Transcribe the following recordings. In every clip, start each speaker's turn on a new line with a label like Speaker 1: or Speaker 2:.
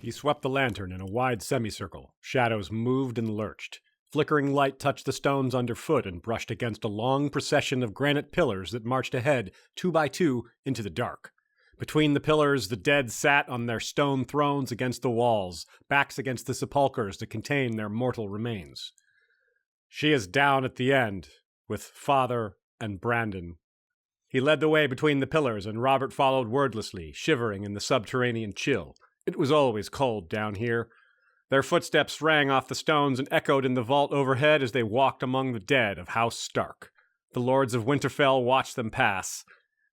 Speaker 1: He swept the lantern in a wide semicircle. Shadows moved and lurched. Flickering light touched the stones underfoot and brushed against a long procession of granite pillars that marched ahead, 2 by 2, into the dark. Between the pillars, the dead sat on their stone thrones against the walls, backs against the sepulchres that contain their mortal remains. She is down at the end, with Father and Brandon. He led the way between the pillars, and Robert followed wordlessly, shivering in the subterranean chill. It was always cold down here. Their footsteps rang off the stones and echoed in the vault overhead as they walked among the dead of House Stark. The lords of Winterfell watched them pass.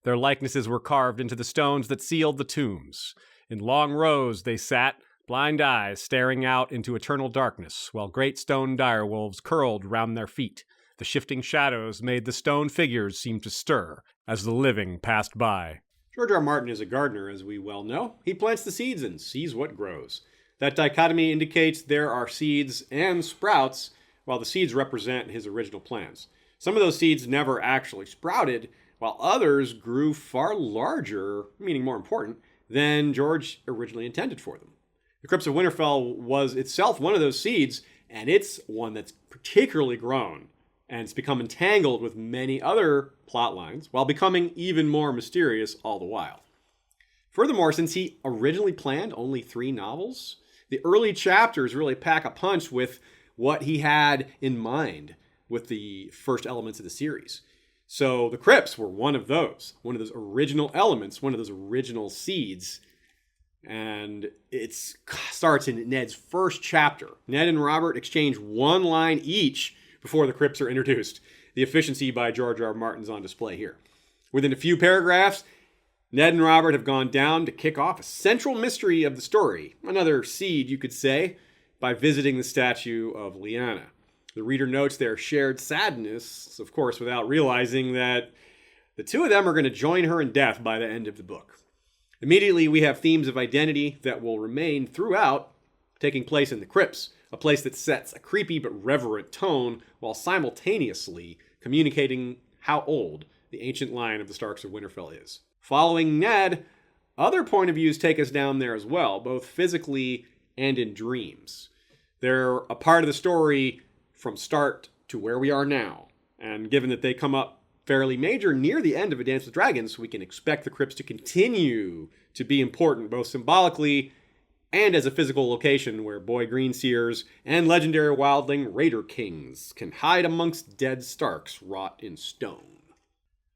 Speaker 1: Their likenesses were carved into the stones that sealed the tombs. In long rows they sat, blind eyes staring out into eternal darkness, while great stone direwolves curled round their feet. The shifting shadows made the stone figures seem to stir as the living passed by.
Speaker 2: George R. Martin is a gardener, as we well know. He plants the seeds and sees what grows. That dichotomy indicates there are seeds and sprouts, while the seeds represent his original plans. Some of those seeds never actually sprouted, while others grew far larger, meaning more important, than George originally intended for them. The Crypts of Winterfell was itself one of those seeds, and it's one that's particularly grown, and it's become entangled with many other plot lines, while becoming even more mysterious all the while. Furthermore, since he originally planned only 3 novels, the early chapters really pack a punch with what he had in mind with the first elements of the series. So the Crypts were one of those original elements, one of those original seeds. And it starts in Ned's first chapter. Ned and Robert exchange 1 line each before the Crypts are introduced. The efficiency by George R. Martin's on display here. Within a few paragraphs, Ned and Robert have gone down to kick off a central mystery of the story, another seed, you could say, by visiting the statue of Lyanna. The reader notes their shared sadness, of course, without realizing that the 2 of them are going to join her in death by the end of the book. Immediately, we have themes of identity that will remain throughout, taking place in the Crypts, a place that sets a creepy but reverent tone while simultaneously communicating how old the ancient line of the Starks of Winterfell is. Following Ned, other point of views take us down there as well, both physically and in dreams. They're a part of the story from start to where we are now, and given that they come up fairly major near the end of A Dance with Dragons, we can expect the Crypts to continue to be important, both symbolically and as a physical location where boy greenseers and legendary wildling raider kings can hide amongst dead Starks wrought in stone.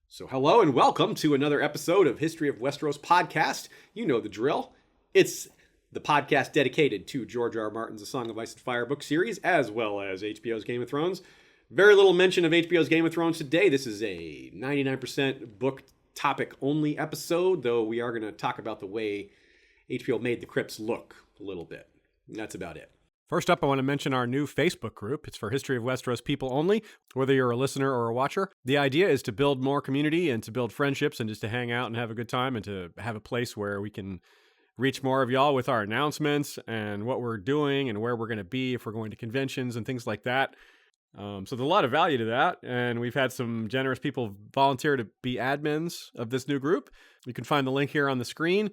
Speaker 2: So hello and welcome to another episode of History of Westeros podcast. You know the drill. It's the podcast dedicated to George R. Martin's A Song of Ice and Fire book series, as well as HBO's Game of Thrones. Very little mention of HBO's Game of Thrones today. This is a 99% book topic only episode, though we are going to talk about the way HBO made the Crypts look a little bit. And that's about it.
Speaker 1: First up, I want to mention our new Facebook group. It's for History of Westeros people only, whether you're a listener or a watcher. The idea is to build more community and to build friendships and just to hang out and have a good time and to have a place where we can reach more of y'all with our announcements and what we're doing and where we're going to be if we're going to conventions and things like that. So there's a lot of value to that, and we've had some generous people volunteer to be admins of this new group. You can find the link here on the screen,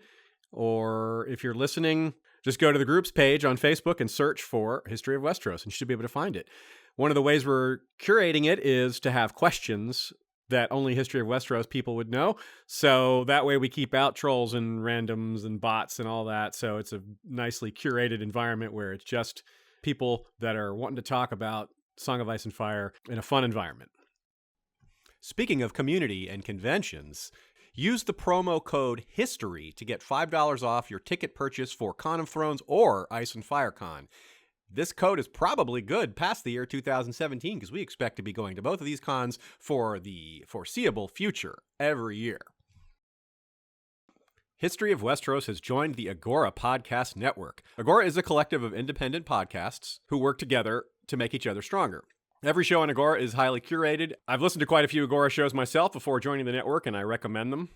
Speaker 1: or if you're listening, just go to the groups page on Facebook and search for History of Westeros, and you should be able to find it. One of the ways we're curating it is to have questions that only History of Westeros people would know, so that way we keep out trolls and randoms and bots and all that, so it's a nicely curated environment where it's just people that are wanting to talk about Song of Ice and Fire in a fun environment. Speaking of community and conventions, use the promo code HISTORY to get $5 off your ticket purchase for Con of Thrones or Ice and Fire Con. This code is probably good past the year 2017 because we expect to be going to both of these cons for the foreseeable future every year. History of Westeros has joined the Agora Podcast Network. Agora is a collective of independent podcasts who work together to make each other stronger. Every show on Agora is highly curated. I've listened to quite a few Agora shows myself before joining the network, and I recommend them.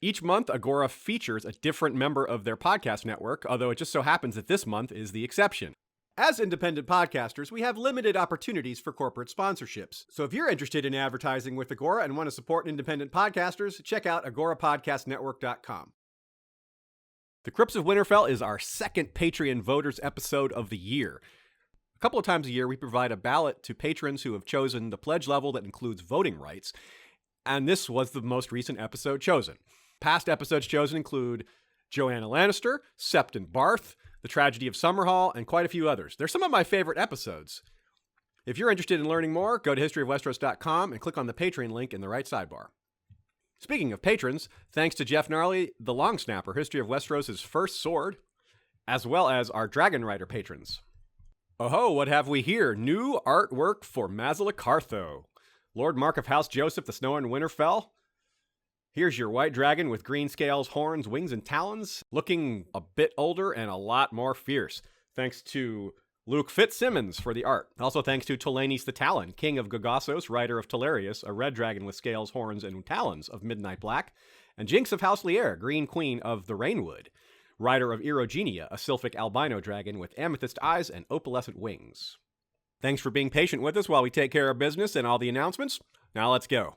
Speaker 1: Each month, Agora features a different member of their podcast network, although it just so happens that this month is the exception. As independent podcasters, we have limited opportunities for corporate sponsorships. So if you're interested in advertising with Agora and want to support independent podcasters, check out agorapodcastnetwork.com. The Crypts of Winterfell is our second Patreon voters episode of the year. A couple of times a year, we provide a ballot to patrons who have chosen the pledge level that includes voting rights, and this was the most recent episode chosen. Past episodes chosen include Joanna Lannister, Septon Barth, The Tragedy of Summerhall, and quite a few others. They're some of my favorite episodes. If you're interested in learning more, go to historyofwesteros.com and click on the Patreon link in the right sidebar. Speaking of patrons, thanks to Jeff Gnarly, the Long Snapper, History of Westeros' first sword, as well as our Dragon Rider patrons. Oh, what have we here? New artwork for Mazala Cartho. Lord Mark of House Joseph, the Snow and Winterfell. Here's your white dragon with green scales, horns, wings, and talons, looking a bit older and a lot more fierce. Thanks to Luke Fitzsimmons for the art. Also thanks to Telenis the Talon, King of Gogossos, rider of Telarius, a red dragon with scales, horns, and talons of Midnight Black, and Jinx of House Lier, Green Queen of the Rainwood, rider of Erogenia, a sylphic albino dragon with amethyst eyes and opalescent wings. Thanks for being patient with us while we take care of business and all the announcements. Now let's go.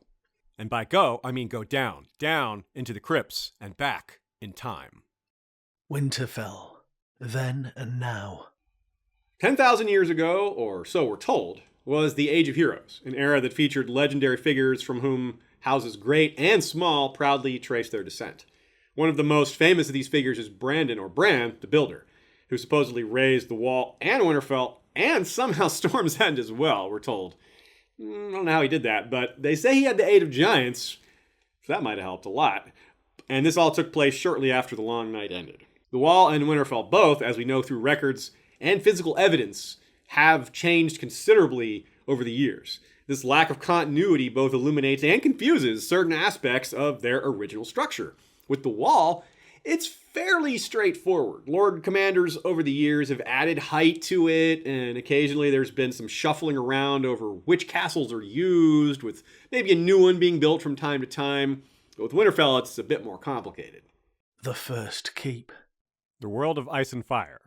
Speaker 1: And by go, I mean go down into the crypts and back in time.
Speaker 3: Winterfell, then and now.
Speaker 2: 10,000 years ago, or so we're told, was the Age of Heroes, an era that featured legendary figures from whom houses great and small proudly trace their descent. One of the most famous of these figures is Brandon, or Bran, the Builder, who supposedly raised the Wall and Winterfell, and somehow Storm's End as well, we're told. I don't know how he did that, but they say he had the aid of giants, so that might have helped a lot. And this all took place shortly after the Long Night ended. The Wall and Winterfell both, as we know through records and physical evidence, have changed considerably over the years. This lack of continuity both illuminates and confuses certain aspects of their original structure. With the Wall, it's fairly straightforward. Lord Commanders over the years have added height to it, and occasionally there's been some shuffling around over which castles are used, with maybe a new one being built from time to time. But with Winterfell, it's a bit more complicated.
Speaker 3: The first keep.
Speaker 1: The world of ice and fire.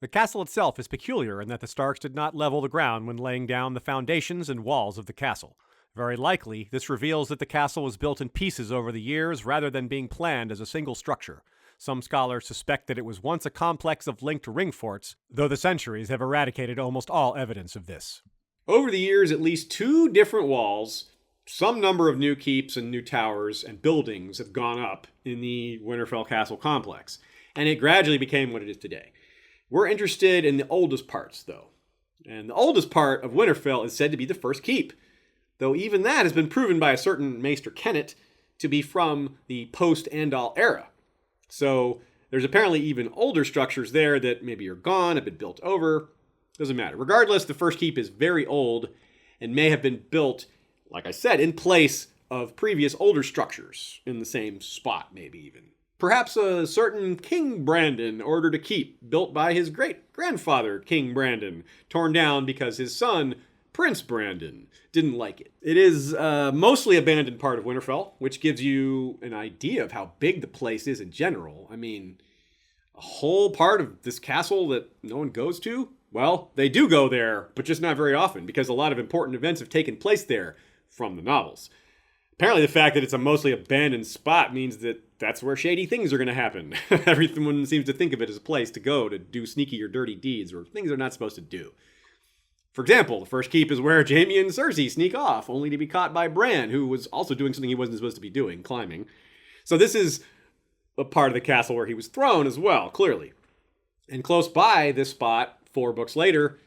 Speaker 1: The castle itself is peculiar in that the Starks did not level the ground when laying down the foundations and walls of the castle. Very likely, this reveals that the castle was built in pieces over the years rather than being planned as a single structure. Some scholars suspect that it was once a complex of linked ring forts, though the centuries have eradicated almost all evidence of this.
Speaker 2: Over the years, at least 2 different walls, some number of new keeps and new towers and buildings have gone up in the Winterfell Castle complex, and it gradually became what it is today. We're interested in the oldest parts, though. And the oldest part of Winterfell is said to be the first keep, though even that has been proven by a certain Maester Kennet to be from the post-Andal era. So there's apparently even older structures there that maybe are gone, have been built over. Doesn't matter. Regardless, the first keep is very old and may have been built, like I said, in place of previous older structures in the same spot, maybe even. Perhaps a certain King Brandon ordered a keep built by his great-grandfather, King Brandon, torn down because his son, Prince Brandon, didn't like it. It is a mostly abandoned part of Winterfell, which gives you an idea of how big the place is in general. I mean, a whole part of this castle that no one goes to? Well, they do go there, but just not very often, because a lot of important events have taken place there from the novels. Apparently the fact that it's a mostly abandoned spot means that that's where shady things are going to happen. Everyone seems to think of it as a place to go to do sneaky or dirty deeds or things they're not supposed to do. For example, the first keep is where Jaime and Cersei sneak off, only to be caught by Bran, who was also doing something he wasn't supposed to be doing, climbing. So this is a part of the castle where he was thrown as well, clearly. And close by this spot, 4 books later,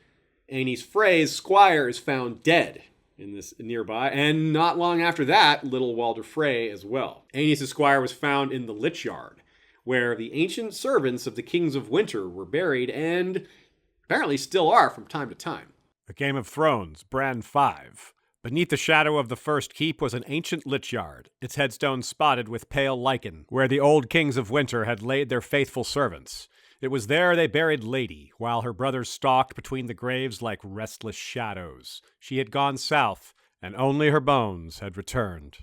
Speaker 2: Aenys Frey's squire is found dead in this nearby, and not long after that, little Walder Frey as well. Aenys' squire was found in the Lich Yard, where the ancient servants of the Kings of Winter were buried, and apparently still are from time to time.
Speaker 1: A Game of Thrones, Bran 5. Beneath the shadow of the first keep was an ancient lich yard, its headstone spotted with pale lichen, where the old Kings of Winter had laid their faithful servants. It was there they buried Lady, while her brothers stalked between the graves like restless shadows. She had gone south, and only her bones had returned.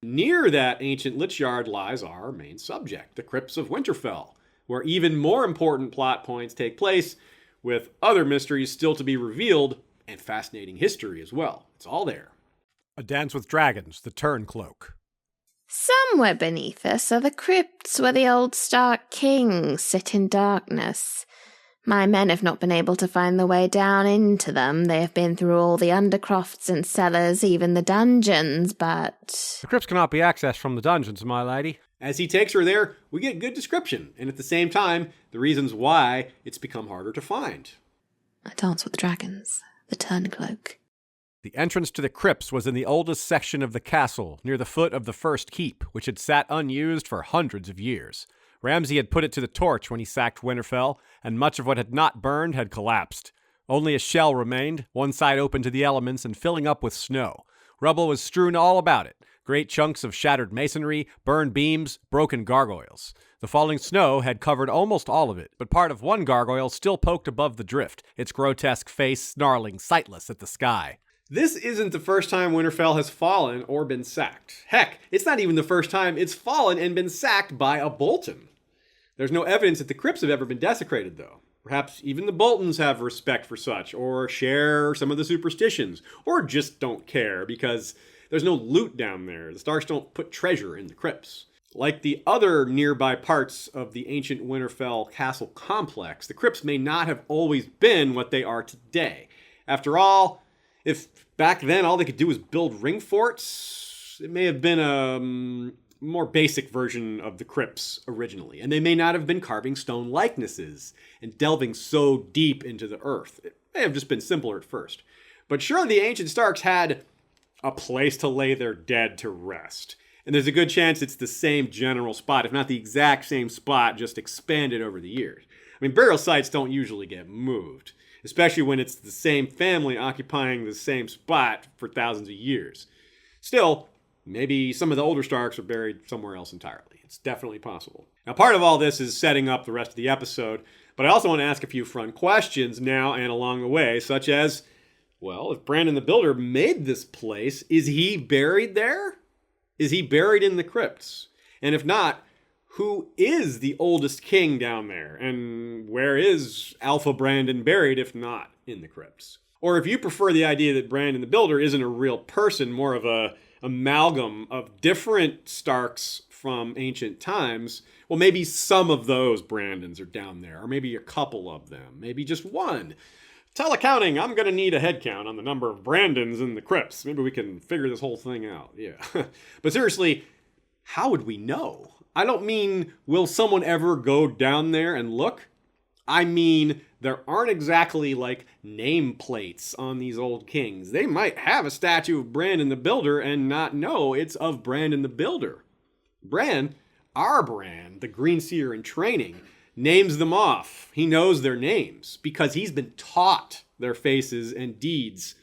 Speaker 2: Near that ancient lich yard lies our main subject, the Crypts of Winterfell, where even more important plot points take place, with other mysteries still to be revealed, and fascinating history as well. It's all there.
Speaker 1: A Dance with Dragons, the Turncloak.
Speaker 4: Somewhere beneath us are the crypts where the old Stark kings sit in darkness. My men have not been able to find the way down into them. They have been through all the undercrofts and cellars, even the dungeons, but...
Speaker 1: The crypts cannot be accessed from the dungeons, my lady.
Speaker 2: As he takes her there, we get good description, and at the same time, the reasons why it's become harder to find.
Speaker 4: I dance with dragons. The Turncloak.
Speaker 1: The entrance to the crypts was in the oldest section of the castle, near the foot of the first keep, which had sat unused for hundreds of years. Ramsay had put it to the torch when he sacked Winterfell, and much of what had not burned had collapsed. Only a shell remained, one side open to the elements and filling up with snow. Rubble was strewn all about it, great chunks of shattered masonry, burned beams, broken gargoyles. The falling snow had covered almost all of it, but part of one gargoyle still poked above the drift, its grotesque face snarling sightless at the sky.
Speaker 2: This isn't the first time Winterfell has fallen or been sacked. Heck, it's not even the first time it's fallen and been sacked by a Bolton. There's no evidence that the crypts have ever been desecrated, though. Perhaps even the Boltons have respect for such, or share some of the superstitions, or just don't care because there's no loot down there. The Starks don't put treasure in the crypts. Like the other nearby parts of the ancient Winterfell castle complex, the crypts may not have always been what they are today. After all, if back then all they could do was build ring forts, it may have been a more basic version of the crypts originally, and they may not have been carving stone likenesses and delving so deep into the earth. It may have just been simpler at first. But surely the ancient Starks had a place to lay their dead to rest. And there's a good chance it's the same general spot, if not the exact same spot, just expanded over the years. I mean, burial sites don't usually get moved, especially when it's the same family occupying the same spot for thousands of years. Still, maybe some of the older Starks are buried somewhere else entirely. It's definitely possible. Now, part of all this is setting up the rest of the episode, but I also want to ask a few front questions now and along the way, such as, well, if Brandon the Builder made this place, is he buried there? Is he buried in the crypts? And if not, who is the oldest king down there? And where is Alpha Brandon buried if not in the crypts? Or if you prefer the idea that Brandon the Builder isn't a real person, more of a amalgam of different Starks from ancient times, well, maybe some of those Brandons are down there, or maybe a couple of them, maybe just one. Telecounting, I'm going to need a head count on the number of Brandons in the crypts. Maybe we can figure this whole thing out. Yeah. But seriously, how would we know? I don't mean, will someone ever go down there and look? I mean, there aren't exactly like nameplates on these old kings. They might have a statue of Brandon the Builder and not know it's of Brandon the Builder. Bran, our Bran, the Green Seer in training, names them off. He knows their names because he's been taught their faces and deeds.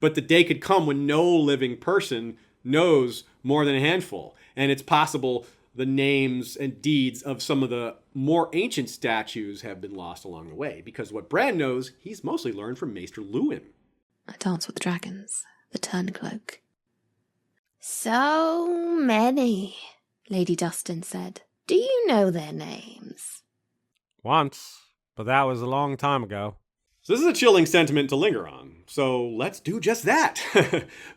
Speaker 2: But the day could come when no living person knows more than a handful. And it's possible the names and deeds of some of the more ancient statues have been lost along the way. Because what Bran knows, he's mostly learned from Maester Luwin.
Speaker 4: I dance with dragons. The Turncloak. So many, Lady Dustin said. Do you know their names?
Speaker 1: Once, but that was a long time ago.
Speaker 2: So this is a chilling sentiment to linger on. So let's do just that.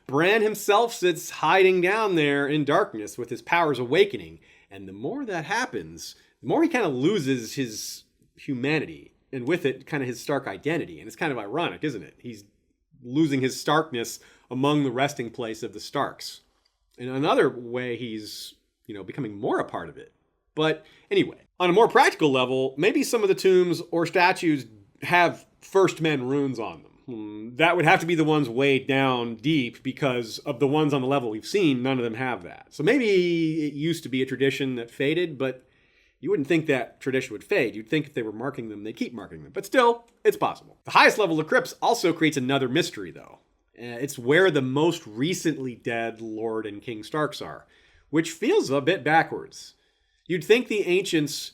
Speaker 2: Bran himself sits hiding down there in darkness with his powers awakening. And the more that happens, the more he kind of loses his humanity. And with it, kind of his Stark identity. And it's kind of ironic, isn't it? He's losing his Starkness among the resting place of the Starks. In another way, he's, becoming more a part of it. But anyway, on a more practical level, maybe some of the tombs or statues have First Men runes on them. That would have to be the ones way down deep because of the ones on the level we've seen, none of them have that. So maybe it used to be a tradition that faded, but you wouldn't think that tradition would fade. You'd think if they were marking them, they'd keep marking them. But still, it's possible. The highest level of crypts also creates another mystery, though. It's where the most recently dead Lord and King Starks are, which feels a bit backwards. You'd think the ancients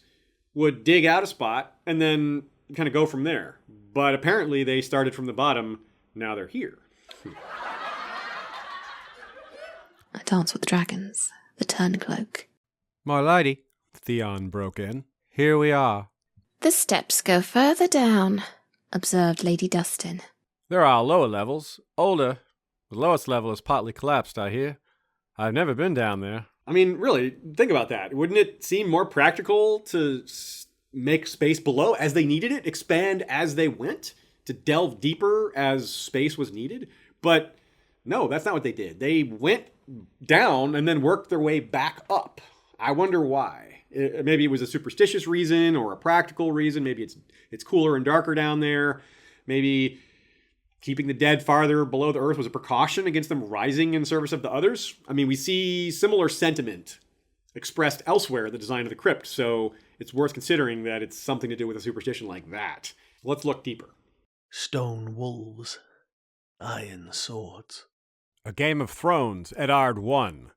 Speaker 2: would dig out a spot and then kind of go from there. But apparently they started from the bottom. Now they're here.
Speaker 4: I dance with dragons. The Turncloak.
Speaker 1: My lady, Theon broke in. Here we are.
Speaker 4: The steps go further down, observed Lady Dustin.
Speaker 1: There are lower levels, older. The lowest level is partly collapsed, I hear. I've never been down there.
Speaker 2: I mean, really, think about that. Wouldn't it seem more practical to make space below as they needed it, expand as they went, to delve deeper as space was needed? But no, that's not what they did. They went down and then worked their way back up. I wonder why. Maybe it was a superstitious reason or a practical reason. Maybe it's cooler and darker down there. Maybe keeping the dead farther below the earth was a precaution against them rising in service of the others. I mean, we see similar sentiment expressed elsewhere in the design of the crypt, so it's worth considering that it's something to do with a superstition like that. Let's look deeper.
Speaker 3: Stone wolves, iron swords.
Speaker 1: A Game of Thrones, Eddard 1.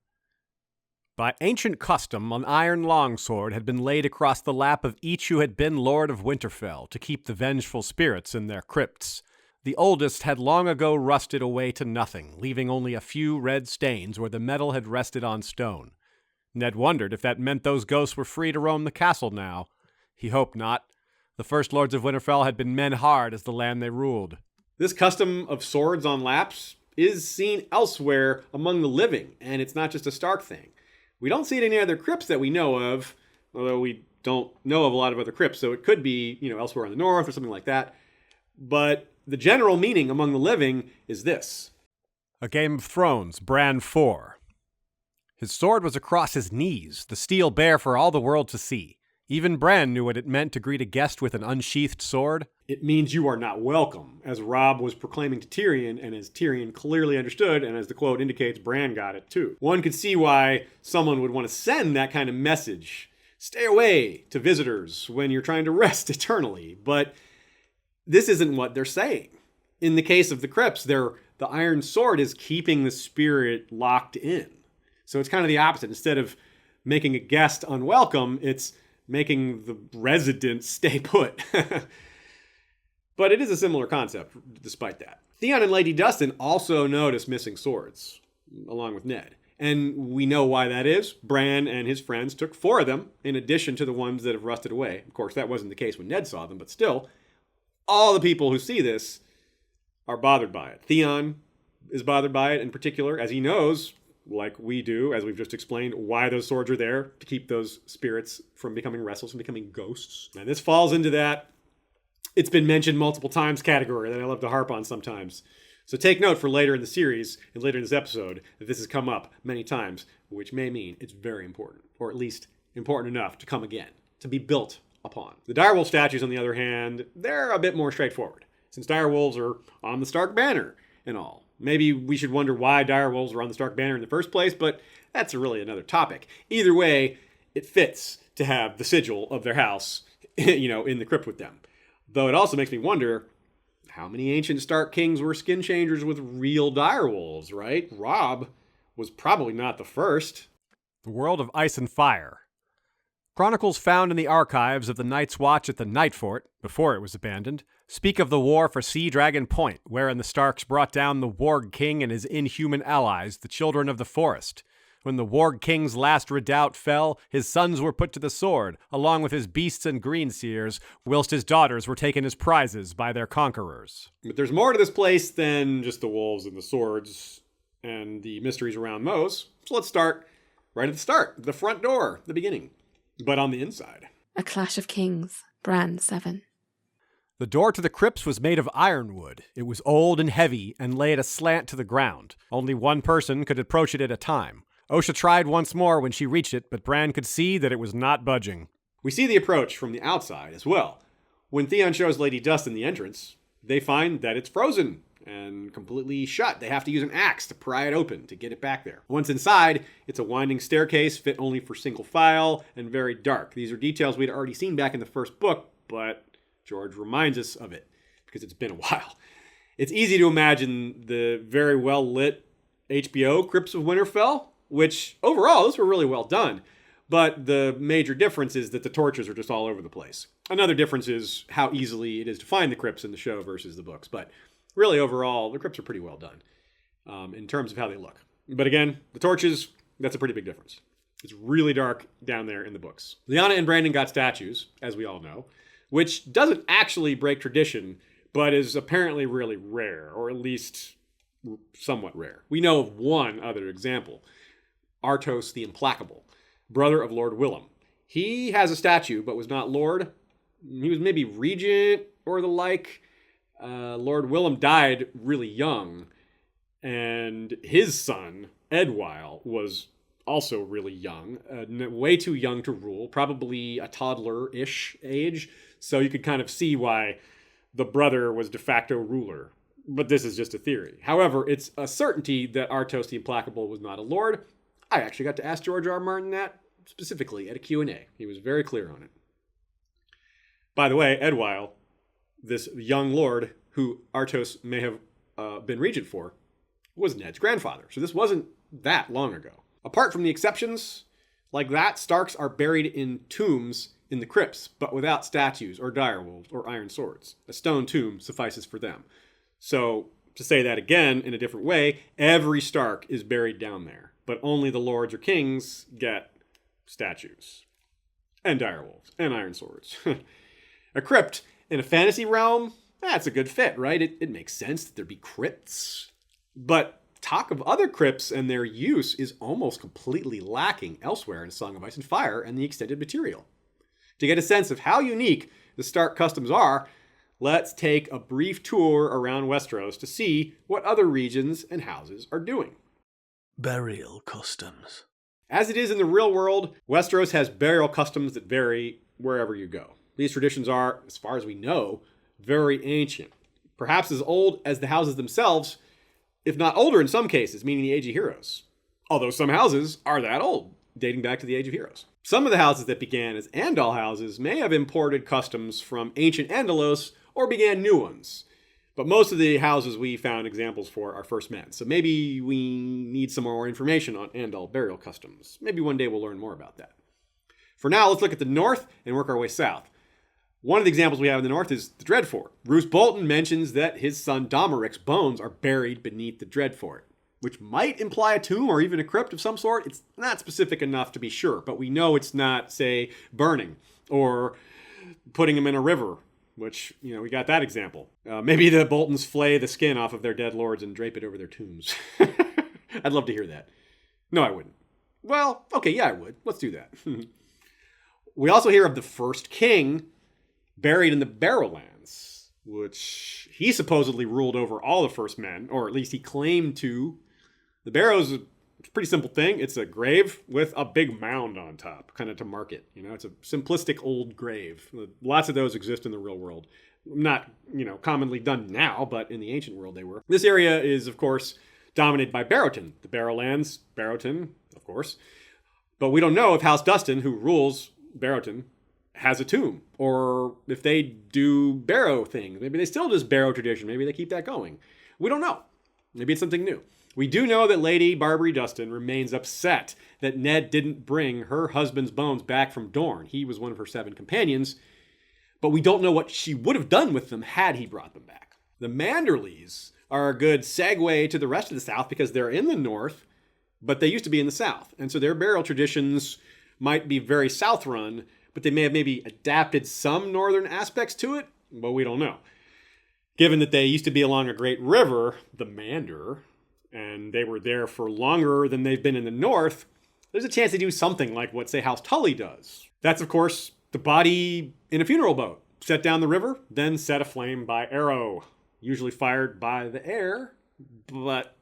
Speaker 1: By ancient custom, an iron longsword had been laid across the lap of each who had been Lord of Winterfell to keep the vengeful spirits in their crypts. The oldest had long ago rusted away to nothing, leaving only a few red stains where the metal had rested on stone. Ned wondered if that meant those ghosts were free to roam the castle now. He hoped not. The first Lords of Winterfell had been men hard as the land they ruled.
Speaker 2: This custom of swords on laps is seen elsewhere among the living, and it's not just a Stark thing. We don't see it in any other crypts that we know of, although we don't know of a lot of other crypts, so it could be, elsewhere in the north or something like that. But the general meaning among the living is this.
Speaker 1: A Game of Thrones, BRAN 4. His sword was across his knees, the steel bare for all the world to see. Even Bran knew what it meant to greet a guest with an unsheathed sword.
Speaker 2: It means you are not welcome, as Robb was proclaiming to Tyrion, and as Tyrion clearly understood, and as the quote indicates, Bran got it too. One could see why someone would want to send that kind of message. Stay away to visitors when you're trying to rest eternally. But this isn't what they're saying. In the case of the crypts, the iron sword is keeping the spirit locked in. So it's kind of the opposite. Instead of making a guest unwelcome, it's making the resident stay put. But it is a similar concept, despite that. Theon and Lady Dustin also notice missing swords, along with Ned. And we know why that is. Bran and his friends took 4 of them, in addition to the ones that have rusted away. Of course, that wasn't the case when Ned saw them, but still, all the people who see this are bothered by it. Theon is bothered by it in particular, as he knows, like we do, as we've just explained, why those swords are there, to keep those spirits from becoming restless and becoming ghosts. And this falls into that it's been mentioned multiple times category that I love to harp on sometimes. So take note for later in the series and later in this episode that this has come up many times, which may mean it's very important, or at least important enough to come again, to be built upon. The direwolf statues, on the other hand, they're a bit more straightforward, since direwolves are on the Stark banner and all. Maybe we should wonder why direwolves are on the Stark banner in the first place, but that's really another topic. Either way, it fits to have the sigil of their house, in the crypt with them. Though it also makes me wonder, how many ancient Stark kings were skin changers with real direwolves, right? Robb was probably not the first.
Speaker 1: The World of Ice and Fire. Chronicles found in the archives of the Night's Watch at the Night Fort, before it was abandoned, speak of the war for Sea Dragon Point, wherein the Starks brought down the Warg King and his inhuman allies, the Children of the Forest. When the Warg King's last redoubt fell, his sons were put to the sword, along with his beasts and greenseers, whilst his daughters were taken as prizes by their conquerors.
Speaker 2: But there's more to this place than just the wolves and the swords and the mysteries around Mose. So let's start right at the start, the front door, the beginning, but on the inside.
Speaker 4: A Clash of Kings, BRAN 7.
Speaker 1: The door to the crypts was made of ironwood. It was old and heavy and lay at a slant to the ground. Only one person could approach it at a time. Osha tried once more when she reached it, but Bran could see that it was not budging.
Speaker 2: We see the approach from the outside as well. When Theon shows Lady Dustin the entrance, they find that it's frozen and completely shut. They have to use an axe to pry it open to get it back there. Once inside, it's a winding staircase fit only for single file and very dark. These are details we'd already seen back in the first book, but George reminds us of it because it's been a while. It's easy to imagine the very well-lit HBO Crypts of Winterfell, which overall, those were really well done. But the major difference is that the torches are just all over the place. Another difference is how easily it is to find the crypts in the show versus the books. But really, overall, the crypts are pretty well done in terms of how they look. But again, the torches, that's a pretty big difference. It's really dark down there in the books. Lyanna and Brandon got statues, as we all know, which doesn't actually break tradition, but is apparently really rare, or at least somewhat rare. We know of one other example. Artos the Implacable, brother of Lord Willem. He has a statue, but was not Lord. He was maybe regent or the like. Lord Willem died really young, and his son, Edwyle, was also really young, way too young to rule, probably a toddler-ish age. So you could kind of see why the brother was de facto ruler. But this is just a theory. However, it's a certainty that Artos the Implacable was not a lord. I actually got to ask George R. R. Martin that specifically at a Q&A. He was very clear on it. By the way, Edwyle, this young lord who Artos may have been regent for, was Ned's grandfather. So this wasn't that long ago. Apart from the exceptions like that, Starks are buried in tombs in the crypts, but without statues or direwolves or iron swords. A stone tomb suffices for them. So, to say that again in a different way, every Stark is buried down there, but only the lords or kings get statues. And direwolves. And iron swords. A crypt in a fantasy realm, that's a good fit, right? It makes sense that there'd be crypts. But talk of other crypts and their use is almost completely lacking elsewhere in A Song of Ice and Fire and the extended material. To get a sense of how unique the Stark customs are, let's take a brief tour around Westeros to see what other regions and houses are doing.
Speaker 3: Burial customs.
Speaker 2: As it is in the real world, Westeros has burial customs that vary wherever you go. These traditions are, as far as we know, very ancient. Perhaps as old as the houses themselves, if not older in some cases, meaning the Age of Heroes. Although some houses are that old, dating back to the Age of Heroes. Some of the houses that began as Andal houses may have imported customs from ancient Andalos or began new ones. But most of the houses we found examples for are First Men. So maybe we need some more information on Andal burial customs. Maybe one day we'll learn more about that. For now, let's look at the north and work our way south. One of the examples we have in the north is the Dreadfort. Roose Bolton mentions that his son Domeric's bones are buried beneath the Dreadfort, which might imply a tomb or even a crypt of some sort. It's not specific enough to be sure, but we know it's not, say, burning or putting him in a river, which, we got that example. Maybe the Boltons flay the skin off of their dead lords and drape it over their tombs. I'd love to hear that. No, I wouldn't. Well, okay, yeah, I would. Let's do that. We also hear of the first king buried in the Barrowlands, which he supposedly ruled over all the First Men, or at least he claimed to. The Barrows is a pretty simple thing. It's a grave with a big mound on top, kind of to mark it. It's a simplistic old grave. Lots of those exist in the real world. Not, commonly done now, but in the ancient world they were. This area is, of course, dominated by Barrowton. The Barrowlands, Barrowton, of course. But we don't know if House Dustin, who rules Barrowton, has a tomb, or if they do barrow things. Maybe they still do barrow tradition. Maybe they keep that going. We don't know. Maybe it's something new. We do know that Lady Barbary Dustin remains upset that Ned didn't bring her husband's bones back from Dorne. He was one of her 7 companions, but we don't know what she would have done with them had he brought them back. The Manderleys are a good segue to the rest of the South because they're in the north, but they used to be in the South. And so their burial traditions might be very South-run, but they may have maybe adapted some northern aspects to it, but we don't know. Given that they used to be along a great river, the Mander, and they were there for longer than they've been in the north, there's a chance they do something like what, say, House Tully does. That's, of course, the body in a funeral boat, set down the river, then set aflame by arrow, usually fired by the air, but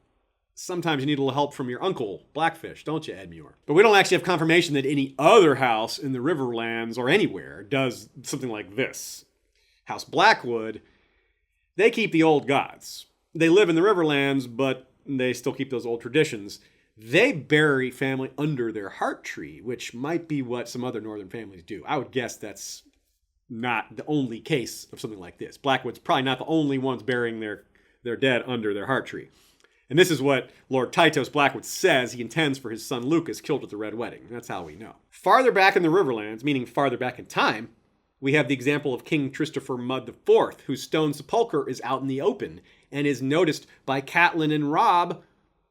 Speaker 2: sometimes you need a little help from your uncle, Blackfish, don't you, Ed Muir? But we don't actually have confirmation that any other house in the Riverlands or anywhere does something like this. House Blackwood, they keep the old gods. They live in the Riverlands, but they still keep those old traditions. They bury family under their heart tree, which might be what some other northern families do. I would guess that's not the only case of something like this. Blackwood's probably not the only ones burying their dead under their heart tree. And this is what Lord Tytos Blackwood says he intends for his son Lucas killed at the Red Wedding. That's how we know. Farther back in the Riverlands, meaning farther back in time, we have the example of King Christopher Mudd IV, whose stone sepulchre is out in the open and is noticed by Catelyn and Robb,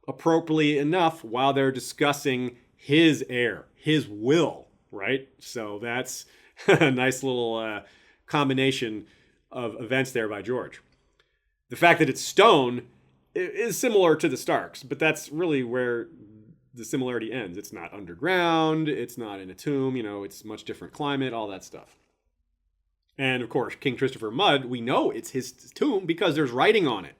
Speaker 2: appropriately enough, while they're discussing his heir, his will, right? So that's a nice little combination of events there by George. The fact that it's stone is similar to the Starks, but that's really where the similarity ends. It's not underground. It's not in a tomb. It's much different climate, all that stuff. And of course, King Christopher Mudd, we know it's his tomb because there's writing on it,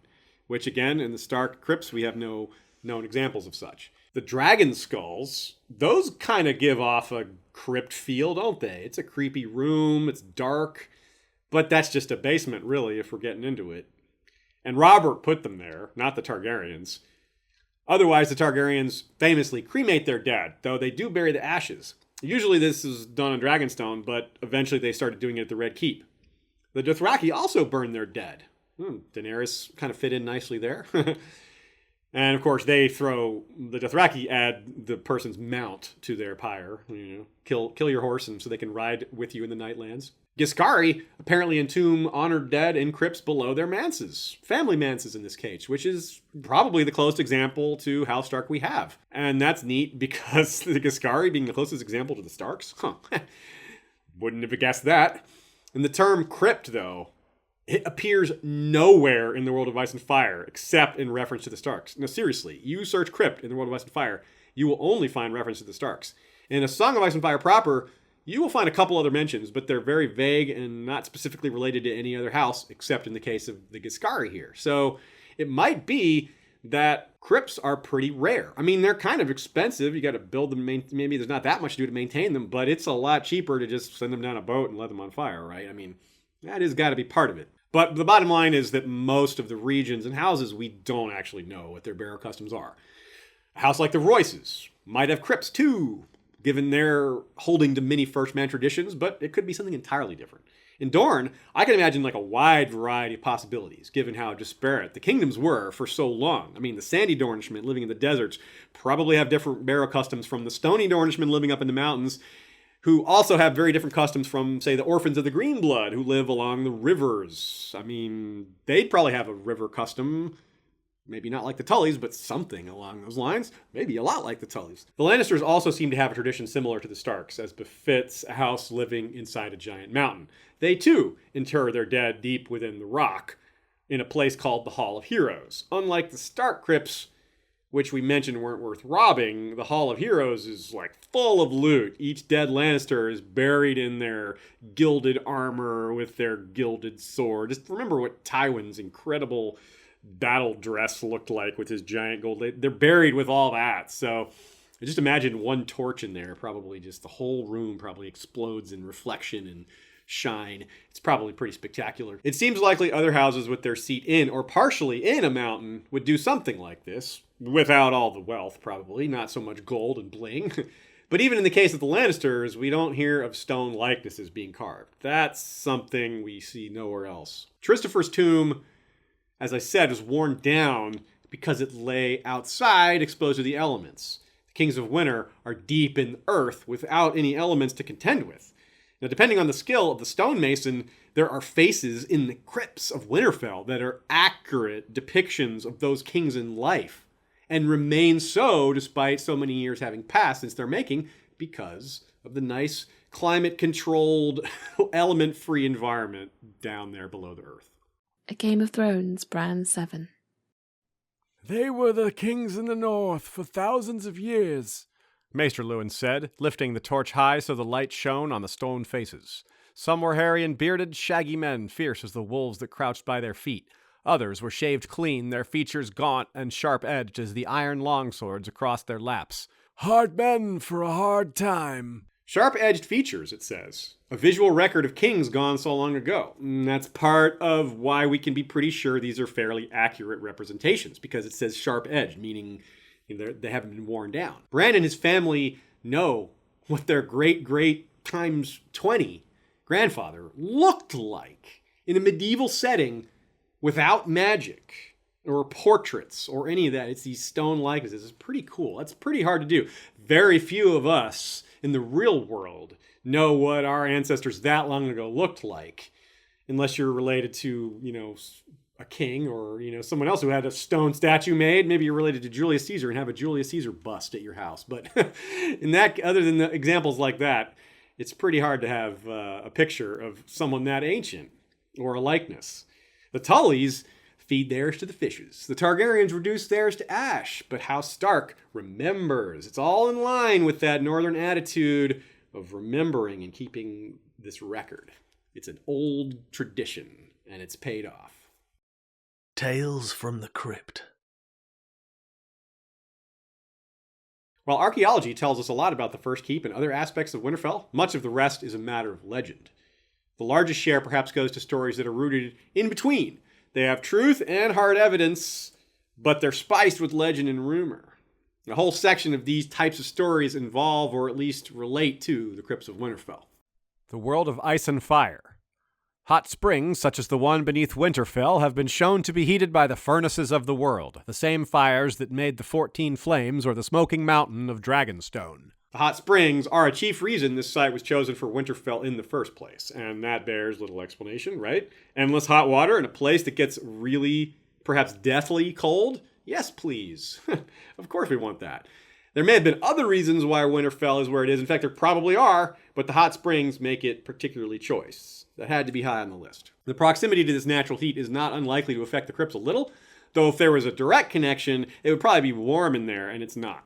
Speaker 2: which again, in the Stark crypts, we have no known examples of such. The dragon skulls, those kind of give off a crypt feel, don't they? It's a creepy room. It's dark. But that's just a basement, really, if we're getting into it. And Robert put them there, not the Targaryens. Otherwise, the Targaryens famously cremate their dead, though they do bury the ashes. Usually this is done on Dragonstone, but eventually they started doing it at the Red Keep. The Dothraki also burn their dead. Daenerys kind of fit in nicely there. And of course, the Dothraki add the person's mount to their pyre. Kill your horse and so they can ride with you in the Nightlands. Giscari apparently entomb honored dead in crypts below their manses. Family manses in this case, which is probably the closest example to House Stark we have. And that's neat because the Giscari being the closest example to the Starks? Wouldn't have guessed that. And the term crypt, though, it appears nowhere in the World of Ice and Fire except in reference to the Starks. Now, seriously, you search crypt in the World of Ice and Fire, you will only find reference to the Starks. In A Song of Ice and Fire proper, you will find a couple other mentions, but they're very vague and not specifically related to any other house, except in the case of the Giscari here. So it might be that crypts are pretty rare. I mean, they're kind of expensive. You got to build them. Maybe there's not that much to do to maintain them, but it's a lot cheaper to just send them down a boat and let them on fire, right? I mean, that has got to be part of it. But the bottom line is that most of the regions and houses, we don't actually know what their burial customs are. A house like the Royces might have crypts too, given their holding to many First Man traditions, but it could be something entirely different. In Dorne, I can imagine like a wide variety of possibilities, given how disparate the kingdoms were for so long. I mean, the sandy Dornishmen living in the deserts probably have different burial customs from the stony Dornishmen living up in the mountains, who also have very different customs from, say, the orphans of the Green Blood who live along the rivers. I mean, they'd probably have a river custom. Maybe not like the Tullys, but something along those lines. Maybe a lot like the Tullys. The Lannisters also seem to have a tradition similar to the Starks, as befits a house living inside a giant mountain. They, too, inter their dead deep within the rock in a place called the Hall of Heroes. Unlike the Stark crypts, which we mentioned weren't worth robbing, the Hall of Heroes is like full of loot. Each dead Lannister is buried in their gilded armor with their gilded sword. Just remember what Tywin's incredible battle dress looked like with his giant gold. They're buried with all that. So just imagine one torch in there. Probably just the whole room probably explodes in reflection and shine. It's probably pretty spectacular. It seems likely other houses with their seat in or partially in a mountain would do something like this, without all the wealth probably, not so much gold and bling. But even in the case of the Lannisters, we don't hear of stone likenesses being carved. That's something we see nowhere else. Christopher's tomb, as I said, was worn down because it lay outside, exposed to the elements. The Kings of Winter are deep in the earth without any elements to contend with. Now, depending on the skill of the stonemason, there are faces in the Crypts of Winterfell that are accurate depictions of those kings in life, and remain so despite so many years having passed since their making because of the nice climate-controlled, element-free environment down there below the earth.
Speaker 4: A Game of Thrones, BRAN 7.
Speaker 1: They were the kings in the north for thousands of years, Maester Lewin said, lifting the torch high so the light shone on the stone faces. Some were hairy and bearded, shaggy men, fierce as the wolves that crouched by their feet. Others were shaved clean, their features gaunt and sharp-edged as the iron longswords across their laps. Hard men for a hard time.
Speaker 2: Sharp-edged features, it says. A visual record of kings gone so long ago. And that's part of why we can be pretty sure these are fairly accurate representations, because it says sharp-edged, meaning they haven't been worn down. Bran and his family know what their great-great times 20 grandfather looked like in a medieval setting without magic or portraits or any of that. It's these stone likenesses. It's pretty cool. That's pretty hard to do. Very few of us in the real world know what our ancestors that long ago looked like, unless you're related to, a king or, someone else who had a stone statue made. Maybe you're related to Julius Caesar and have a Julius Caesar bust at your house. But in that, other than the examples like that, it's pretty hard to have a picture of someone that ancient or a likeness. The Tullys feed theirs to the fishes. The Targaryens reduce theirs to ash, but House Stark remembers. It's all in line with that northern attitude of remembering and keeping this record. It's an old tradition, and it's paid off.
Speaker 3: Tales from the Crypt.
Speaker 2: While archaeology tells us a lot about the First Keep and other aspects of Winterfell, much of the rest is a matter of legend. The largest share perhaps goes to stories that are rooted in between. They have truth and hard evidence, but they're spiced with legend and rumor. A whole section of these types of stories involve or at least relate to the Crypts of Winterfell.
Speaker 1: The world of ice and fire. Hot springs, such as the one beneath Winterfell, have been shown to be heated by the furnaces of the world, the same fires that made the 14 Flames or the Smoking Mountain of Dragonstone.
Speaker 2: The hot springs are a chief reason this site was chosen for Winterfell in the first place, and that bears little explanation, right? Endless hot water in a place that gets really, perhaps deathly cold? Yes, please. Of course we want that. There may have been other reasons why Winterfell is where it is. In fact, there probably are, but the hot springs make it particularly choice. That had to be high on the list. The proximity to this natural heat is not unlikely to affect the crypts a little, though if there was a direct connection, it would probably be warm in there, and it's not.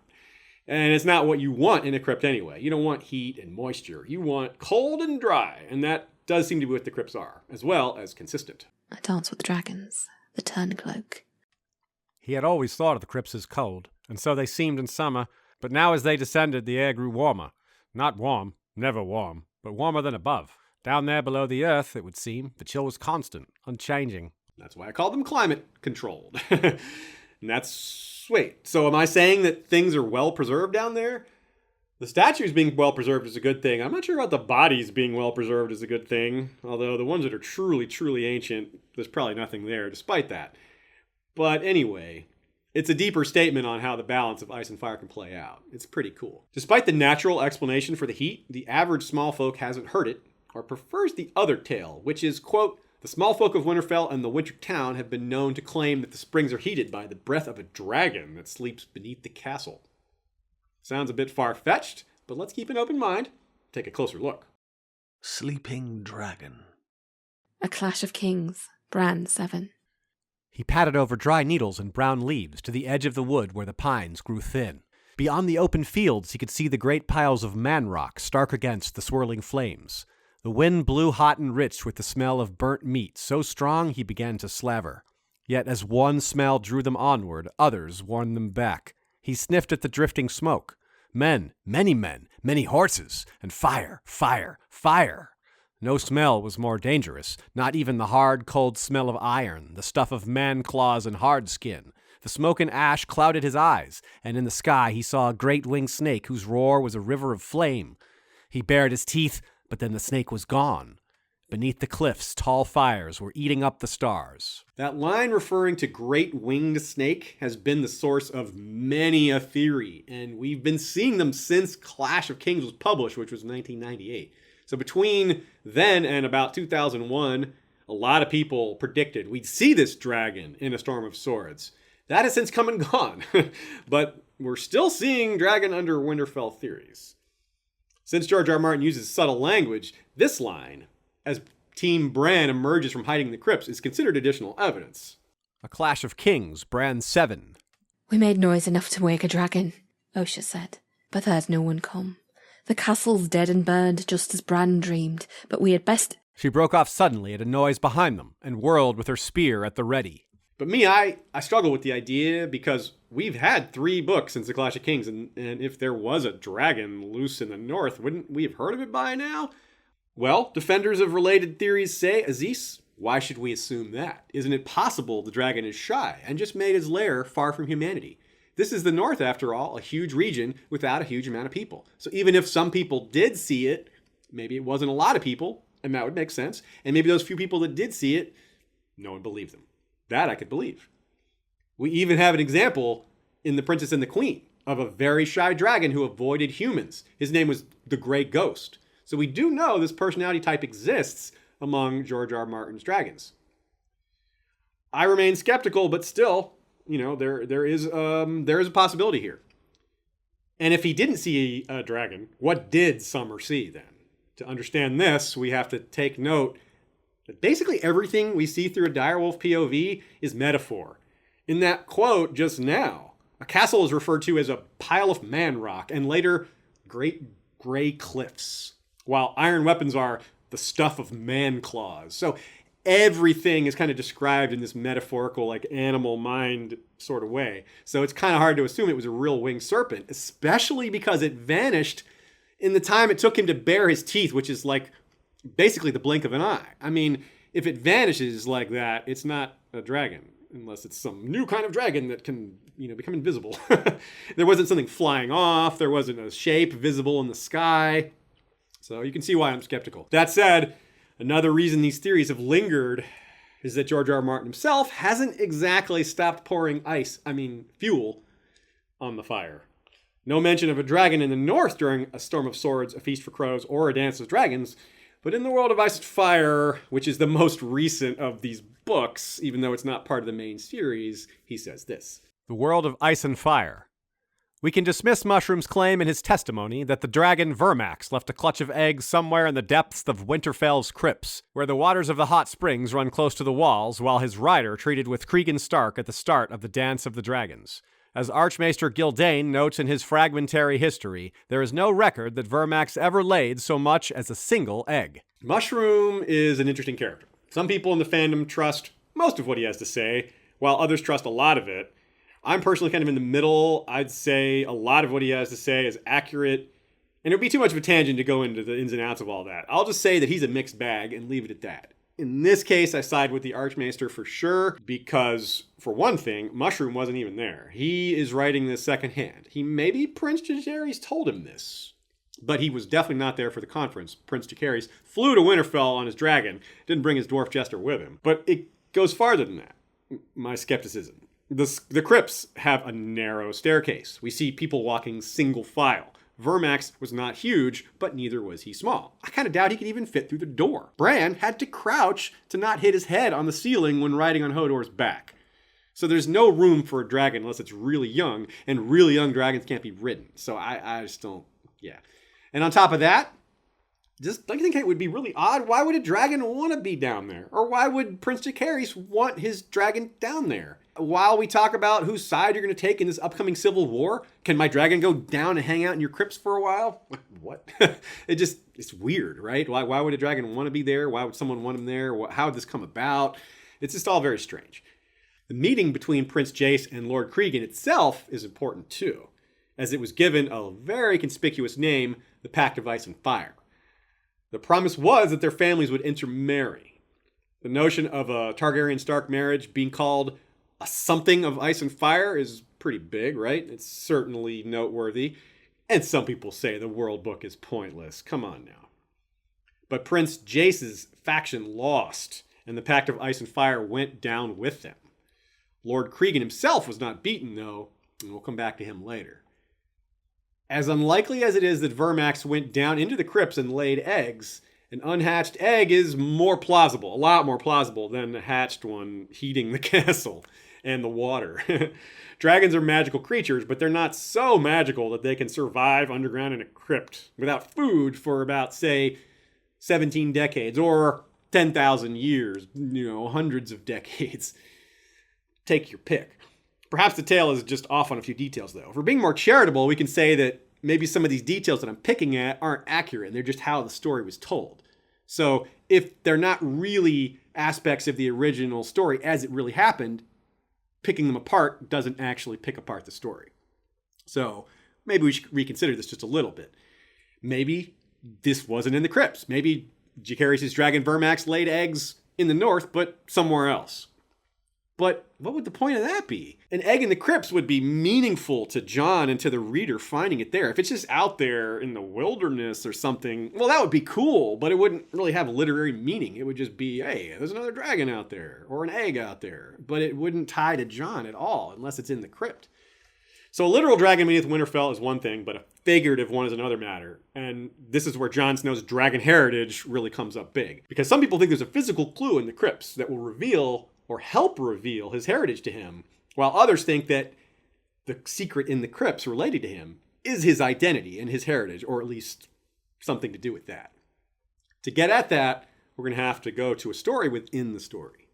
Speaker 2: And it's not what you want in a crypt anyway. You don't want heat and moisture. You want cold and dry, and that does seem to be what the crypts are, as well as consistent.
Speaker 4: I dance with dragons, the turncloak.
Speaker 1: He had always thought of the crypts as cold, and so they seemed in summer, but now as they descended, the air grew warmer. Not warm, never warm, but warmer than above. Down there below the earth, it would seem, the chill was constant, unchanging.
Speaker 2: That's why I call them climate controlled. And that's, wait, so am I saying that things are well preserved down there? The statues being well preserved is a good thing. I'm not sure about the bodies being well preserved is a good thing, although the ones that are truly, truly ancient, there's probably nothing there despite that. But anyway, it's a deeper statement on how the balance of ice and fire can play out. It's pretty cool. Despite the natural explanation for the heat, the average small folk hasn't heard it, or prefers the other tale, which is, quote, the small folk of Winterfell and the Winter Town have been known to claim that the springs are heated by the breath of a dragon that sleeps beneath the castle. Sounds a bit far-fetched, but let's keep an open mind. Take a closer look.
Speaker 3: Sleeping dragon.
Speaker 4: A Clash of Kings, BRAN 7.
Speaker 1: He padded over dry needles and brown leaves to the edge of the wood where the pines grew thin. Beyond the open fields, he could see the great piles of man rock stark against the swirling flames. The wind blew hot and rich with the smell of burnt meat, so strong he began to slaver. Yet as one smell drew them onward, others warned them back. He sniffed at the drifting smoke. Men, many horses, and fire, fire, fire. No smell was more dangerous, not even the hard, cold smell of iron, the stuff of man claws and hard skin. The smoke and ash clouded his eyes, and in the sky he saw a great winged snake whose roar was a river of flame. He bared his teeth, but then the snake was gone. Beneath the cliffs, tall fires were eating up the stars.
Speaker 2: That line referring to great winged snake has been the source of many a theory, and we've been seeing them since Clash of Kings was published, which was 1998. So between then and about 2001, a lot of people predicted we'd see this dragon in A Storm of Swords. That has since come and gone, but we're still seeing dragon under Winterfell theories. Since George R. R. Martin uses subtle language, this line, as Team Bran emerges from hiding in the crypts, is considered additional evidence.
Speaker 1: A Clash of Kings, BRAN 7.
Speaker 4: We made noise enough to wake a dragon, Osha said, but there's no one come. The castle's dead and burned, just as Bran dreamed, but we had best...
Speaker 1: She broke off suddenly at a noise behind them and whirled with her spear at the ready.
Speaker 2: But me, I struggle with the idea because we've had 3 books since the Clash of Kings, and if there was a dragon loose in the north, wouldn't we have heard of it by now? Well, defenders of related theories say, Aziz, why should we assume that? Isn't it possible the dragon is shy and just made his lair far from humanity? This is the north, after all, a huge region without a huge amount of people. So even if some people did see it, maybe it wasn't a lot of people, and that would make sense. And maybe those few people that did see it, no one believed them. That I could believe. We even have an example in The Princess and the Queen of a very shy dragon who avoided humans. His name was the Grey Ghost. So we do know this personality type exists among George R. R. Martin's dragons. I remain skeptical, but still, there is a possibility here. And if he didn't see a dragon, what did Summer see then? To understand this, we have to take note Basically everything we see through a direwolf POV is metaphor. In that quote just now, a castle is referred to as a pile of man rock and later great gray cliffs, while iron weapons are the stuff of man claws. So everything is kind of described in this metaphorical, like animal mind sort of way. So it's kind of hard to assume it was a real winged serpent, especially because it vanished in the time it took him to bare his teeth, which is like basically the blink of an eye. I mean, if it vanishes like that, it's not a dragon, unless it's some new kind of dragon that can, become invisible. There wasn't something flying off. There wasn't a shape visible in the sky. So you can see why I'm skeptical. That said, another reason these theories have lingered is that George R. R. Martin himself hasn't exactly stopped pouring fuel on the fire. No mention of a dragon in the north during A Storm of Swords, A Feast for Crows, or A Dance with Dragons. But in The World of Ice and Fire, which is the most recent of these books, even though it's not part of the main series, he says this.
Speaker 1: The World of Ice and Fire. We can dismiss Mushroom's claim in his testimony that the dragon Vermax left a clutch of eggs somewhere in the depths of Winterfell's crypts, where the waters of the hot springs run close to the walls, while his rider treated with Cregan Stark at the start of the Dance of the Dragons. As Archmaester Gildane notes in his fragmentary history, there is no record that Vermax ever laid so much as a single egg.
Speaker 2: Mushroom is an interesting character. Some people in the fandom trust most of what he has to say, while others trust a lot of it. I'm personally kind of in the middle. I'd say a lot of what he has to say is accurate, and it would be too much of a tangent to go into the ins and outs of all that. I'll just say that he's a mixed bag and leave it at that. In this case, I side with the Archmaester for sure, because, for one thing, Mushroom wasn't even there. He is writing this secondhand. Maybe Prince Jacaerys told him this, but he was definitely not there for the conference. Prince Jacaerys flew to Winterfell on his dragon, didn't bring his dwarf jester with him. But it goes farther than that, my skepticism. The crypts have a narrow staircase. We see people walking single file. Vermax was not huge, but neither was he small. I kind of doubt he could even fit through the door. Bran had to crouch to not hit his head on the ceiling when riding on Hodor's back. So there's no room for a dragon unless it's really young, and really young dragons can't be ridden. So I just don't, yeah. And on top of that, don't you think it would be really odd? Why would a dragon want to be down there? Or why would Prince Jacaerys want his dragon down there? While we talk about whose side you're going to take in this upcoming civil war, can my dragon go down and hang out in your crypts for a while? What? It's weird, right? Why would a dragon want to be there? Why would someone want him there? How would this come about? It's just all very strange. The meeting between Prince Jace and Lord Cregan itself is important too, as it was given a very conspicuous name, the Pact of Ice and Fire. The promise was that their families would intermarry. The notion of a Targaryen Stark marriage being called a something of ice and fire is pretty big, right? It's certainly noteworthy. And some people say the world book is pointless. Come on now. But Prince Jace's faction lost, and the Pact of Ice and Fire went down with them. Lord Cregan himself was not beaten, though, and we'll come back to him later. As unlikely as it is that Vermax went down into the crypts and laid eggs, an unhatched egg is more plausible, a lot more plausible than a hatched one heating the castle and the water. Dragons are magical creatures, but they're not so magical that they can survive underground in a crypt without food for about, say, 17 decades or 10,000 years, hundreds of decades. Take your pick. Perhaps the tale is just off on a few details, though. If we're being more charitable, we can say that maybe some of these details that I'm picking at aren't accurate, and they're just how the story was told. So if they're not really aspects of the original story as it really happened, picking them apart doesn't actually pick apart the story. So maybe we should reconsider this just a little bit. Maybe this wasn't in the crypts. Maybe Jacaerys' dragon Vermax laid eggs in the north, but somewhere else. But what would the point of that be? An egg in the crypts would be meaningful to Jon and to the reader finding it there. If it's just out there in the wilderness or something, well, that would be cool, but it wouldn't really have literary meaning. It would just be, hey, there's another dragon out there or an egg out there, but it wouldn't tie to Jon at all unless it's in the crypt. So a literal dragon beneath Winterfell is one thing, but a figurative one is another matter. And this is where Jon Snow's dragon heritage really comes up big. Because some people think there's a physical clue in the crypts that will reveal or help reveal his heritage to him, while others think that the secret in the crypts related to him is his identity and his heritage, or at least something to do with that. To get at that, we're going to have to go to a story within the story.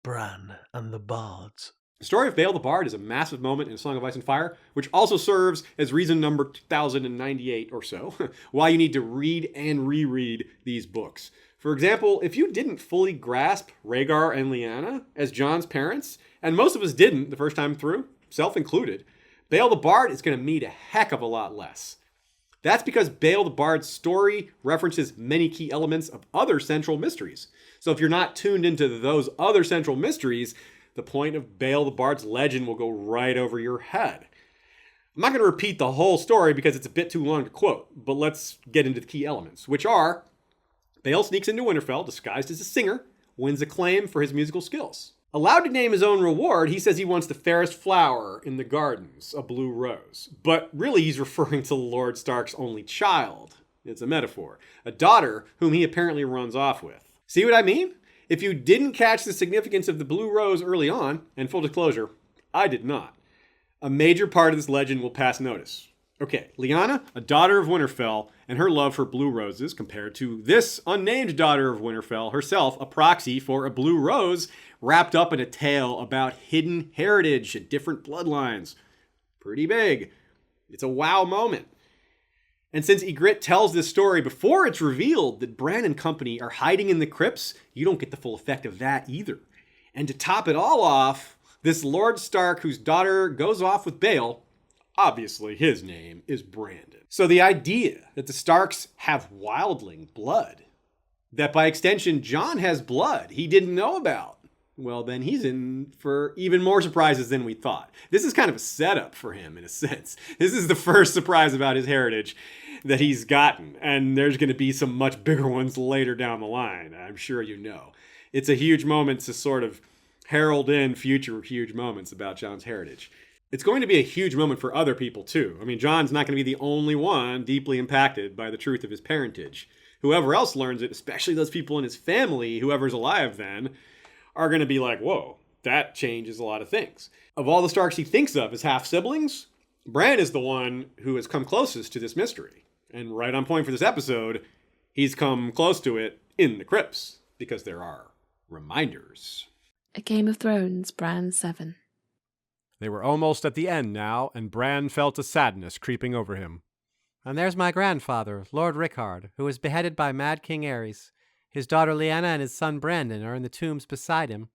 Speaker 3: BRAN and the BARDS.
Speaker 2: The story of Bael the Bard is a massive moment in A Song of Ice and Fire, which also serves as reason number 2098 or so, why you need to read and reread these books. For example, if you didn't fully grasp Rhaegar and Lyanna as Jon's parents, and most of us didn't the first time through, self included, Bael the Bard is going to mean a heck of a lot less. That's because Bael the Bard's story references many key elements of other central mysteries. So if you're not tuned into those other central mysteries, the point of Bael the Bard's legend will go right over your head. I'm not going to repeat the whole story because it's a bit too long to quote, but let's get into the key elements, which are Bael sneaks into Winterfell disguised as a singer, wins acclaim for his musical skills. Allowed to name his own reward, he says he wants the fairest flower in the gardens, a blue rose. But really he's referring to Lord Stark's only child. It's a metaphor. A daughter whom he apparently runs off with. See what I mean? If you didn't catch the significance of the blue rose early on, and full disclosure, I did not, a major part of this legend will pass notice. Okay, Lyanna, a daughter of Winterfell, and her love for blue roses compared to this unnamed daughter of Winterfell, herself a proxy for a blue rose wrapped up in a tale about hidden heritage and different bloodlines. Pretty big. It's a wow moment. And since Ygritte tells this story before it's revealed that Bran and company are hiding in the crypts, you don't get the full effect of that either. And to top it all off, this Lord Stark whose daughter goes off with Bael, obviously his name is Brandon. So the idea that the Starks have wildling blood, that by extension Jon has blood he didn't know about, well, then he's in for even more surprises than we thought. This is kind of a setup for him, in a sense. This is the first surprise about his heritage that he's gotten, and there's going to be some much bigger ones later down the line, I'm sure you know. It's a huge moment to sort of herald in future huge moments about Jon's heritage. It's going to be a huge moment for other people, too. I mean, Jon's not going to be the only one deeply impacted by the truth of his parentage. Whoever else learns it, especially those people in his family, whoever's alive then, are going to be like, whoa, that changes a lot of things. Of all the Starks he thinks of as half-siblings, Bran is the one who has come closest to this mystery. And right on point for this episode, he's come close to it in the crypts, because there are reminders.
Speaker 4: A Game of Thrones, Bran 7.
Speaker 1: They were almost at the end now, and Bran felt a sadness creeping over him.
Speaker 5: And there's my grandfather, Lord Rickard, who was beheaded by Mad King Aerys. His daughter Lyanna and his son Brandon are in the tombs beside him.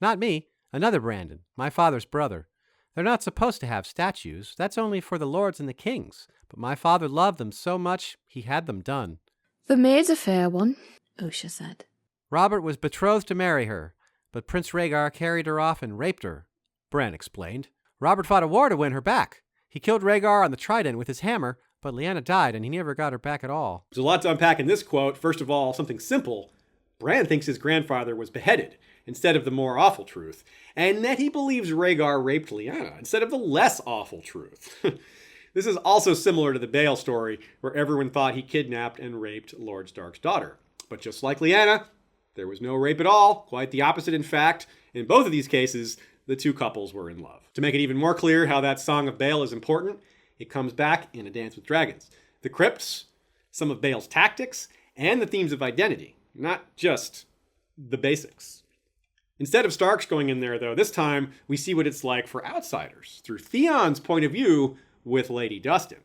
Speaker 5: Not me, another Brandon, my father's brother. They're not supposed to have statues. That's only for the lords and the kings. But my father loved them so much, he had them done.
Speaker 4: The maid's a fair one, Osha said.
Speaker 5: Robert was betrothed to marry her, but Prince Rhaegar carried her off and raped her, Bran explained. Robert fought a war to win her back. He killed Rhaegar on the Trident with his hammer, but Lyanna died and he never got her back at all.
Speaker 2: There's a lot to unpack in this quote. First of all, something simple. Bran thinks his grandfather was beheaded instead of the more awful truth, and that he believes Rhaegar raped Lyanna instead of the less awful truth. This is also similar to the Bael story, where everyone thought he kidnapped and raped Lord Stark's daughter. But just like Lyanna, there was no rape at all, quite the opposite in fact. In both of these cases, the two couples were in love. To make it even more clear how that Song of Bael is important, it comes back in A Dance with Dragons. The crypts, some of Bael's tactics, and the themes of identity, not just the basics. Instead of Starks going in there, though, this time we see what it's like for outsiders, through Theon's point of view with Lady Dustin.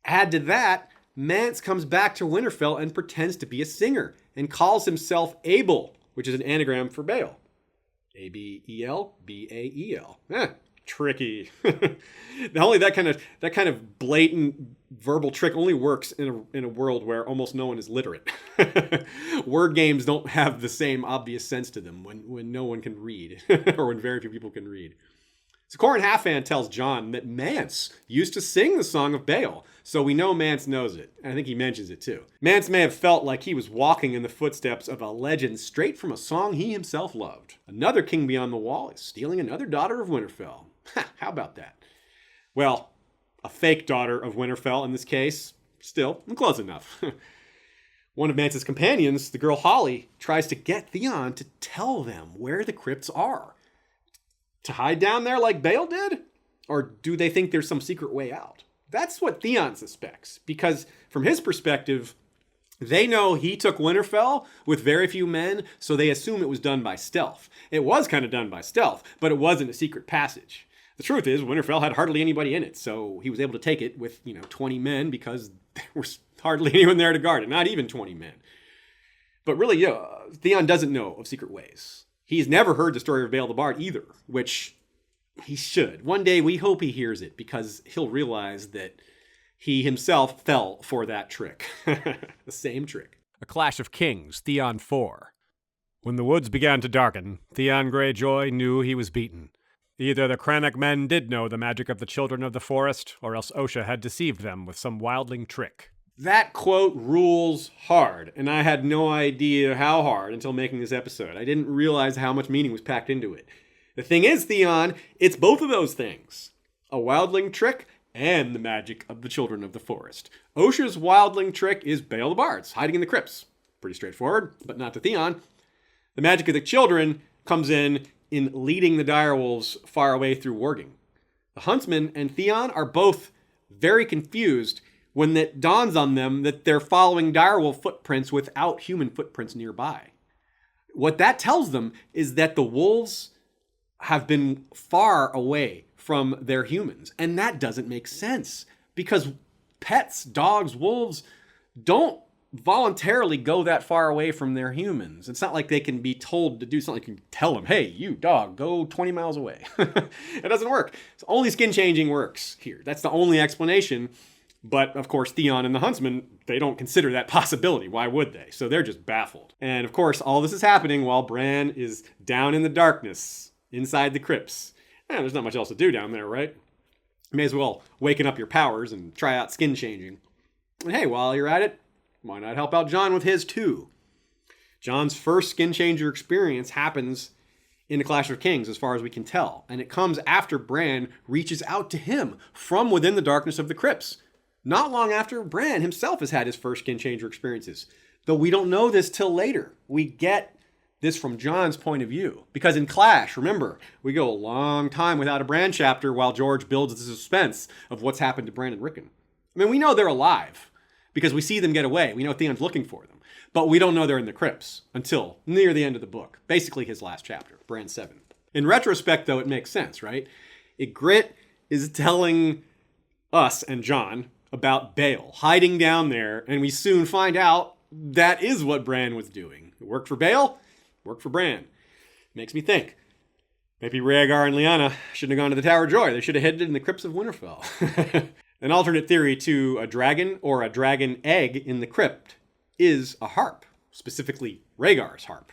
Speaker 2: Add to that, Mance comes back to Winterfell and pretends to be a singer, and calls himself Abel, which is an anagram for Bael. A-B-E-L, B-A-E-L. Tricky. Only that kind of blatant verbal trick only works in a world where almost no one is literate. Word games don't have the same obvious sense to them when no one can read, or when very few people can read. So Qhorin Halfhand tells Jon that Mance used to sing the Song of Bael, so we know Mance knows it. And I think he mentions it too. Mance may have felt like he was walking in the footsteps of a legend straight from a song he himself loved. Another king beyond the wall is stealing another daughter of Winterfell. How about that? Well, a fake daughter of Winterfell in this case. Still, close enough. One of Mance's companions, the girl Holly, tries to get Theon to tell them where the crypts are. To hide down there like Bael did? Or do they think there's some secret way out? That's what Theon suspects, because from his perspective, They know he took Winterfell with very few men, so they assume it was done by stealth. It was kind of done by stealth, but it wasn't a secret passage. The truth is, Winterfell had hardly anybody in it, so he was able to take it with, 20 men because there was hardly anyone there to guard it, not even 20 men. But really, Theon doesn't know of secret ways. He's never heard the story of Bael the Bard either, which he should. One day we hope he hears it because he'll realize that he himself fell for that trick. The same trick.
Speaker 1: A Clash of Kings, Theon 4. When the woods began to darken, Theon Greyjoy knew he was beaten. Either the Cranach men did know the magic of the children of the forest, or else Osha had deceived them with some wildling trick.
Speaker 2: That quote rules hard, and I had no idea how hard until making this episode. I didn't realize how much meaning was packed into it. The thing is, Theon, it's both of those things. A wildling trick and the magic of the children of the forest. Osha's wildling trick is Bael the Bards, hiding in the crypts. Pretty straightforward, but not to Theon. The magic of the children comes in leading the direwolves far away through warging. The huntsman and Theon are both very confused when it dawns on them that they're following direwolf footprints without human footprints nearby. What that tells them is that the wolves have been far away from their humans. And that doesn't make sense because pets, dogs, wolves don't voluntarily go that far away from their humans. It's not like they can be told to do something. You can tell them, hey, you dog, go 20 miles away. It doesn't work. It's only skin changing works here. That's the only explanation. But of course, Theon and the huntsman, they don't consider that possibility. Why would they? So they're just baffled. And of course, all this is happening while Bran is down in the darkness inside the crypts. There's not much else to do down there, right? May as well waken up your powers and try out skin changing. And hey, while you're at it, why not help out Jon with his too? Jon's first skin changer experience happens in the Clash of Kings, as far as we can tell. And it comes after Bran reaches out to him from within the darkness of the crypts. Not long after Bran himself has had his first skin changer experiences. Though we don't know this till later. We get this from Jon's point of view. Because in Clash, remember, we go a long time without a Bran chapter while George builds the suspense of what's happened to Bran and Rickon. I mean, we know they're alive because we see them get away. We know Theon's looking for them. But we don't know they're in the crypts until near the end of the book. Basically his last chapter, Bran 7. In retrospect, though, it makes sense, right? Ygritte is telling us and Jon about Bael hiding down there, and we soon find out that is what Bran was doing. It worked for Bael, worked for Bran. Makes me think. Maybe Rhaegar and Lyanna shouldn't have gone to the Tower of Joy. They should have headed in the Crypts of Winterfell. An alternate theory to a dragon or a dragon egg in the crypt is a harp, specifically Rhaegar's harp.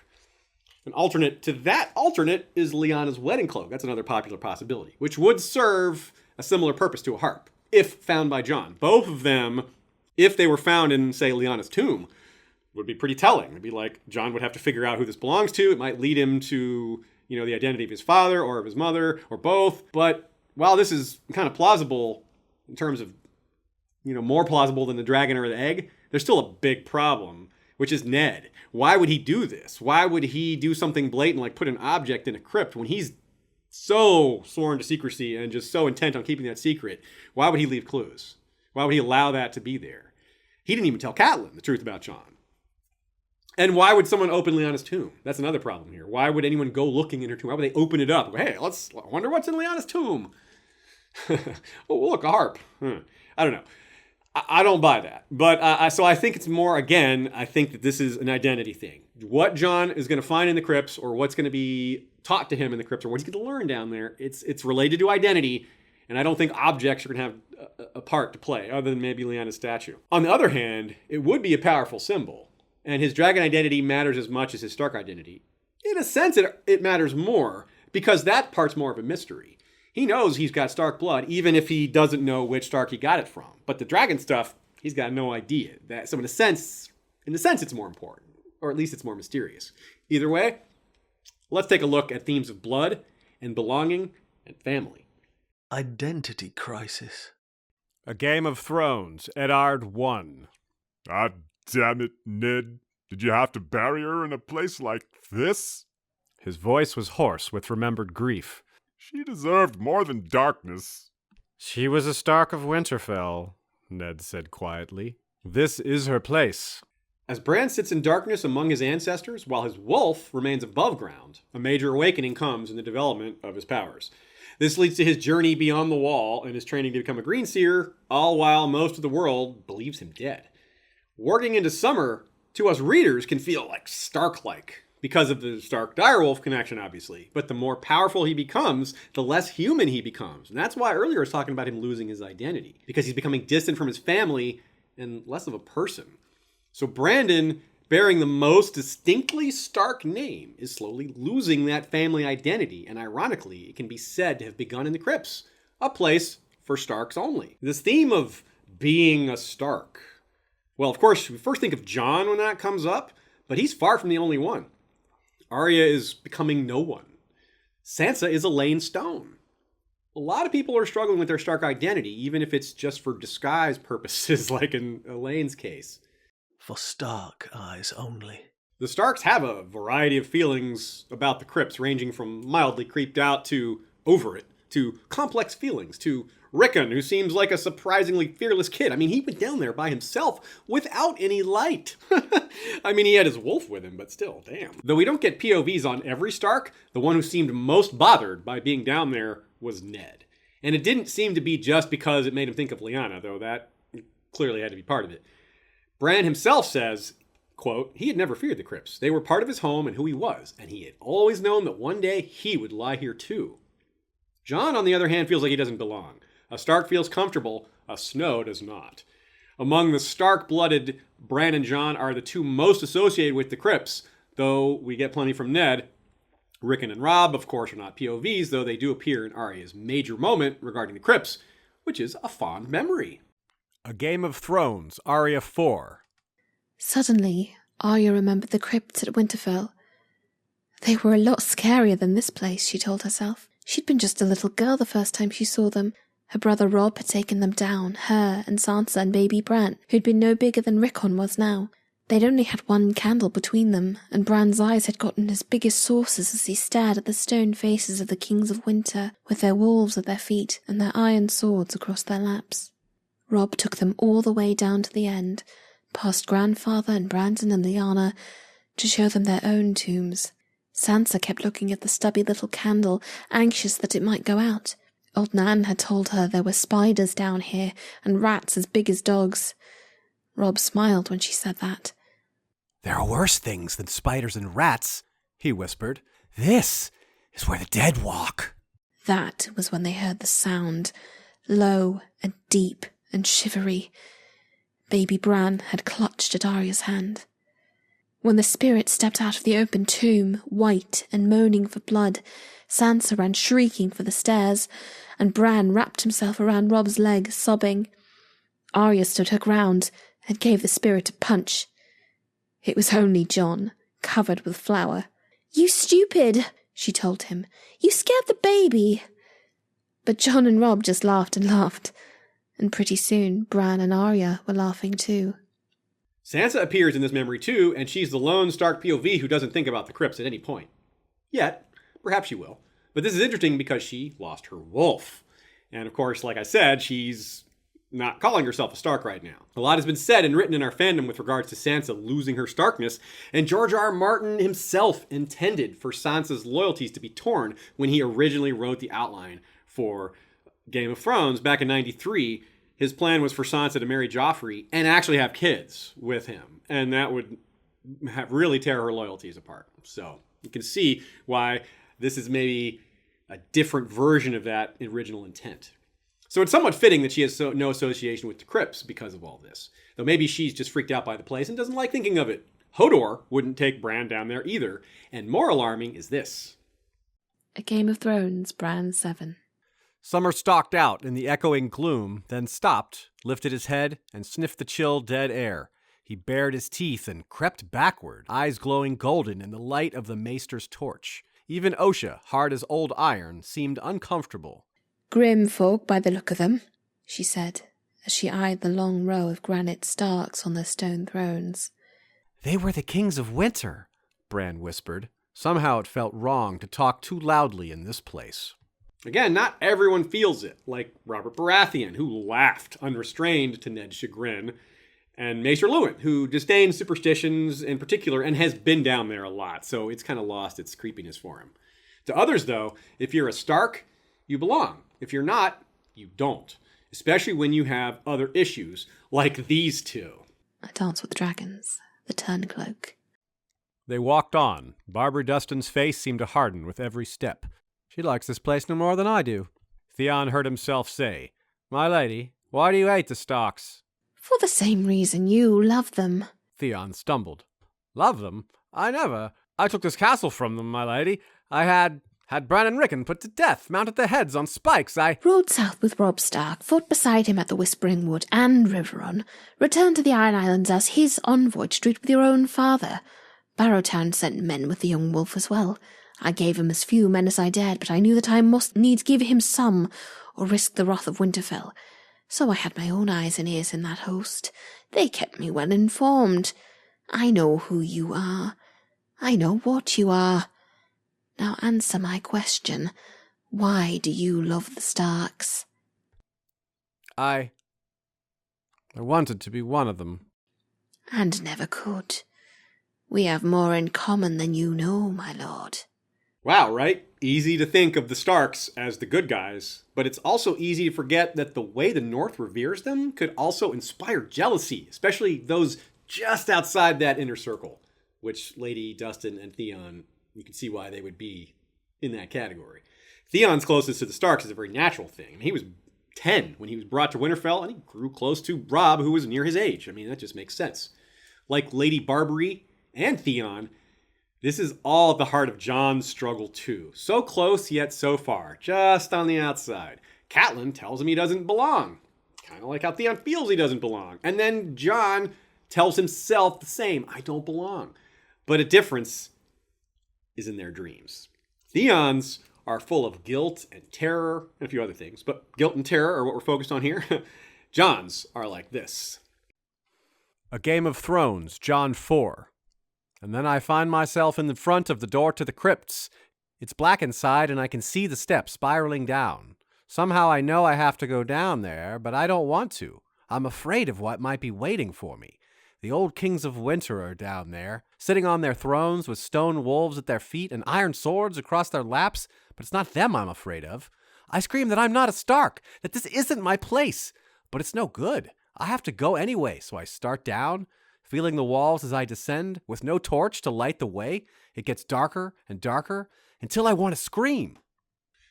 Speaker 2: An alternate to that alternate is Lyanna's wedding cloak. That's another popular possibility, which would serve a similar purpose to a harp, if found by Jon. Both of them, if they were found in, say, Lyanna's tomb, would be pretty telling. It'd be like Jon would have to figure out who this belongs to. It might lead him to, the identity of his father or of his mother or both. But while this is kind of plausible in terms of, more plausible than the dragon or the egg, there's still a big problem, which is Ned. Why would he do this? Why would he do something blatant like put an object in a crypt when he's so sworn to secrecy and just so intent on keeping that secret? Why would he leave clues? Why would he allow that to be there? He didn't even tell Catelyn the truth about Jon. And why would someone open Lyanna's tomb? That's another problem here. Why would anyone go looking in her tomb? Why would they open it up? Hey, I wonder what's in Lyanna's tomb. Oh, look, a harp. I don't know. I don't buy that. But so I think it's more, again, I think that this is an identity thing. What Jon is going to find in the crypts, or what's going to be taught to him in the crypts, or what he's going to learn down there, it's related to identity. And I don't think objects are going to have a part to play, other than maybe Lyanna's statue. On the other hand, it would be a powerful symbol. And his dragon identity matters as much as his Stark identity. In a sense, it matters more, because that part's more of a mystery. He knows he's got Stark blood, even if he doesn't know which Stark he got it from. But the dragon stuff, he's got no idea. So in a sense, it's more important. Or at least it's more mysterious. Either way, let's take a look at themes of blood and belonging and family.
Speaker 3: Identity crisis.
Speaker 1: A Game of Thrones, Eddard 1.
Speaker 6: Ah, damn it, Ned. Did you have to bury her in a place like this?
Speaker 1: His voice was hoarse with remembered grief.
Speaker 6: She deserved more than darkness.
Speaker 1: She was a Stark of Winterfell, Ned said quietly. This is her place.
Speaker 2: As Bran sits in darkness among his ancestors, while his wolf remains above ground, a major awakening comes in the development of his powers. This leads to his journey beyond the wall and his training to become a green seer, all while most of the world believes him dead. Warging into summer, to us readers, can feel like Stark-like, because of the Stark direwolf connection, obviously. But the more powerful he becomes, the less human he becomes. And that's why earlier I was talking about him losing his identity, because he's becoming distant from his family and less of a person. So Brandon, bearing the most distinctly Stark name, is slowly losing that family identity, and ironically, it can be said to have begun in the Crypts, a place for Starks only. This theme of being a Stark. Well, of course, we first think of Jon when that comes up, but he's far from the only one. Arya is becoming no one. Sansa is Elaine Stone. A lot of people are struggling with their Stark identity, even if it's just for disguise purposes, like in Elaine's case.
Speaker 3: For Stark eyes only.
Speaker 2: The Starks have a variety of feelings about the Crypts, ranging from mildly creeped out to over it, to complex feelings, to Rickon, who seems like a surprisingly fearless kid. I mean, he went down there by himself without any light. I mean, he had his wolf with him, but still, damn. Though we don't get POVs on every Stark, the one who seemed most bothered by being down there was Ned. And it didn't seem to be just because it made him think of Lyanna, though that clearly had to be part of it. Bran himself says, quote, he had never feared the Crypts. They were part of his home and who he was, and he had always known that one day he would lie here too. Jon, on the other hand, feels like he doesn't belong. A Stark feels comfortable, a Snow does not. Among the Stark-blooded, Bran and Jon are the two most associated with the Crypts, though we get plenty from Ned. Rickon and Robb, of course, are not POVs, though they do appear in Arya's major moment regarding the Crypts, which is a fond memory.
Speaker 1: A Game of Thrones, Arya 4.
Speaker 4: Suddenly, Arya remembered the crypts at Winterfell. They were a lot scarier than this place, she told herself. She'd been just a little girl the first time she saw them. Her brother Robb had taken them down, her and Sansa and baby Bran, who'd been no bigger than Rickon was now. They'd only had one candle between them, and Bran's eyes had gotten as big as saucers as he stared at the stone faces of the Kings of Winter, with their wolves at their feet and their iron swords across their laps. Robb took them all the way down to the end, past Grandfather and Brandon and Lyanna, to show them their own tombs. Sansa kept looking at the stubby little candle, anxious that it might go out. Old Nan had told her there were spiders down here, and rats as big as dogs. Robb smiled when she said that.
Speaker 5: There are worse things than spiders and rats, he whispered. This is where the dead walk.
Speaker 4: That was when they heard the sound, low and deep and shivery. Baby Bran had clutched at Arya's hand. When the spirit stepped out of the open tomb, white and moaning for blood, Sansa ran shrieking for the stairs, and Bran wrapped himself around Robb's leg, sobbing. Arya stood her ground and gave the spirit a punch. It was only Jon, covered with flour. "You stupid," she told him. "You scared the baby." But Jon and Robb just laughed and laughed, and pretty soon Bran and Arya were laughing too.
Speaker 2: Sansa appears in this memory too, and she's the lone Stark POV who doesn't think about the Crypts at any point. Yet, perhaps she will. But this is interesting because she lost her wolf. And of course, like I said, she's not calling herself a Stark right now. A lot has been said and written in our fandom with regards to Sansa losing her Starkness, and George R. R. Martin himself intended for Sansa's loyalties to be torn when he originally wrote the outline for Game of Thrones back in 93. His plan was for Sansa to marry Joffrey and actually have kids with him, and that would really tear her loyalties apart. So you can see why this is maybe a different version of that original intent. So it's somewhat fitting that she has no association with the Crypts because of all this. Though maybe she's just freaked out by the place and doesn't like thinking of it. Hodor wouldn't take Bran down there either. And more alarming is this.
Speaker 4: A Game of Thrones, Bran 7.
Speaker 1: Summer stalked out in the echoing gloom, then stopped, lifted his head, and sniffed the chill, dead air. He bared his teeth and crept backward, eyes glowing golden in the light of the maester's torch. Even Osha, hard as old iron, seemed uncomfortable.
Speaker 4: "Grim folk by the look of them," she said, as she eyed the long row of granite Starks on their stone thrones.
Speaker 5: They were the Kings of Winter,
Speaker 1: Bran whispered. Somehow it felt wrong to talk too loudly in this place.
Speaker 2: Again, not everyone feels it, like Robert Baratheon, who laughed unrestrained to Ned's chagrin, and Maester Lewin, who disdains superstitions in particular and has been down there a lot, so it's kind of lost its creepiness for him. To others, though, if you're a Stark, you belong. If you're not, you don't. Especially when you have other issues, like these two.
Speaker 4: I dance with dragons. The Turncloak.
Speaker 1: They walked on. Barbara Dustin's face seemed to harden with every step.
Speaker 5: She likes this place no more than I do.
Speaker 1: Theon heard himself say, "My lady, why do you hate the Starks?"
Speaker 4: For the same reason you love them.
Speaker 1: Theon stumbled. "Love them? I never. I took this castle from them, my lady. I had Bran and Rickon put to death, mounted their heads on spikes.
Speaker 4: Rode south with Robb Stark, fought beside him at the Whispering Wood and Riverrun, returned to the Iron Islands as his envoy to treat with your own father. Barrowtown sent men with the young wolf as well. I gave him as few men as I dared, but I knew that I must needs give him some, or risk the wrath of Winterfell. So I had my own eyes and ears in that host. They kept me well informed. I know who you are. I know what you are. Now answer my question. Why do you love the Starks?"
Speaker 1: I wanted to be one of them.
Speaker 4: "And never could. We have more in common than you know, my lord."
Speaker 2: Wow, right? Easy to think of the Starks as the good guys, but it's also easy to forget that the way the North reveres them could also inspire jealousy, especially those just outside that inner circle, which Lady Dustin and Theon, you can see why they would be in that category. Theon's closest to the Starks is a very natural thing. I mean, he was 10 when he was brought to Winterfell, and he grew close to Robb, who was near his age. I mean, that just makes sense. Like Lady Barbary and Theon, this is all at the heart of Jon's struggle too. So close yet so far, just on the outside. Catelyn tells him he doesn't belong. Kind of like how Theon feels he doesn't belong. And then Jon tells himself the same, I don't belong. But a difference is in their dreams. Theon's are full of guilt and terror and a few other things, but guilt and terror are what we're focused on here. Jon's are like this.
Speaker 1: A Game of Thrones, Jon 4. And then I find myself in the front of the door to the crypts. It's black inside, and I can see the steps spiraling down. Somehow I know I have to go down there, but I don't want to. I'm afraid of what might be waiting for me. The old kings of winter are down there, sitting on their thrones with stone wolves at their feet and iron swords across their laps, but it's not them I'm afraid of. I scream that I'm not a Stark, that this isn't my place, but it's no good. I have to go anyway, so I start down, feeling the walls as I descend, with no torch to light the way. It gets darker and darker, until I want to scream.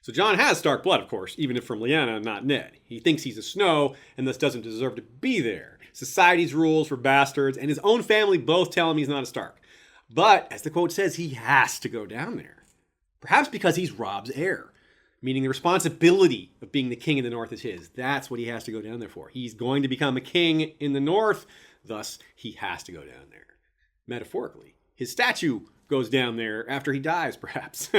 Speaker 2: So Jon has Stark blood, of course, even if from Lyanna, not Ned. He thinks he's a Snow, and thus doesn't deserve to be there. Society's rules for bastards, and his own family both tell him he's not a Stark. But, as the quote says, he has to go down there. Perhaps because he's Robb's heir, meaning the responsibility of being the king in the North is his. That's what he has to go down there for. He's going to become a king in the North, thus he has to go down there. Metaphorically. His statue goes down there after he dies, perhaps.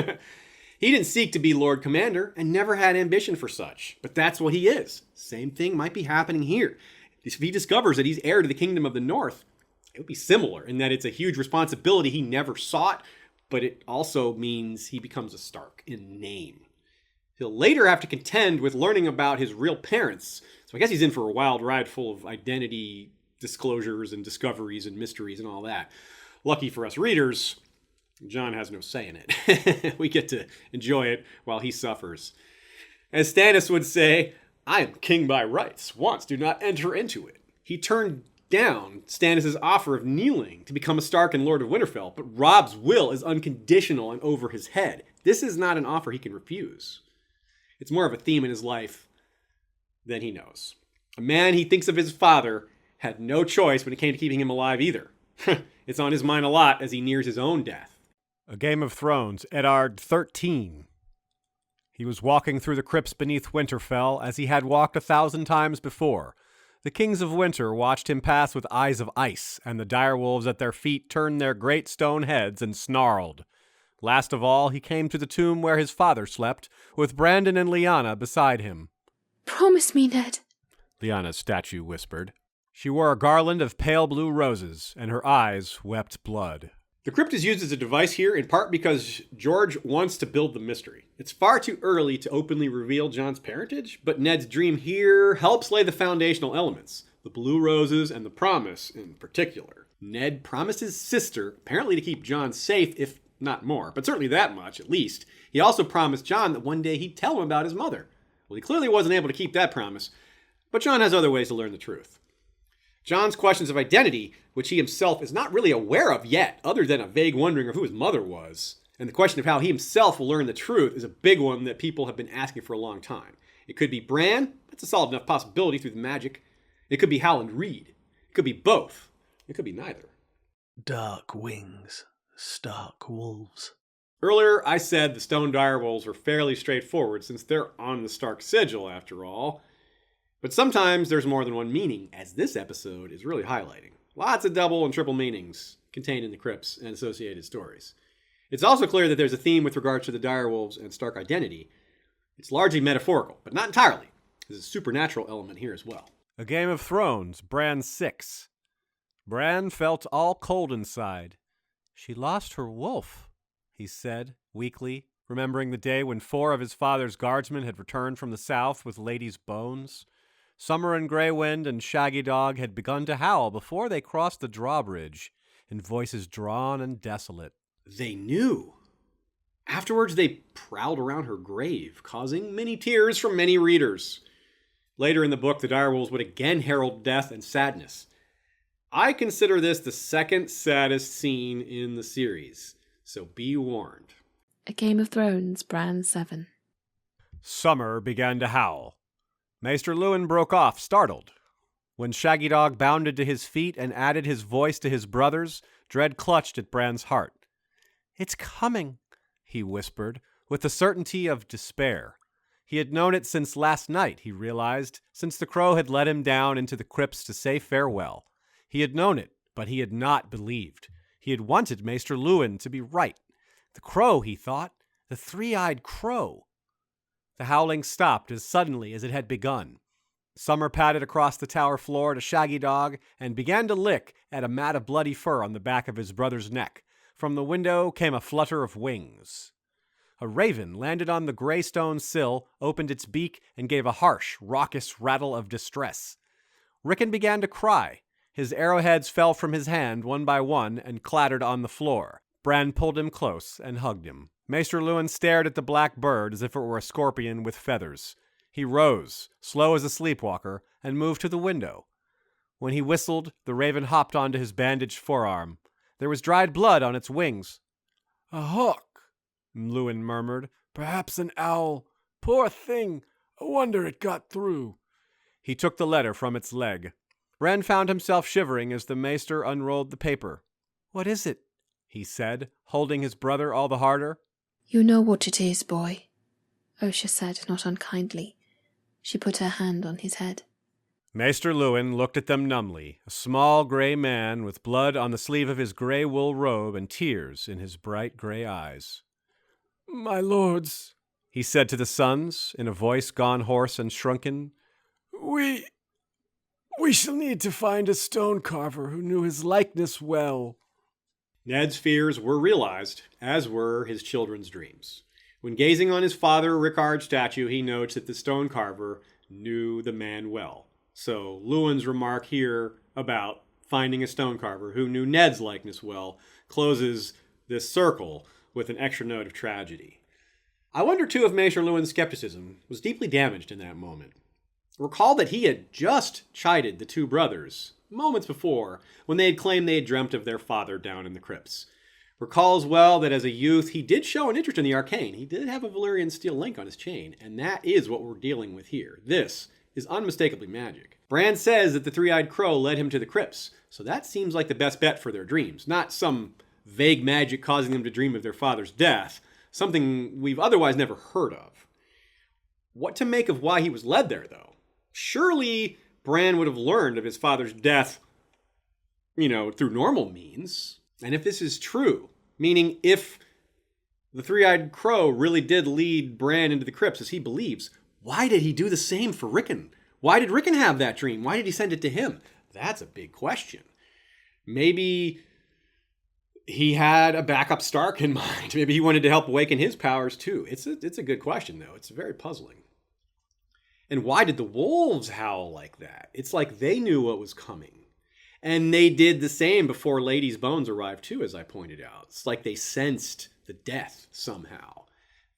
Speaker 2: He didn't seek to be Lord Commander and never had ambition for such, but that's what he is. Same thing might be happening here. If he discovers that he's heir to the Kingdom of the North, it would be similar in that it's a huge responsibility he never sought, but it also means he becomes a Stark in name. He'll later have to contend with learning about his real parents, so I guess he's in for a wild ride full of identity disclosures and discoveries and mysteries and all that. Lucky for us readers, Jon has no say in it. We get to enjoy it while he suffers. As Stannis would say, I am king by rights. Wants do not enter into it. He turned down Stannis' offer of kneeling to become a Stark and Lord of Winterfell, but Robb's will is unconditional and over his head. This is not an offer he can refuse. It's more of a theme in his life than he knows. A man he thinks of as father had no choice when it came to keeping him alive either. It's on his mind a lot as he nears his own death.
Speaker 1: A Game of Thrones, Eddard 13. He was walking through the crypts beneath Winterfell as he had walked 1,000 times before. The kings of winter watched him pass with eyes of ice, and the direwolves at their feet turned their great stone heads and snarled. Last of all, he came to the tomb where his father slept, with Brandon and Lyanna beside him.
Speaker 4: Promise me, Ned,
Speaker 1: Lyanna's statue whispered. She wore a garland of pale blue roses, and her eyes wept blood.
Speaker 2: The crypt is used as a device here in part because George wants to build the mystery. It's far too early to openly reveal Jon's parentage, but Ned's dream here helps lay the foundational elements. The the blue roses and the promise in particular. Ned promised his sister, apparently to keep Jon safe, if not more, but certainly that much, at least. He also promised Jon that one day he'd tell him about his mother. Well, he clearly wasn't able to keep that promise, but Jon has other ways to learn the truth. Jon's questions of identity, which he himself is not really aware of yet, other than a vague wondering of who his mother was, and the question of how he himself will learn the truth is a big one that people have been asking for a long time. It could be Bran. That's a solid enough possibility through the magic. It could be Howland Reed. It could be both. It could be neither.
Speaker 3: Dark wings, Stark wolves.
Speaker 2: Earlier, I said the stone direwolves were fairly straightforward since they're on the Stark sigil, after all. But sometimes there's more than one meaning, as this episode is really highlighting. Lots of double and triple meanings contained in the crypts and associated stories. It's also clear that there's a theme with regards to the direwolves and Stark identity. It's largely metaphorical, but not entirely. There's a supernatural element here as well.
Speaker 1: A Game of Thrones, Bran 6. Bran felt all cold inside. She lost her wolf, he said, weakly, remembering the day when 4 of his father's guardsmen had returned from the south with Lady's bones. Summer and Grey Wind and Shaggy Dog had begun to howl before they crossed the drawbridge, in voices drawn and desolate.
Speaker 2: They knew. Afterwards, they prowled around her grave, causing many tears from many readers. Later in the book, the direwolves would again herald death and sadness. I consider this the second saddest scene in the series, so be warned.
Speaker 4: A Game of Thrones, Bran 7.
Speaker 1: Summer began to howl. Maester Luwin broke off, startled. When Shaggy Dog bounded to his feet and added his voice to his brother's, dread clutched at Bran's heart. "It's coming," he whispered, with the certainty of despair. He had known it since last night, he realized, since the crow had led him down into the crypts to say farewell. He had known it, but he had not believed. He had wanted Maester Luwin to be right. The crow, he thought, the three-eyed crow. The howling stopped as suddenly as it had begun. Summer padded across the tower floor to Shaggy Dog and began to lick at a mat of bloody fur on the back of his brother's neck. From the window came a flutter of wings. A raven landed on the gray stone sill, opened its beak, and gave a harsh, raucous rattle of distress. Rickon began to cry. His arrowheads fell from his hand one by one and clattered on the floor. Bran pulled him close and hugged him. Maester Luwin stared at the black bird as if it were a scorpion with feathers. He rose, slow as a sleepwalker, and moved to the window. When he whistled, the raven hopped onto his bandaged forearm. There was dried blood on its wings.
Speaker 7: "A hawk," Luwin murmured. "Perhaps an owl. Poor thing. I wonder it got through."
Speaker 1: He took the letter from its leg. Bran found himself shivering as the maester unrolled the paper. "What is it?" he said, holding his brother all the harder.
Speaker 4: "You know what it is, boy," Osha said, not unkindly. She put her hand on his head.
Speaker 1: Maester Luwin looked at them numbly, a small gray man with blood on the sleeve of his gray wool robe and tears in his bright gray eyes.
Speaker 7: "My lords,"
Speaker 1: he said to the sons, in a voice gone hoarse and shrunken,
Speaker 7: we shall need to find a stone carver who knew his likeness well."
Speaker 2: Ned's fears were realized, as were his children's dreams. When gazing on his father Rickard's statue, he notes that the stone carver knew the man well. So Luwin's remark here about finding a stone carver who knew Ned's likeness well closes this circle with an extra note of tragedy. I wonder, too, if Maester Luwin's skepticism was deeply damaged in that moment. Recall that he had just chided the two brothers moments before when they had claimed they had dreamt of their father down in the crypts. Recall as well that as a youth, he did show an interest in the arcane. He did have a Valyrian steel link on his chain, and that is what we're dealing with here. This is unmistakably magic. Bran says that the three-eyed crow led him to the crypts, so that seems like the best bet for their dreams, not some vague magic causing them to dream of their father's death, something we've otherwise never heard of. What to make of why he was led there, though? Surely Bran would have learned of his father's death, through normal means. And if this is true, meaning if the three-eyed crow really did lead Bran into the crypts as he believes, why did he do the same for Rickon? Why did Rickon have that dream? Why did he send it to him? That's a big question. Maybe he had a backup Stark in mind. Maybe he wanted to help awaken his powers too. It's a good question, though. It's very puzzling. And why did the wolves howl like that? It's like they knew what was coming. And they did the same before Lady's bones arrived too, as I pointed out. It's like they sensed the death somehow.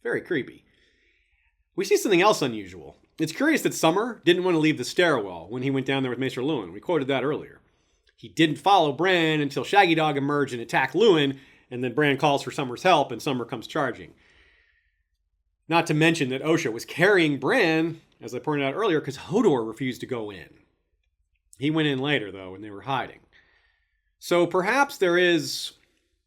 Speaker 2: Very creepy. We see something else unusual. It's curious that Summer didn't want to leave the stairwell when he went down there with Maester Luwin. We quoted that earlier. He didn't follow Bran until Shaggy Dog emerged and attacked Luwin, and then Bran calls for Summer's help and Summer comes charging. Not to mention that Osha was carrying Bran, as I pointed out earlier, because Hodor refused to go in. He went in later, though, when they were hiding. So perhaps there is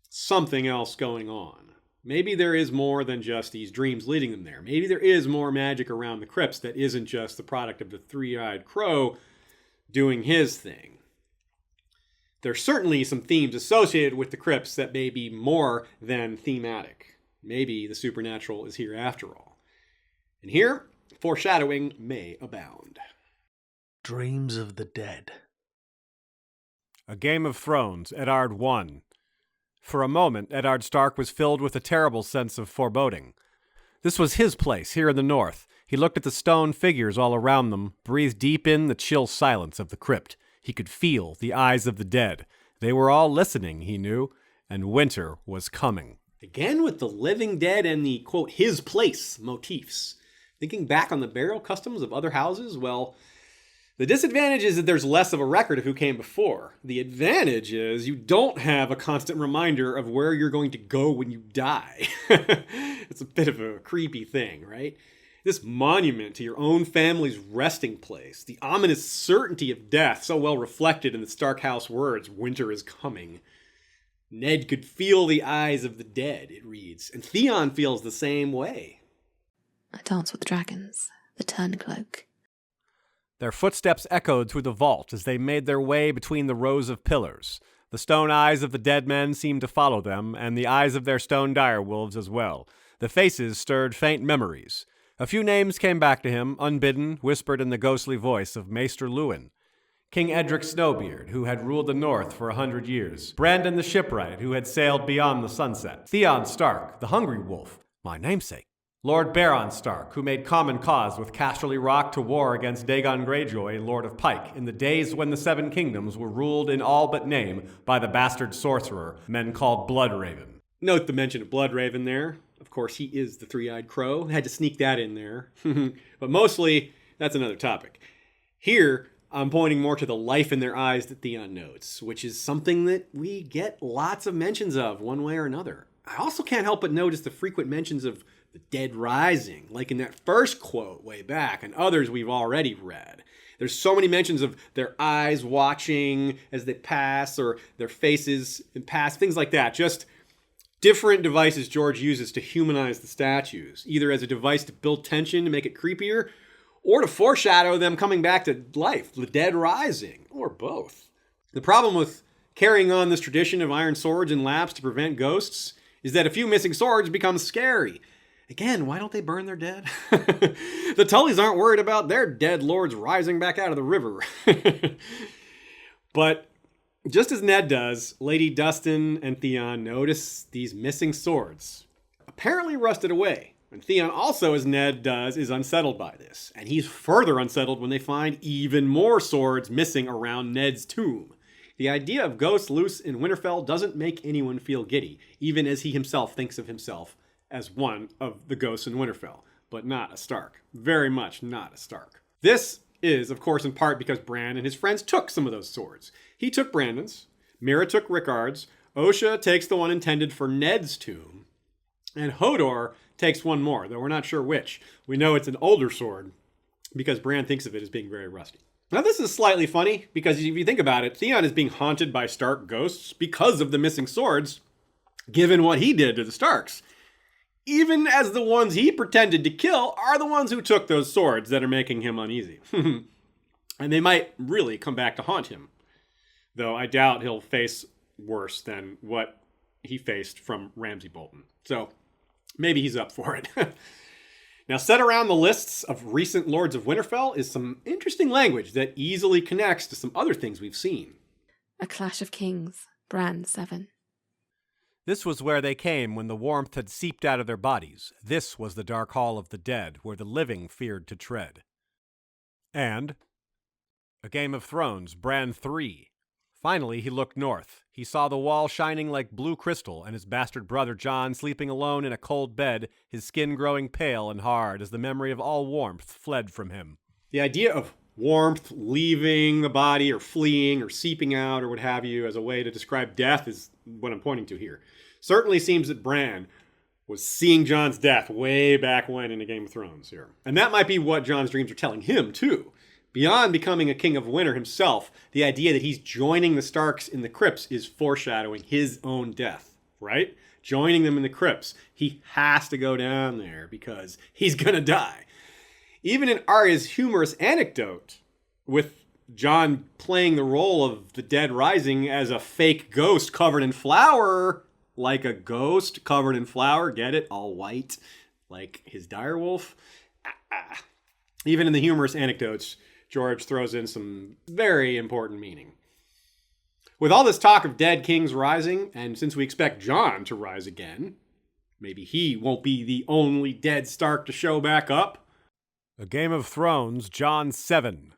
Speaker 2: something else going on. Maybe there is more than just these dreams leading them there. Maybe there is more magic around the crypts that isn't just the product of the three-eyed crow doing his thing. There's certainly some themes associated with the crypts that may be more than thematic. Maybe the supernatural is here after all. And here, foreshadowing may abound.
Speaker 3: Dreams of the dead.
Speaker 1: A Game of Thrones, Eddard 1. For a moment, Eddard Stark was filled with a terrible sense of foreboding. This was his place, here in the north. He looked at the stone figures all around them, breathed deep in the chill silence of the crypt. He could feel the eyes of the dead. They were all listening, he knew, and winter was coming.
Speaker 2: Again with the living dead and the, quote, his place motifs. Thinking back on the burial customs of other houses, well, the disadvantage is that there's less of a record of who came before. The advantage is you don't have a constant reminder of where you're going to go when you die. It's a bit of a creepy thing, right? This monument to your own family's resting place, the ominous certainty of death so well reflected in the Stark House words, winter is coming. Ned could feel the eyes of the dead, it reads, and Theon feels the same way.
Speaker 4: I dance with dragons, the turncloak.
Speaker 1: Their footsteps echoed through the vault as they made their way between the rows of pillars. The stone eyes of the dead men seemed to follow them, and the eyes of their stone direwolves as well. The faces stirred faint memories. A few names came back to him, unbidden, whispered in the ghostly voice of Maester Luwin. King Edric Snowbeard, who had ruled the north for 100 years. Brandon the Shipwright, who had sailed beyond the sunset. Theon Stark, the Hungry Wolf, my namesake. Lord Baron Stark, who made common cause with Casterly Rock to war against Dagon Greyjoy, Lord of Pike, in the days when the Seven Kingdoms were ruled in all but name by the bastard sorcerer men called Bloodraven.
Speaker 2: Note the mention of Bloodraven there. Of course, he is the three-eyed crow. Had to sneak that in there. But mostly, that's another topic. Here, I'm pointing more to the life in their eyes that Theon notes, which is something that we get lots of mentions of one way or another. I also can't help but notice the frequent mentions of the dead rising, like in that first quote way back, and others we've already read. There's so many mentions of their eyes watching as they pass, or their faces and pass, things like that. Just different devices George uses to humanize the statues, either as a device to build tension to make it creepier, or to foreshadow them coming back to life, the dead rising, or both. The problem with carrying on this tradition of iron swords and laps to prevent ghosts is that a few missing swords become scary. Again, why don't they burn their dead? The Tullys aren't worried about their dead lords rising back out of the river. But just as Ned does, Lady Dustin and Theon notice these missing swords, apparently rusted away. And Theon also, as Ned does, is unsettled by this. And he's further unsettled when they find even more swords missing around Ned's tomb. The idea of ghosts loose in Winterfell doesn't make anyone feel giddy, even as he himself thinks of himself as one of the ghosts in Winterfell, but not a Stark. Very much not a Stark. This is, of course, in part because Bran and his friends took some of those swords. He took Brandon's, Mira took Rickard's, Osha takes the one intended for Ned's tomb, and Hodor takes one more, though we're not sure which. We know it's an older sword because Bran thinks of it as being very rusty. Now this is slightly funny because if you think about it, Theon is being haunted by Stark ghosts because of the missing swords, given what he did to the Starks. Even as the ones he pretended to kill are the ones who took those swords that are making him uneasy. And they might really come back to haunt him. Though I doubt he'll face worse than what he faced from Ramsay Bolton. So maybe he's up for it. Now, set around the lists of recent Lords of Winterfell is some interesting language that easily connects to some other things we've seen.
Speaker 4: A Clash of Kings, BRAN 7.
Speaker 1: This was where they came when the warmth had seeped out of their bodies. This was the dark hall of the dead, where the living feared to tread. And A Game of Thrones, Bran 3. Finally, he looked north. He saw the wall shining like blue crystal and his bastard brother Jon sleeping alone in a cold bed, his skin growing pale and hard as the memory of all warmth fled from him.
Speaker 2: The idea of warmth leaving the body or fleeing or seeping out or what have you as a way to describe death is what I'm pointing to here. Certainly seems that Bran was seeing Jon's death way back when in A Game of Thrones here. And that might be what Jon's dreams are telling him too. Beyond becoming a king of winter himself, the idea that he's joining the Starks in the crypts is foreshadowing his own death, right? Joining them in the crypts. He has to go down there because he's gonna die. Even in Arya's humorous anecdote, with Jon playing the role of the dead rising as a fake ghost covered in flour, like a ghost covered in flour, get it? All white, like his direwolf. Even in the humorous anecdotes, George throws in some very important meaning. With all this talk of dead kings rising, and since we expect Jon to rise again, maybe he won't be the only dead Stark to show back up.
Speaker 1: A Game of Thrones, Jon 7.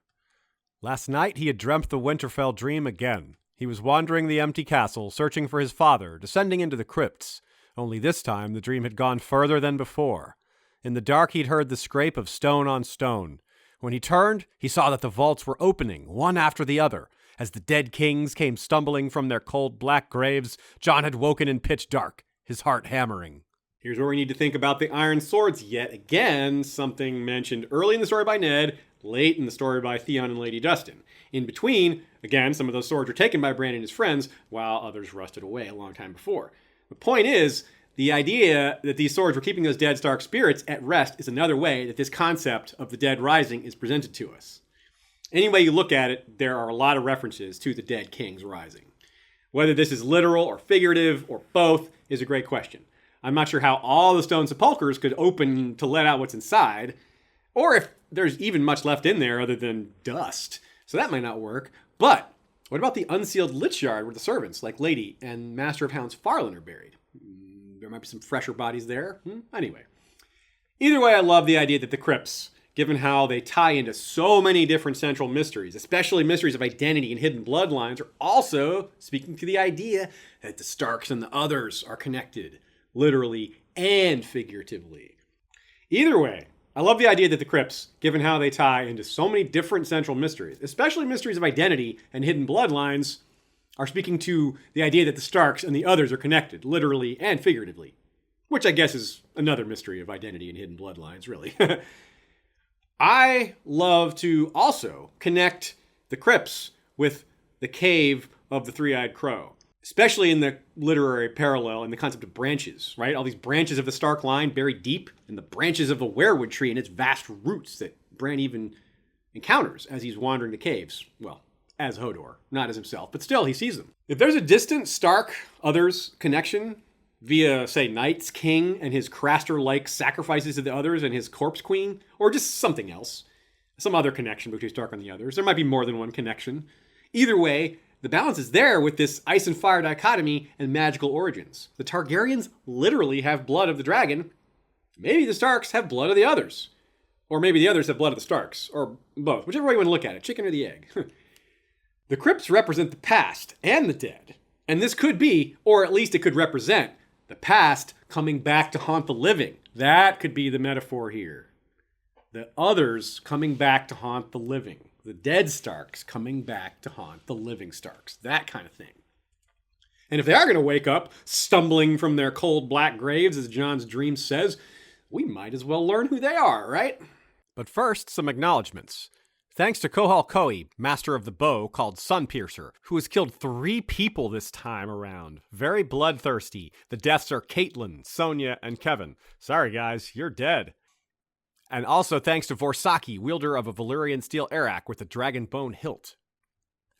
Speaker 1: Last night he had dreamt the Winterfell dream again. He was wandering the empty castle, searching for his father, descending into the crypts. Only this time the dream had gone further than before. In the dark he'd heard the scrape of stone on stone. When he turned, he saw that the vaults were opening, one after the other. As the dead kings came stumbling from their cold black graves, Jon had woken in pitch dark, his heart hammering.
Speaker 2: Here's where we need to think about the iron swords yet again, something mentioned early in the story by Ned, late in the story by Theon and Lady Dustin. In between, again, some of those swords were taken by Bran and his friends, while others rusted away a long time before. The point is, the idea that these swords were keeping those dead Stark spirits at rest is another way that this concept of the dead rising is presented to us. Any way you look at it, there are a lot of references to the dead kings rising. Whether this is literal or figurative or both is a great question. I'm not sure how all the stone sepulchres could open to let out what's inside, or if there's even much left in there other than dust. So that might not work. But what about the unsealed lich yard where the servants, like Lady and Master of Hounds Farland, are buried? There might be some fresher bodies there. Anyway. Either way, I love the idea that the crypts, given how they tie into so many different central mysteries, especially mysteries of identity and hidden bloodlines, are also speaking to the idea that the Starks and the others are connected, literally and figuratively. Either way, I love the idea that the crypts, given how they tie into so many different central mysteries, especially mysteries of identity and hidden bloodlines, are speaking to the idea that the Starks and the others are connected, literally and figuratively. Which I guess is another mystery of identity and hidden bloodlines, really. I love to also connect the crypts with the cave of the Three-Eyed Crow, especially in the literary parallel and the concept of branches, right? All these branches of the Stark line buried deep in the branches of the weirwood tree and its vast roots that Bran even encounters as he's wandering the caves. Well, as Hodor, not as himself, but still he sees them. If there's a distant Stark-others connection via, say, Night's King and his Craster-like sacrifices to the others and his Corpse Queen, or just something else, some other connection between Stark and the others, there might be more than one connection. Either way, the balance is there with this ice and fire dichotomy and magical origins. The Targaryens literally have blood of the dragon. Maybe the Starks have blood of the others. Or maybe the others have blood of the Starks, or both, whichever way you want to look at it, chicken or the egg. The crypts represent the past and the dead. And this could be, or at least it could represent, the past coming back to haunt the living. That could be the metaphor here. The others coming back to haunt the living. The dead Starks coming back to haunt the living Starks. That kind of thing. And if they are going to wake up, stumbling from their cold black graves, as Jon's dream says, we might as well learn who they are, right?
Speaker 1: But first, some acknowledgments. Thanks to Kohal Koi, master of the bow called Sunpiercer, who has killed 3 people this time around. Very bloodthirsty. The deaths are Caitlyn, Sonya, and Kevin. Sorry guys, you're dead. And also thanks to Vorsaki, wielder of a Valyrian steel arak with a dragon bone hilt.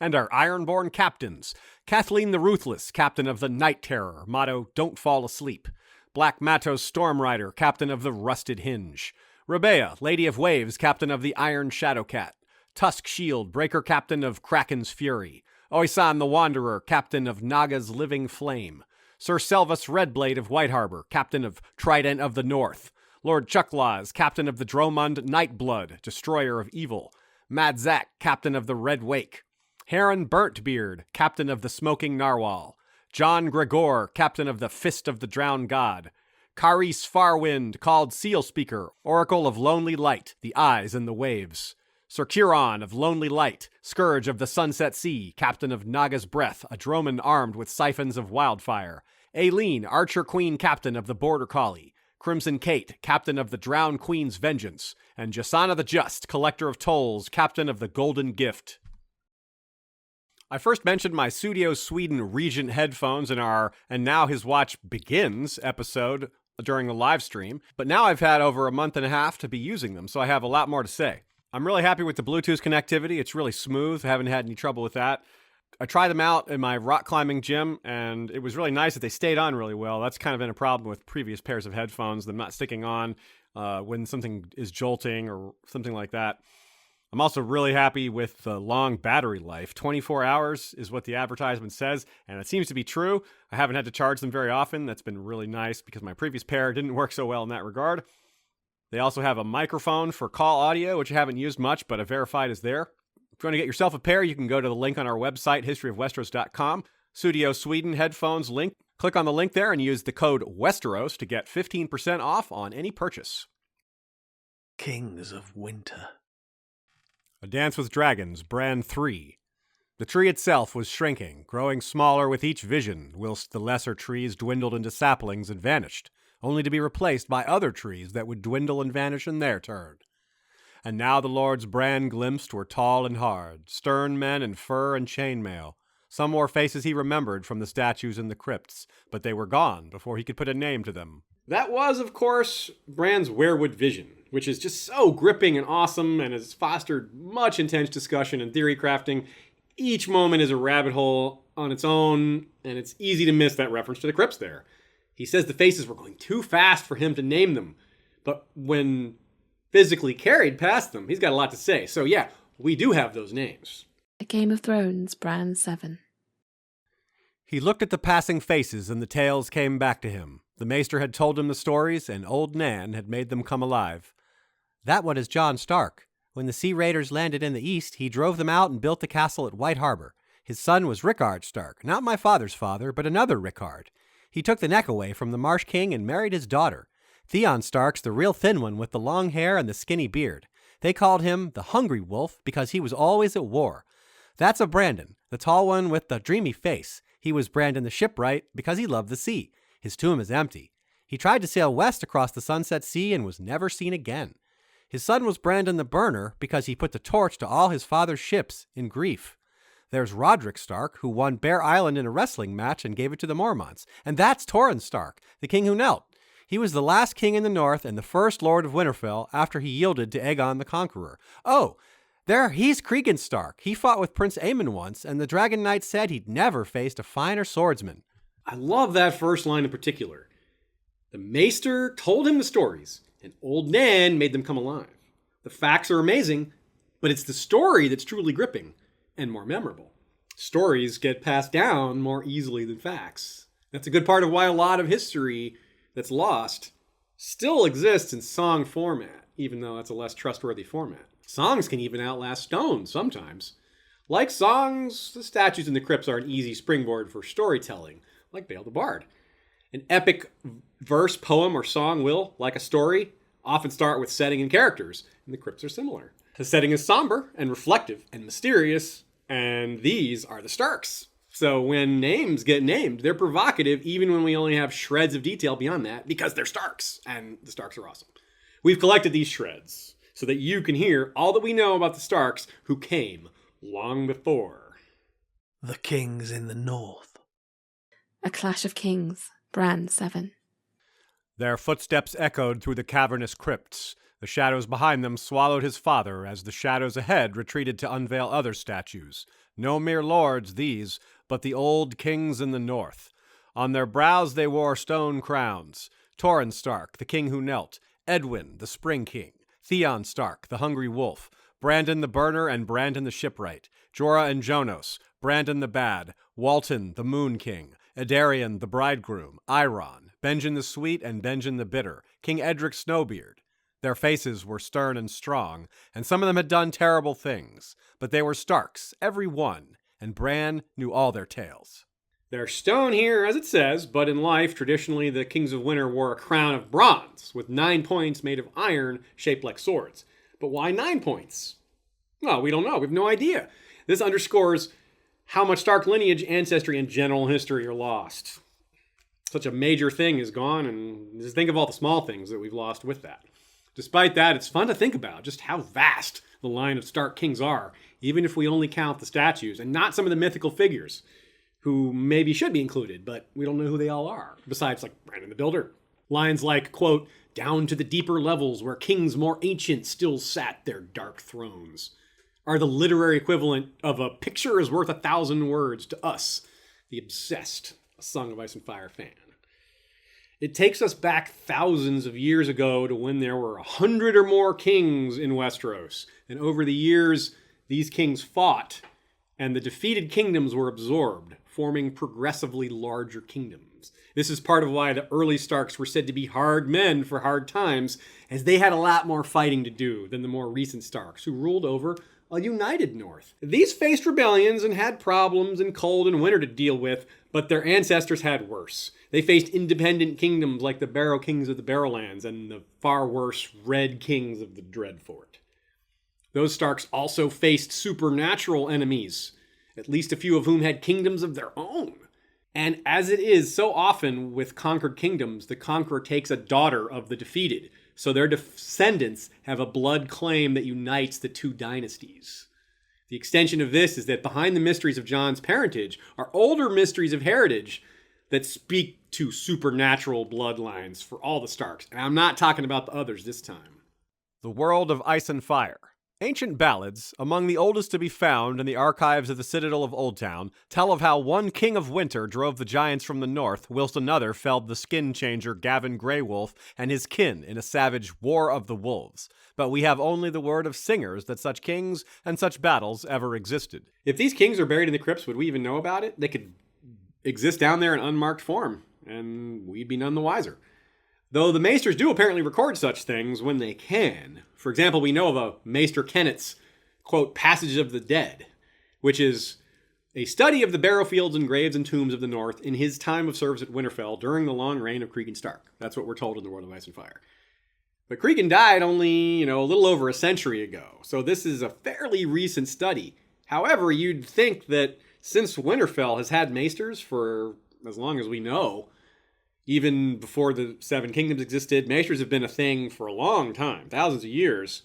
Speaker 1: And our Ironborn captains. Kathleen the Ruthless, captain of the Night Terror, motto, don't fall asleep. Black Matos Stormrider, captain of the Rusted Hinge. Rebea, Lady of Waves, captain of the Iron Shadowcat. Tusk Shield, breaker captain of Kraken's Fury. Oisan the Wanderer, captain of Naga's Living Flame. Sir Selvus Redblade of White Harbor, captain of Trident of the North. Lord Chucklaws, captain of the Dromund Nightblood, destroyer of evil. Madzak, captain of the Red Wake. Heron Burntbeard, captain of the Smoking Narwhal. John Gregor, captain of the Fist of the Drowned God. Caris Farwind, called Seal Speaker, Oracle of Lonely Light, the Eyes in the Waves. Sir Curon of Lonely Light, Scourge of the Sunset Sea, captain of Naga's Breath, a droman armed with siphons of wildfire. Aileen, Archer Queen, captain of the Border Collie. Crimson Kate, captain of the Drowned Queen's Vengeance. And Jasana the Just, collector of tolls, captain of the Golden Gift. I first mentioned my Studio Sweden Regent headphones in our And Now His Watch Begins episode during the live stream, but now I've had over a month and a half to be using them, so I have a lot more to say. I'm really happy with the Bluetooth connectivity. It's really smooth. I haven't had any trouble with that. I tried them out in my rock climbing gym, and it was really nice that they stayed on really well. That's kind of been a problem with previous pairs of headphones, them not sticking on when something is jolting or something like that. I'm also really happy with the long battery life. 24 hours is what the advertisement says, and it seems to be true. I haven't had to charge them very often. That's been really nice because my previous pair didn't work so well in that regard. They also have a microphone for call audio, which I haven't used much, but I verified is there. If you want to get yourself a pair, you can go to the link on our website, historyofwesteros.com. Studio Sweden headphones link. Click on the link there and use the code Westeros to get 15% off on any purchase.
Speaker 3: Kings of Winter.
Speaker 1: A Dance with Dragons, BRAN 3. The tree itself was shrinking, growing smaller with each vision, whilst the lesser trees dwindled into saplings and vanished, only to be replaced by other trees that would dwindle and vanish in their turn. And now the lords BRAN glimpsed were tall and hard, stern men in fur and chainmail. Some wore faces he remembered from the statues in the crypts, but they were gone before he could put a name to them.
Speaker 2: That was, of course, Bran's werewood vision, which is just so gripping and awesome and has fostered much intense discussion and theory crafting. Each moment is a rabbit hole on its own, and it's easy to miss that reference to the crypts there. He says the faces were going too fast for him to name them, but when physically carried past them, he's got a lot to say. So yeah, we do have those names.
Speaker 4: A Game of Thrones, BRAN 7.
Speaker 1: He looked at the passing faces, and the tales came back to him. The maester had told him the stories, and old Nan had made them come alive.
Speaker 5: That one is John Stark. When the Sea Raiders landed in the east, he drove them out and built the castle at White Harbor. His son was Rickard Stark, not my father's father, but another Rickard. He took the neck away from the Marsh King and married his daughter. Theon Stark's the real thin one with the long hair and the skinny beard. They called him the Hungry Wolf because he was always at war. That's a Brandon, the tall one with the dreamy face. He was Brandon the Shipwright because he loved the sea. His tomb is empty. He tried to sail west across the Sunset Sea and was never seen again. His son was Brandon the Burner because he put the torch to all his father's ships in grief. There's Roderick Stark, who won Bear Island in a wrestling match and gave it to the Mormonts. And that's Torrhen Stark, the king who knelt. He was the last king in the north and the first lord of Winterfell after he yielded to Aegon the Conqueror. Oh, he's Cregan Stark. He fought with Prince Aemon once, and the Dragon Knight said he'd never faced a finer swordsman.
Speaker 2: I love that first line in particular. The maester told him the stories, and old Nan made them come alive. The facts are amazing, but it's the story that's truly gripping and more memorable. Stories get passed down more easily than facts. That's a good part of why a lot of history that's lost still exists in song format, even though that's a less trustworthy format. Songs can even outlast stones sometimes. Like songs, the statues in the crypts are an easy springboard for storytelling, like Bale the Bard. An epic verse, poem, or song will, like a story, often start with setting and characters, and the crypts are similar. The setting is somber and reflective and mysterious, and these are the Starks. So when names get named, they're provocative even when we only have shreds of detail beyond that, because they're Starks, and the Starks are awesome. We've collected these shreds so that you can hear all that we know about the Starks who came long before.
Speaker 3: The kings in the north.
Speaker 4: A Clash of Kings, BRAN 7.
Speaker 1: Their footsteps echoed through the cavernous crypts. The shadows behind them swallowed his father as the shadows ahead retreated to unveil other statues. No mere lords, these, but the old kings in the north. On their brows they wore stone crowns. Torrhen Stark, the king who knelt. Edwin, the Spring King. Theon Stark, the Hungry Wolf. Brandon the Burner and Brandon the Shipwright. Jorah and Jonos. Brandon the Bad. Walton, the Moon King. Edarion, the Bridegroom. Iron. Benjen the Sweet and Benjen the Bitter. King Edric Snowbeard. Their faces were stern and strong, and some of them had done terrible things, but they were Starks, every one, and Bran knew all their tales.
Speaker 2: They're stone here, as it says, but in life, traditionally, the Kings of Winter wore a crown of bronze, with 9 points made of iron, shaped like swords. But why 9 points? Well, we don't know. We have no idea. This underscores how much Stark lineage, ancestry, and general history are lost. Such a major thing is gone, and just think of all the small things that we've lost with that. Despite that, it's fun to think about just how vast the line of Stark kings are, even if we only count the statues and not some of the mythical figures who maybe should be included, but we don't know who they all are, besides like Brandon the Builder. Lines like, quote, "Down to the deeper levels where kings more ancient still sat their dark thrones," are the literary equivalent of "a picture is worth 1,000 words" to us, the obsessed A Song of Ice and Fire fan. It takes us back thousands of years ago to when there were 100 or more kings in Westeros. And over the years, these kings fought, and the defeated kingdoms were absorbed, forming progressively larger kingdoms. This is part of why the early Starks were said to be hard men for hard times, as they had a lot more fighting to do than the more recent Starks, who ruled over a united North. These faced rebellions and had problems in cold and winter to deal with, but their ancestors had worse. They faced independent kingdoms like the Barrow Kings of the Barrowlands and the far worse Red Kings of the Dreadfort. Those Starks also faced supernatural enemies, at least a few of whom had kingdoms of their own. And as it is so often with conquered kingdoms, the conqueror takes a daughter of the defeated, so their descendants have a blood claim that unites the two dynasties. The extension of this is that behind the mysteries of Jon's parentage are older mysteries of heritage that speak to supernatural bloodlines for all the Starks. And I'm not talking about the others this time.
Speaker 1: The World of Ice and Fire. Ancient ballads, among the oldest to be found in the archives of the Citadel of Oldtown, tell of how one king of winter drove the giants from the north, whilst another felled the skin changer Gavin Greywolf and his kin in a savage War of the Wolves. But we have only the word of singers that such kings and such battles ever existed.
Speaker 2: If these kings are buried in the crypts, would we even know about it? They could exist down there in unmarked form, and we'd be none the wiser. Though the maesters do apparently record such things when they can. For example, we know of a Maester Kennet's, quote, Passage of the Dead, which is a study of the barrowfields and graves and tombs of the North in his time of service at Winterfell during the long reign of Cregan Stark. That's what we're told in the World of Ice and Fire. But Cregan died only, a little over a century ago, so this is a fairly recent study. However, you'd think that since Winterfell has had maesters for as long as we know, even before the Seven Kingdoms existed, maesters have been a thing for a long time, thousands of years.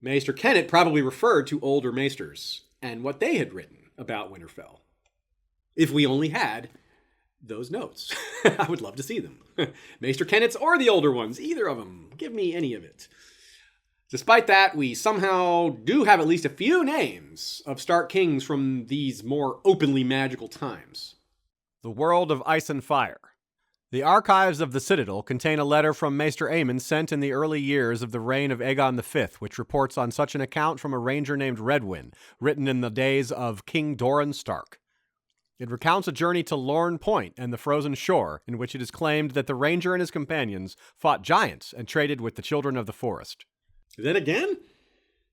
Speaker 2: Maester Kennet probably referred to older maesters and what they had written about Winterfell. If we only had those notes. I would love to see them. Maester Kennet's or the older ones, either of them. Give me any of it. Despite that, we somehow do have at least a few names of Stark kings from these more openly magical times.
Speaker 1: The World of Ice and Fire. The archives of the Citadel contain a letter from Maester Aemon sent in the early years of the reign of Aegon V, which reports on such an account from a ranger named Redwyn, written in the days of King Doran Stark. It recounts a journey to Lorne Point and the frozen shore, in which it is claimed that the ranger and his companions fought giants and traded with the children of the forest.
Speaker 2: Then again,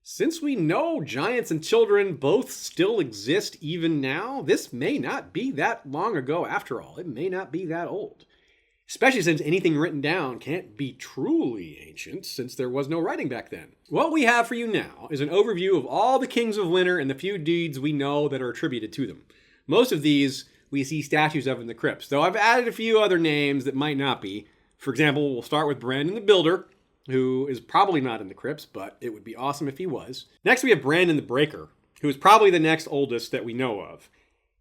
Speaker 2: since we know giants and children both still exist even now, this may not be that long ago after all. It may not be that old. Especially since anything written down can't be truly ancient, since there was no writing back then. What we have for you now is an overview of all the kings of winter and the few deeds we know that are attributed to them. Most of these we see statues of in the crypts, though I've added a few other names that might not be. For example, we'll start with Brandon the Builder, who is probably not in the crypts, but it would be awesome if he was. Next, we have Brandon the Breaker, who is probably the next oldest that we know of.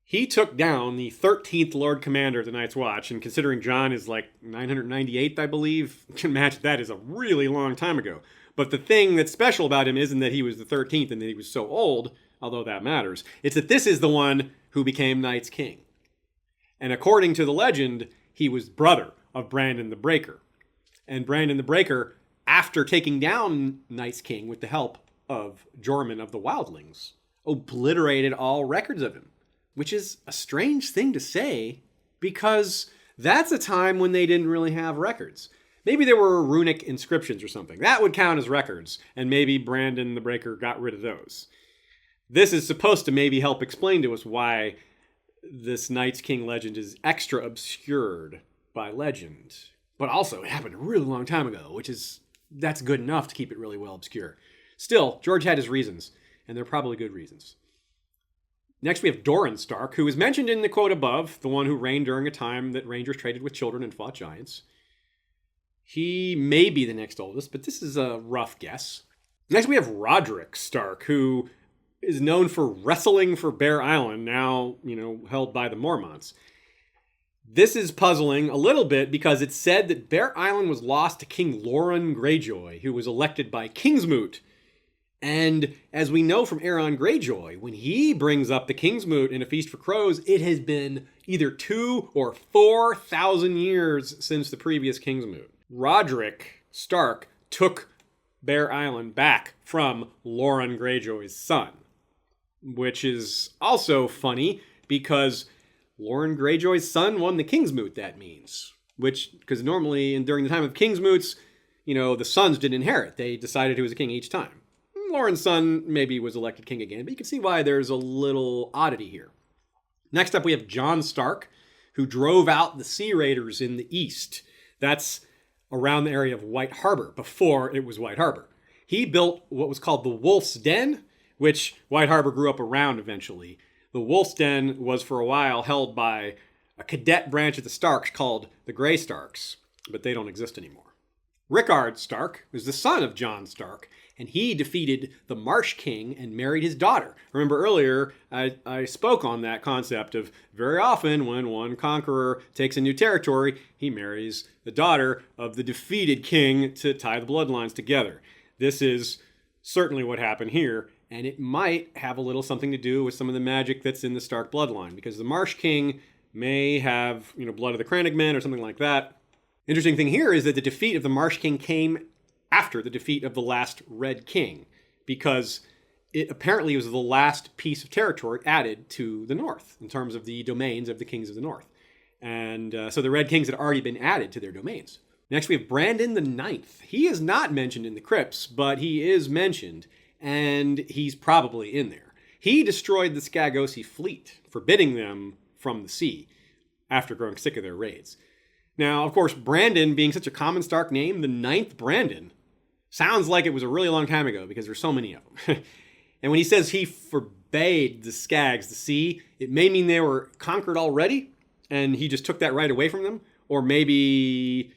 Speaker 2: He took down the 13th Lord Commander of the Night's Watch, and considering Jon is like 998th, I believe, you can imagine that is a really long time ago. But the thing that's special about him isn't that he was the 13th and that he was so old, although that matters. It's that this is the one who became Night's King. And according to the legend, he was brother of Brandon the Breaker. And Brandon the Breaker, after taking down Night's King with the help of Jormund of the Wildlings, obliterated all records of him. Which is a strange thing to say, because that's a time when they didn't really have records. Maybe there were runic inscriptions or something. That would count as records, and maybe Brandon the Breaker got rid of those. This is supposed to maybe help explain to us why this Night's King legend is extra obscured by legend. But also, it happened a really long time ago, that's good enough to keep it really well obscure. Still, George had his reasons, and they're probably good reasons. Next, we have Doran Stark, who is mentioned in the quote above, the one who reigned during a time that Rangers traded with children and fought giants. He may be the next oldest, but this is a rough guess. Next, we have Roderick Stark, who is known for wrestling for Bear Island, now, held by the Mormonts. This is puzzling a little bit because it's said that Bear Island was lost to King Loren Greyjoy, who was elected by Kingsmoot. And as we know from Aeron Greyjoy, when he brings up the Kingsmoot in A Feast for Crows, it has been either 2,000 or 4,000 years since the previous Kingsmoot. Roderick Stark took Bear Island back from Loren Greyjoy's son, which is also funny because Loren Greyjoy's son won the Kingsmoot, that means. Because normally, during the time of Kingsmoots, the sons didn't inherit. They decided who was a king each time. Loren's son maybe was elected king again, but you can see why there's a little oddity here. Next up, we have Jon Stark, who drove out the Sea Raiders in the east. That's around the area of White Harbor, before it was White Harbor. He built what was called the Wolf's Den, which White Harbor grew up around eventually. The Wolf's Den was for a while held by a cadet branch of the Starks called the Grey Starks, but they don't exist anymore. Rickard Stark was the son of Jon Stark, and he defeated the Marsh King and married his daughter. Remember earlier, I spoke on that concept of very often when one conqueror takes a new territory, he marries the daughter of the defeated king to tie the bloodlines together. This is certainly what happened here, and it might have a little something to do with some of the magic that's in the Stark bloodline, because the Marsh King may have, blood of the Crannogmen or something like that. Interesting thing here is that the defeat of the Marsh King came after the defeat of the last Red King, because it apparently was the last piece of territory added to the North in terms of the domains of the kings of the North. And so the Red Kings had already been added to their domains. Next, we have Brandon the Ninth. He is not mentioned in the crypts, but he is mentioned, and he's probably in there. He destroyed the Skagosi fleet, forbidding them from the sea after growing sick of their raids. Now, of course, Brandon being such a common Stark name, the Ninth Brandon, sounds like it was a really long time ago because there's so many of them. And when he says he forbade the Skags the sea, it may mean they were conquered already, and he just took that right away from them. Or maybe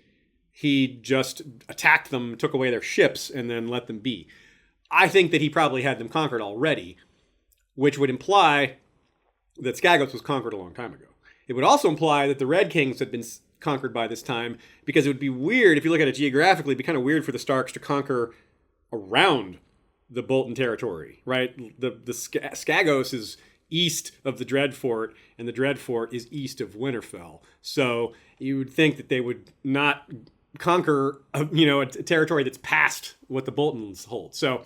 Speaker 2: he just attacked them, took away their ships, and then let them be. I think that he probably had them conquered already, which would imply that Skagos was conquered a long time ago. It would also imply that the Red Kings had been conquered by this time, because it would be weird, if you look at it geographically, it'd be kind of weird for the Starks to conquer around the Bolton territory, right? The Skagos is east of the Dreadfort, and the Dreadfort is east of Winterfell. So you would think that they would not conquer, a territory that's past what the Boltons hold. So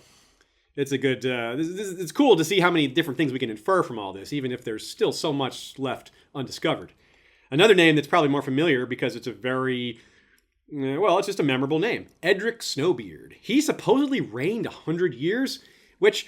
Speaker 2: it's a good, it's cool to see how many different things we can infer from all this, even if there's still so much left undiscovered. Another name that's probably more familiar because it's a very, it's just a memorable name. Edric Snowbeard. He supposedly reigned 100 years, which,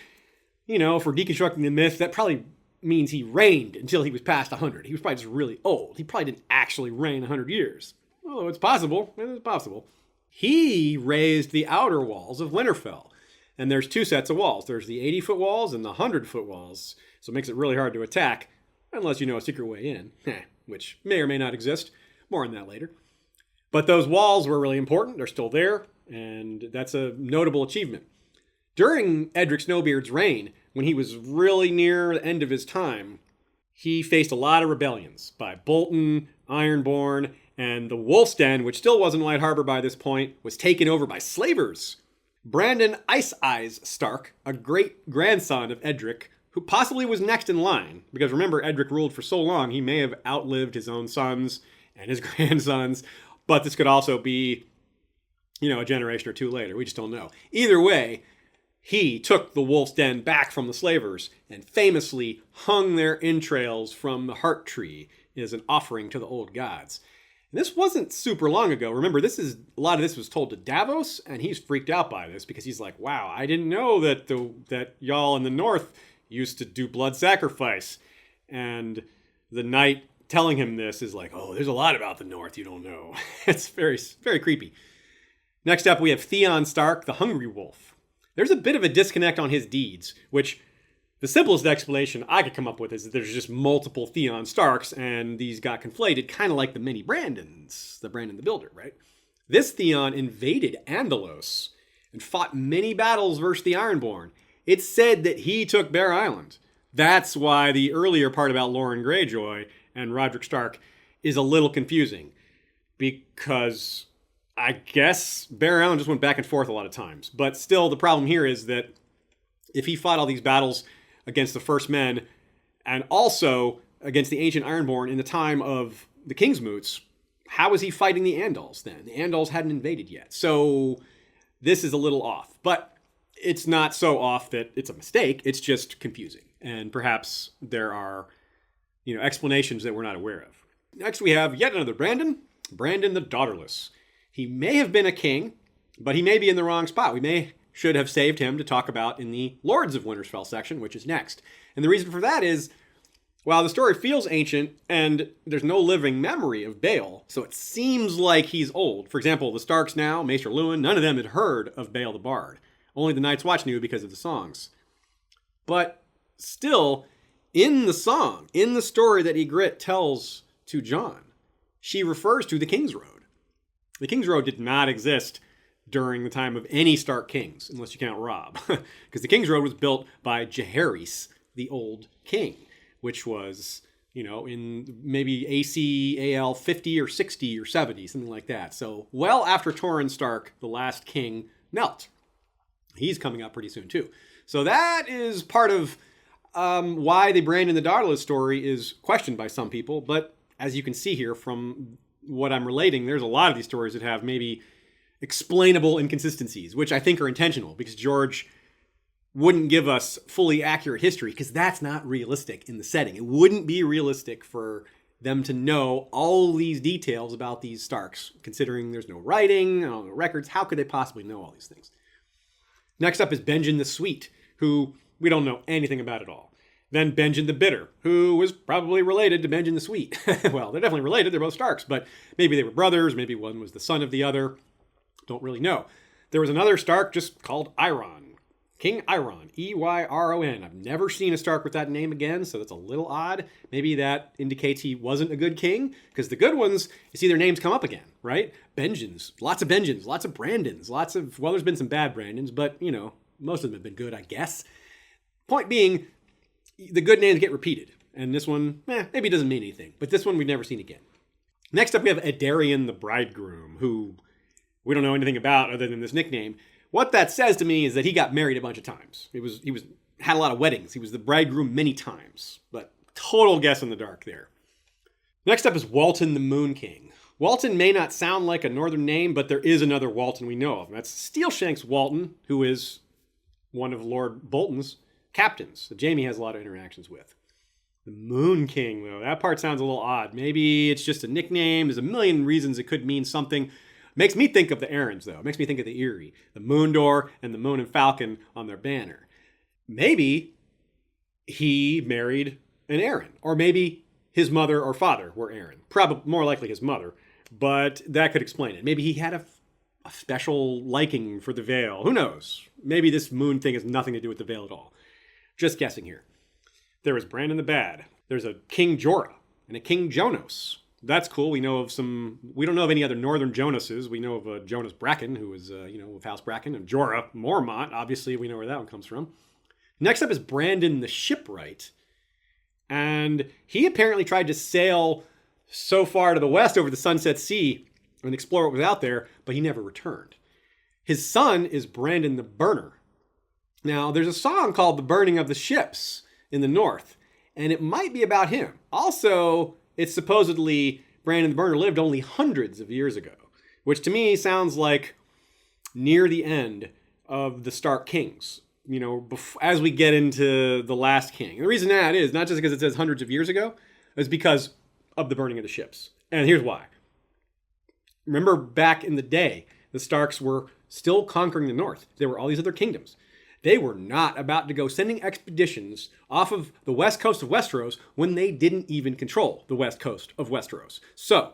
Speaker 2: if we're deconstructing the myth, that probably means he reigned until he was past 100. He was probably just really old. He probably didn't actually reign 100 years. Although it's possible. It is possible. He raised the outer walls of Winterfell. And there's two sets of walls. There's the 80-foot walls and the 100-foot walls. So it makes it really hard to attack, unless you know a secret way in. Which may or may not exist. More on that later. But those walls were really important. They're still there, and that's a notable achievement. During Edric Snowbeard's reign, when he was really near the end of his time, he faced a lot of rebellions by Bolton, Ironborn, and the Wolf's Den, which still wasn't White Harbor by this point, was taken over by slavers. Brandon Ice Eyes Stark, a great-grandson of Edric, who possibly was next in line, because remember, Edric ruled for so long, he may have outlived his own sons and his grandsons, but this could also be, a generation or two later. We just don't know. Either way, he took the Wolf's Den back from the slavers and famously hung their entrails from the heart tree as an offering to the old gods. And this wasn't super long ago. Remember, a lot of this was told to Davos, and he's freaked out by this because he's like, wow, I didn't know that y'all in the north used to do blood sacrifice. And the knight telling him this is like, oh, there's a lot about the north you don't know. It's very, very creepy. Next up, we have Theon Stark, the Hungry Wolf. There's a bit of a disconnect on his deeds, which the simplest explanation I could come up with is that there's just multiple Theon Starks, and these got conflated, kind of like the mini Brandons, the Brandon the Builder, right? This Theon invaded Andalos and fought many battles versus the Ironborn. It's said that he took Bear Island. That's why the earlier part about Loren Greyjoy and Roderick Stark is a little confusing, because I guess Bear Island just went back and forth a lot of times. But still, the problem here is that if he fought all these battles against the First Men and also against the ancient Ironborn in the time of the Kingsmoots, how was he fighting the Andals then? The Andals hadn't invaded yet. So this is a little off. But it's not so off that it's a mistake. It's just confusing. And perhaps there are, explanations that we're not aware of. Next, we have yet another Brandon the Daughterless. He may have been a king, but he may be in the wrong spot. We should have saved him to talk about in the Lords of Winterfell section, which is next. And the reason for that is, while the story feels ancient and there's no living memory of Bael, so it seems like he's old. For example, the Starks now, Maester Luwin, none of them had heard of Bael the Bard. Only the Night's Watch knew because of the songs. But still, in the song, in the story that Ygritte tells to Jon, she refers to the King's Road. The King's Road did not exist during the time of any Stark kings, unless you count Robb. Because the King's Road was built by Jaehaerys, the old king, which was, in maybe ACAL 50 or 60 or 70, something like that. So well after Torrhen Stark, the last king, knelt. He's coming up pretty soon too. So that is part of why the Brandon the Daughterless story is questioned by some people. But as you can see here from what I'm relating, there's a lot of these stories that have maybe explainable inconsistencies, which I think are intentional, because George wouldn't give us fully accurate history, because that's not realistic in the setting. It wouldn't be realistic for them to know all these details about these Starks, considering there's no writing, no records. How could they possibly know all these things? Next up is Benjen the Sweet, who we don't know anything about at all. Then Benjen the Bitter, who was probably related to Benjen the Sweet. Well, they're definitely related. They're both Starks, but maybe they were brothers. Maybe one was the son of the other. Don't really know. There was another Stark just called Iron. King Iron. Eyron. I've never seen a Stark with that name again, so that's a little odd. Maybe that indicates he wasn't a good king, because the good ones, you see their names come up again, right? Benjens. Lots of Brandons. There's been some bad Brandons, but, most of them have been good, I guess. Point being, the good names get repeated. And this one, maybe it doesn't mean anything. But this one we've never seen again. Next up, we have Adarian the Bridegroom, who we don't know anything about other than this nickname. What that says to me is that he got married a bunch of times. He had a lot of weddings. He was the bridegroom many times. But total guess in the dark there. Next up is Walton the Moon King. Walton may not sound like a northern name, but there is another Walton we know of. And that's Steelshanks Walton, who is one of Lord Bolton's captains that Jaime has a lot of interactions with. The Moon King, though, that part sounds a little odd. Maybe it's just a nickname. There's a million reasons it could mean something. Makes me think of the Arryns, though. It makes me think of the Eyrie, the Moon Door, and the Moon and Falcon on their banner. Maybe he married an Arryn, or maybe his mother or father were Arryn. Probably more likely his mother, but that could explain it. Maybe he had a special liking for the Vale. Who knows? Maybe this moon thing has nothing to do with the Vale at all. Just guessing here. There is Brandon the Bad. There's a King Jorah and a King Jonas. That's cool. We don't know of any other northern Jonases. We know of Jonas Bracken, who is, of House Bracken, and Jorah Mormont. Obviously, we know where that one comes from. Next up is Brandon the Shipwright. And he apparently tried to sail so far to the west over the Sunset Sea and explore what was out there, but he never returned. His son is Brandon the Burner. Now, there's a song called The Burning of the Ships in the north, and it might be about him. Also, it's supposedly Brandon the Burner lived only hundreds of years ago, which to me sounds like near the end of the Stark Kings, as we get into the last king. And the reason that is, not just because it says hundreds of years ago, is because of the burning of the ships. And here's why. Remember back in the day, the Starks were still conquering the north. There were all these other kingdoms. They were not about to go sending expeditions off of the west coast of Westeros when they didn't even control the west coast of Westeros. So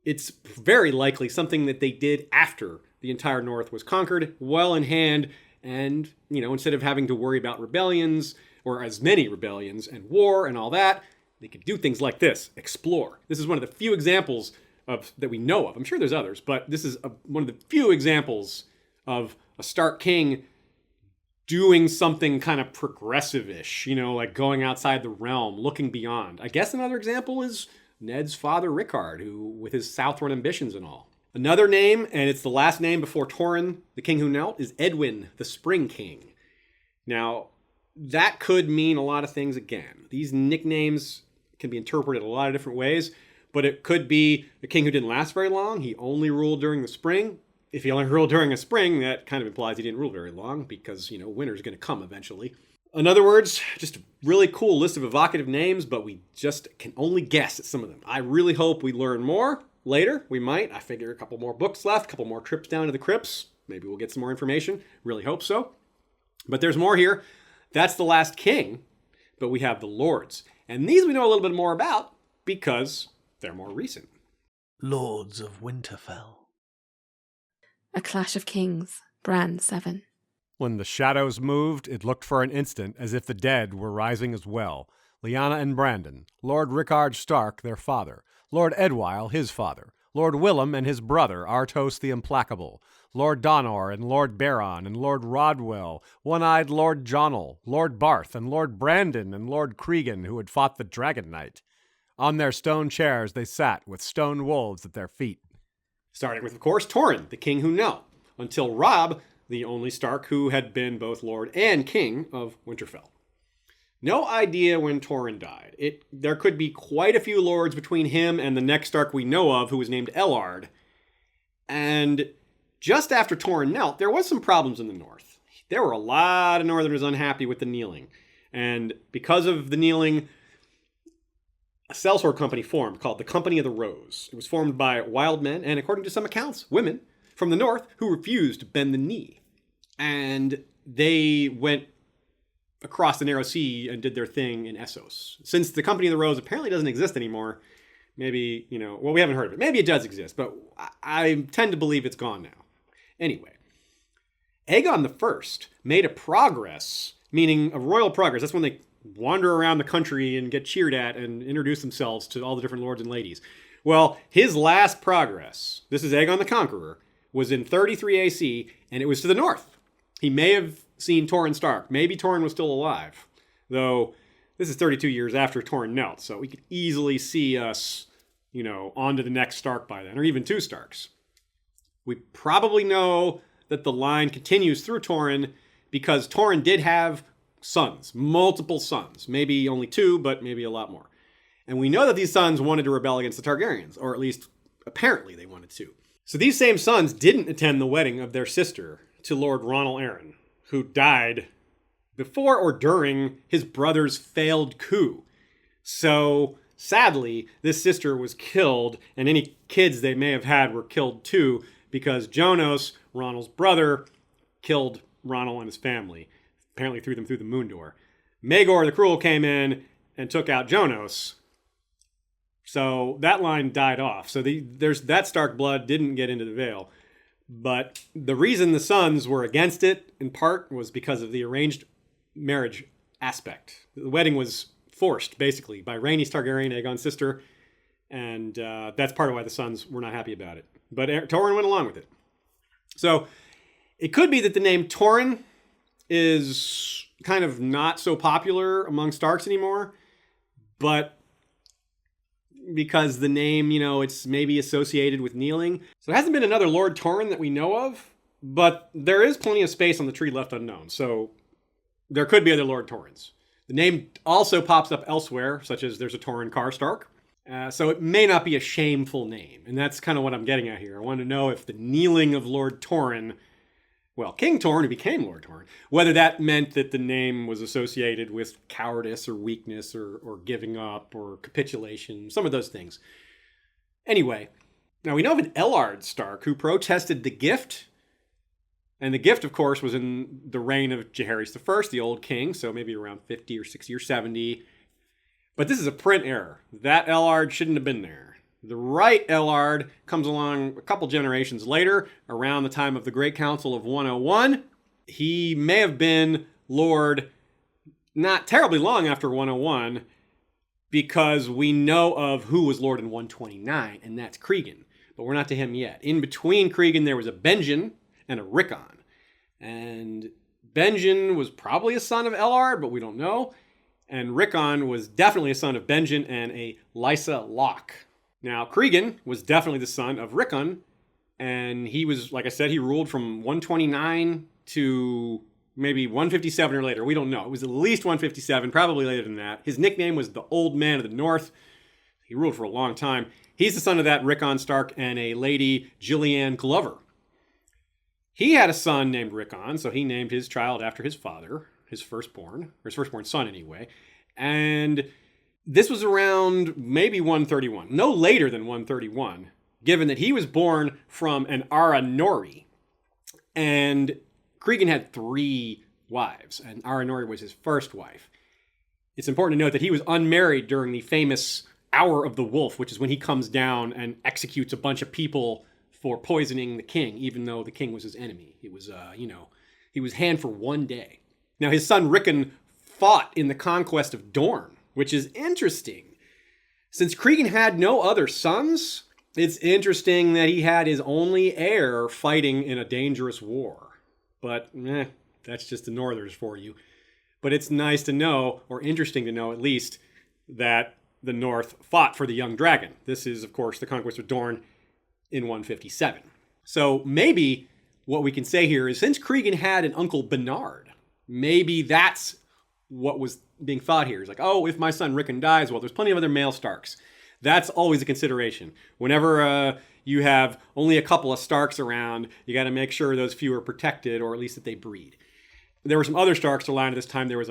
Speaker 2: it's very likely something that they did after the entire north was conquered, well in hand, and, instead of having to worry about rebellions or as many rebellions and war and all that, they could do things like this, explore. This is one of the few examples that we know of. I'm sure there's others, but this is one of the few examples of a Stark king doing something kind of progressive-ish, like going outside the realm, looking beyond. I guess another example is Ned's father, Rickard, who, with his southward ambitions and all. Another name, and it's the last name before Torrin, the king who knelt, is Edwin, the Spring King. Now, that could mean a lot of things again. These nicknames can be interpreted a lot of different ways, but it could be a king who didn't last very long. He only ruled during the spring. If he only ruled during a spring, that kind of implies he didn't rule very long because, winter's going to come eventually. In other words, just a really cool list of evocative names, but we just can only guess at some of them. I really hope we learn more later. We might. I figure a couple more books left, a couple more trips down to the crypts. Maybe we'll get some more information. Really hope so. But there's more here. That's the last king, but we have the lords. And these we know a little bit more about because they're more recent.
Speaker 3: Lords of Winterfell.
Speaker 4: A Clash of Kings, BRAN 7.
Speaker 1: When the shadows moved, it looked for an instant as if the dead were rising as well. Lyanna and Brandon, Lord Rickard Stark, their father, Lord Edwyle, his father, Lord Willem and his brother, Artos the Implacable, Lord Donor and Lord Baron and Lord Rodwell, One-Eyed Lord Jonel, Lord Barth and Lord Brandon and Lord Cregan, who had fought the Dragon Knight. On their stone chairs they sat with stone wolves at their feet.
Speaker 2: Starting with, of course, Torrin, the king who knelt, until Robb, the only Stark who had been both lord and king of Winterfell. No idea when Torrin died. There could be quite a few lords between him and the next Stark we know of, who was named Ellard. And just after Torrin knelt, there was some problems in the north. There were a lot of northerners unhappy with the kneeling. And because of the kneeling, a sellsword company formed called the Company of the Rose. It was formed by wild men and, according to some accounts, women from the north who refused to bend the knee. And they went across the narrow sea and did their thing in Essos. Since the Company of the Rose apparently doesn't exist anymore, maybe, we haven't heard of it. Maybe it does exist, but I tend to believe it's gone now. Anyway, Aegon I made a progress, meaning a royal progress. That's when they wander around the country and get cheered at and introduce themselves to all the different lords and ladies. Well, his last progress, this is Aegon the Conqueror, was in 33 AC, and it was to the north. He may have seen Torrin Stark. Maybe Torrin was still alive, though this is 32 years after Torrin knelt, so we could easily see us, on to the next Stark by then, or even two Starks. We probably know that the line continues through Torrin because Torrin did have sons, multiple sons, maybe only two, but maybe a lot more. And we know that these sons wanted to rebel against the Targaryens, or at least apparently they wanted to. So these same sons didn't attend the wedding of their sister to Lord Ronald Arryn, who died before or during his brother's failed coup. So sadly, this sister was killed, and any kids they may have had were killed too, because Jonos, Ronald's brother, killed Ronald and his family. Apparently threw them through the moon door. Maegor the Cruel came in and took out Jonos. So that line died off. So there's that Stark blood didn't get into the Vale. But the reason the sons were against it, in part, was because of the arranged marriage aspect. The wedding was forced, basically, by Rhaenys Targaryen, Aegon's sister. And that's part of why the sons were not happy about it. But Torrin went along with it. So it could be that the name Torrin is kind of not so popular among Starks anymore, but because the name, it's maybe associated with kneeling. So there hasn't been another Lord Torrin that we know of, but there is plenty of space on the tree left unknown, so there could be other Lord Torrins. The name also pops up elsewhere, such as there's a Torrin Karstark, so it may not be a shameful name, and that's kind of what I'm getting at here. I want to know if the kneeling of Lord Torrin, well, King Torrin, who became Lord Torrin, whether that meant that the name was associated with cowardice or weakness or giving up or capitulation, some of those things. Anyway, Now, we know of an Ellard Stark who protested the gift. And the gift, of course, was in the reign of Jaehaerys I, the old king, so maybe around 50 or 60 or 70. But this is a print error. That Ellard shouldn't have been there. The right Ellard comes along a couple generations later, around the time of the Great Council of 101. He may have been Lord not terribly long after 101, because we know of who was Lord in 129, and that's Cregan. But we're not to him yet. In between Cregan, there was a Benjen and a Rickon. And Benjen was probably a son of Ellard, but we don't know. And Rickon was definitely a son of Benjen and a Lysa Locke. Now, Cregan was definitely the son of Rickon, and he was, like I said, he ruled from 129 to maybe 157 or later. We don't know. It was at least 157, probably later than that. His nickname was the Old Man of the North. He ruled for a long time. He's the son of that Rickon Stark and a lady, Gillian Glover. He had a son named Rickon, so he named his child after his father, his firstborn son anyway. And this was around maybe 131, no later than 131, given that he was born from an Aranori. And Cregan had 3 wives, and Aranori was his first wife. It's important to note that he was unmarried during the famous Hour of the Wolf, which is when he comes down and executes a bunch of people for poisoning the king, even though the king was his enemy. He was, he was hand for one day. Now, his son Rickon fought in the conquest of Dorne, which is interesting. Since Cregan had no other sons, it's interesting that he had his only heir fighting in a dangerous war. But, that's just the Northerners for you. But it's nice to know, or interesting to know at least, that the North fought for the young dragon. This is, of course, the conquest of Dorne in 157. So maybe what we can say here is, since Cregan had an uncle Bernard, maybe that's what was being thought here. It's like, oh, if my son Rickon dies, well, there's plenty of other male Starks. That's always a consideration. Whenever you have only a couple of Starks around, you got to make sure those few are protected, or at least that they breed. There were some other Starks aligned at this time. There was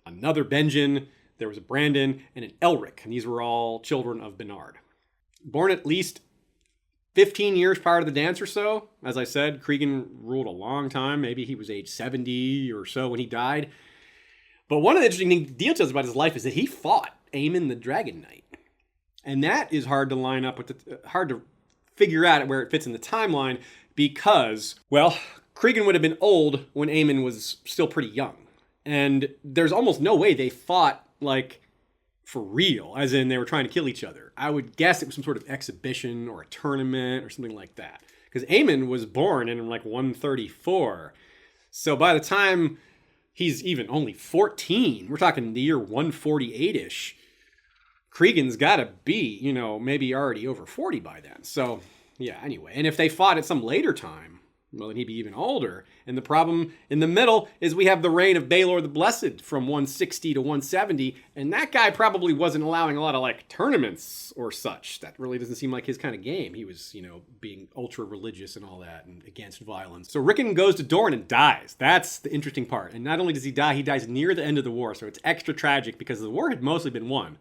Speaker 2: another Benjen, there was a Brandon, and an Elric, and these were all children of Bernard. Born at least 15 years prior to the dance or so. As I said, Cregan ruled a long time. Maybe he was age 70 or so when he died. But one of the interesting details about his life is that he fought Aemon the Dragon Knight. And that is hard to line up with, hard to figure out where it fits in the timeline, because, well, Cregan would have been old when Aemon was still pretty young. And there's almost no way they fought, like, for real, as in they were trying to kill each other. I would guess it was some sort of exhibition or a tournament or something like that. Because Aemon was born in, like, 134. So by the time he's even only 14, we're talking the year 148-ish, Cregan's got to be, maybe already over 40 by then. So, yeah, anyway. And if they fought at some later time, well, then he'd be even older. And the problem in the middle is we have the reign of Baelor the Blessed from 160 to 170. And that guy probably wasn't allowing a lot of, like, tournaments or such. That really doesn't seem like his kind of game. He was, being ultra religious and all that and against violence. So Rickon goes to Dorne and dies. That's the interesting part. And not only does he die, he dies near the end of the war. So it's extra tragic because the war had mostly been won.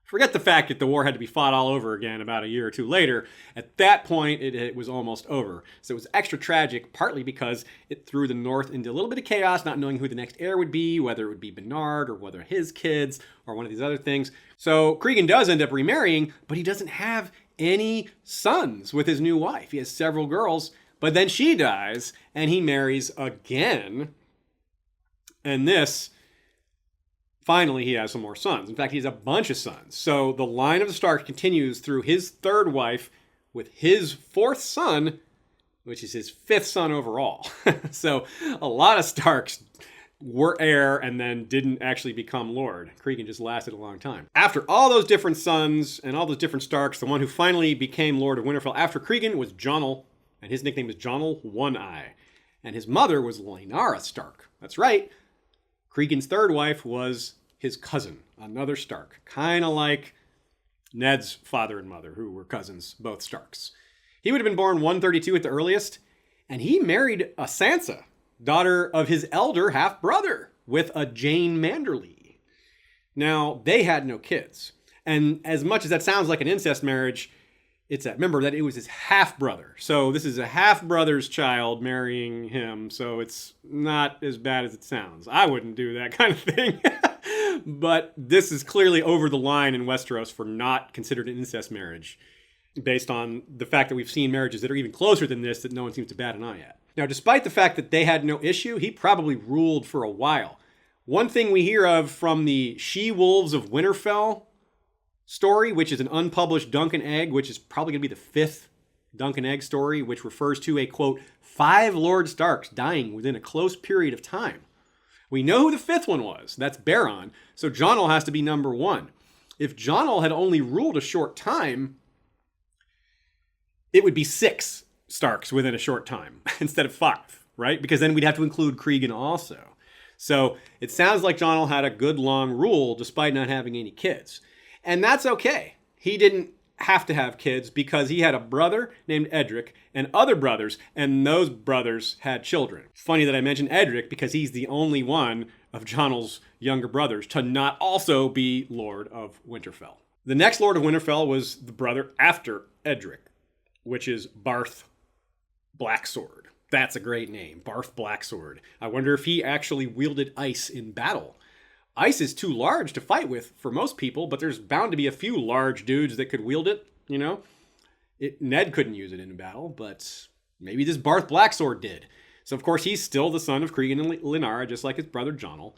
Speaker 2: Forget the fact that the war had to be fought all over again about a year or two later. At that point, it was almost over. So it was extra tragic, partly because it threw the North into a little bit of chaos, not knowing who the next heir would be, whether it would be Bernard or whether his kids or one of these other things. So Cregan does end up remarrying, but he doesn't have any sons with his new wife. He has several girls, but then she dies and he marries again. And finally, he has some more sons. In fact, he has a bunch of sons. So the line of the Starks continues through his third wife with his fourth son, which is his fifth son overall. So a lot of Starks were heir and then didn't actually become Lord. Cregan just lasted a long time. After all those different sons and all those different Starks, the one who finally became Lord of Winterfell after Cregan was Jonel, and his nickname was Jonel One-Eye. And his mother was Lyanna Stark. That's right. Cregan's third wife was his cousin, another Stark, kind of like Ned's father and mother, who were cousins, both Starks. He would have been born 132 at the earliest, and he married a Sansa, daughter of his elder half-brother, with a Jane Manderly. Now, they had no kids, and as much as that sounds like an incest marriage, remember that it was his half-brother. So this is a half-brother's child marrying him, so it's not as bad as it sounds. I wouldn't do that kind of thing. But this is clearly over the line in Westeros for not considered an incest marriage, based on the fact that we've seen marriages that are even closer than this that no one seems to bat an eye at. Now, despite the fact that they had no issue, he probably ruled for a while. One thing we hear of from the She-Wolves of Winterfell story, which is an unpublished Dunk and Egg, which is probably going to be the 5th Dunk and Egg story, which refers to a, quote, 5 Lord Starks dying within a close period of time. We know who the 5th one was. That's BRAN. So Jonel has to be number 1. If Jonel had only ruled a short time, it would be 6 Starks within a short time instead of 5, right? Because then we'd have to include Cregan also. So it sounds like Jonel had a good long rule despite not having any kids. And that's okay. He didn't have to have kids because he had a brother named Edric and other brothers, and those brothers had children. Funny that I mentioned Edric because he's the only one of Jonel's younger brothers to not also be Lord of Winterfell. The next Lord of Winterfell was the brother after Edric, which is Barth Blacksword. That's a great name, Barth Blacksword. I wonder if he actually wielded ice in battle. Ice is too large to fight with for most people, but there's bound to be a few large dudes that could wield it, you know? Ned couldn't use it in battle, but maybe this Barth Blacksword did. So, of course, he's still the son of Cregan and Lynara, just like his brother Jonel.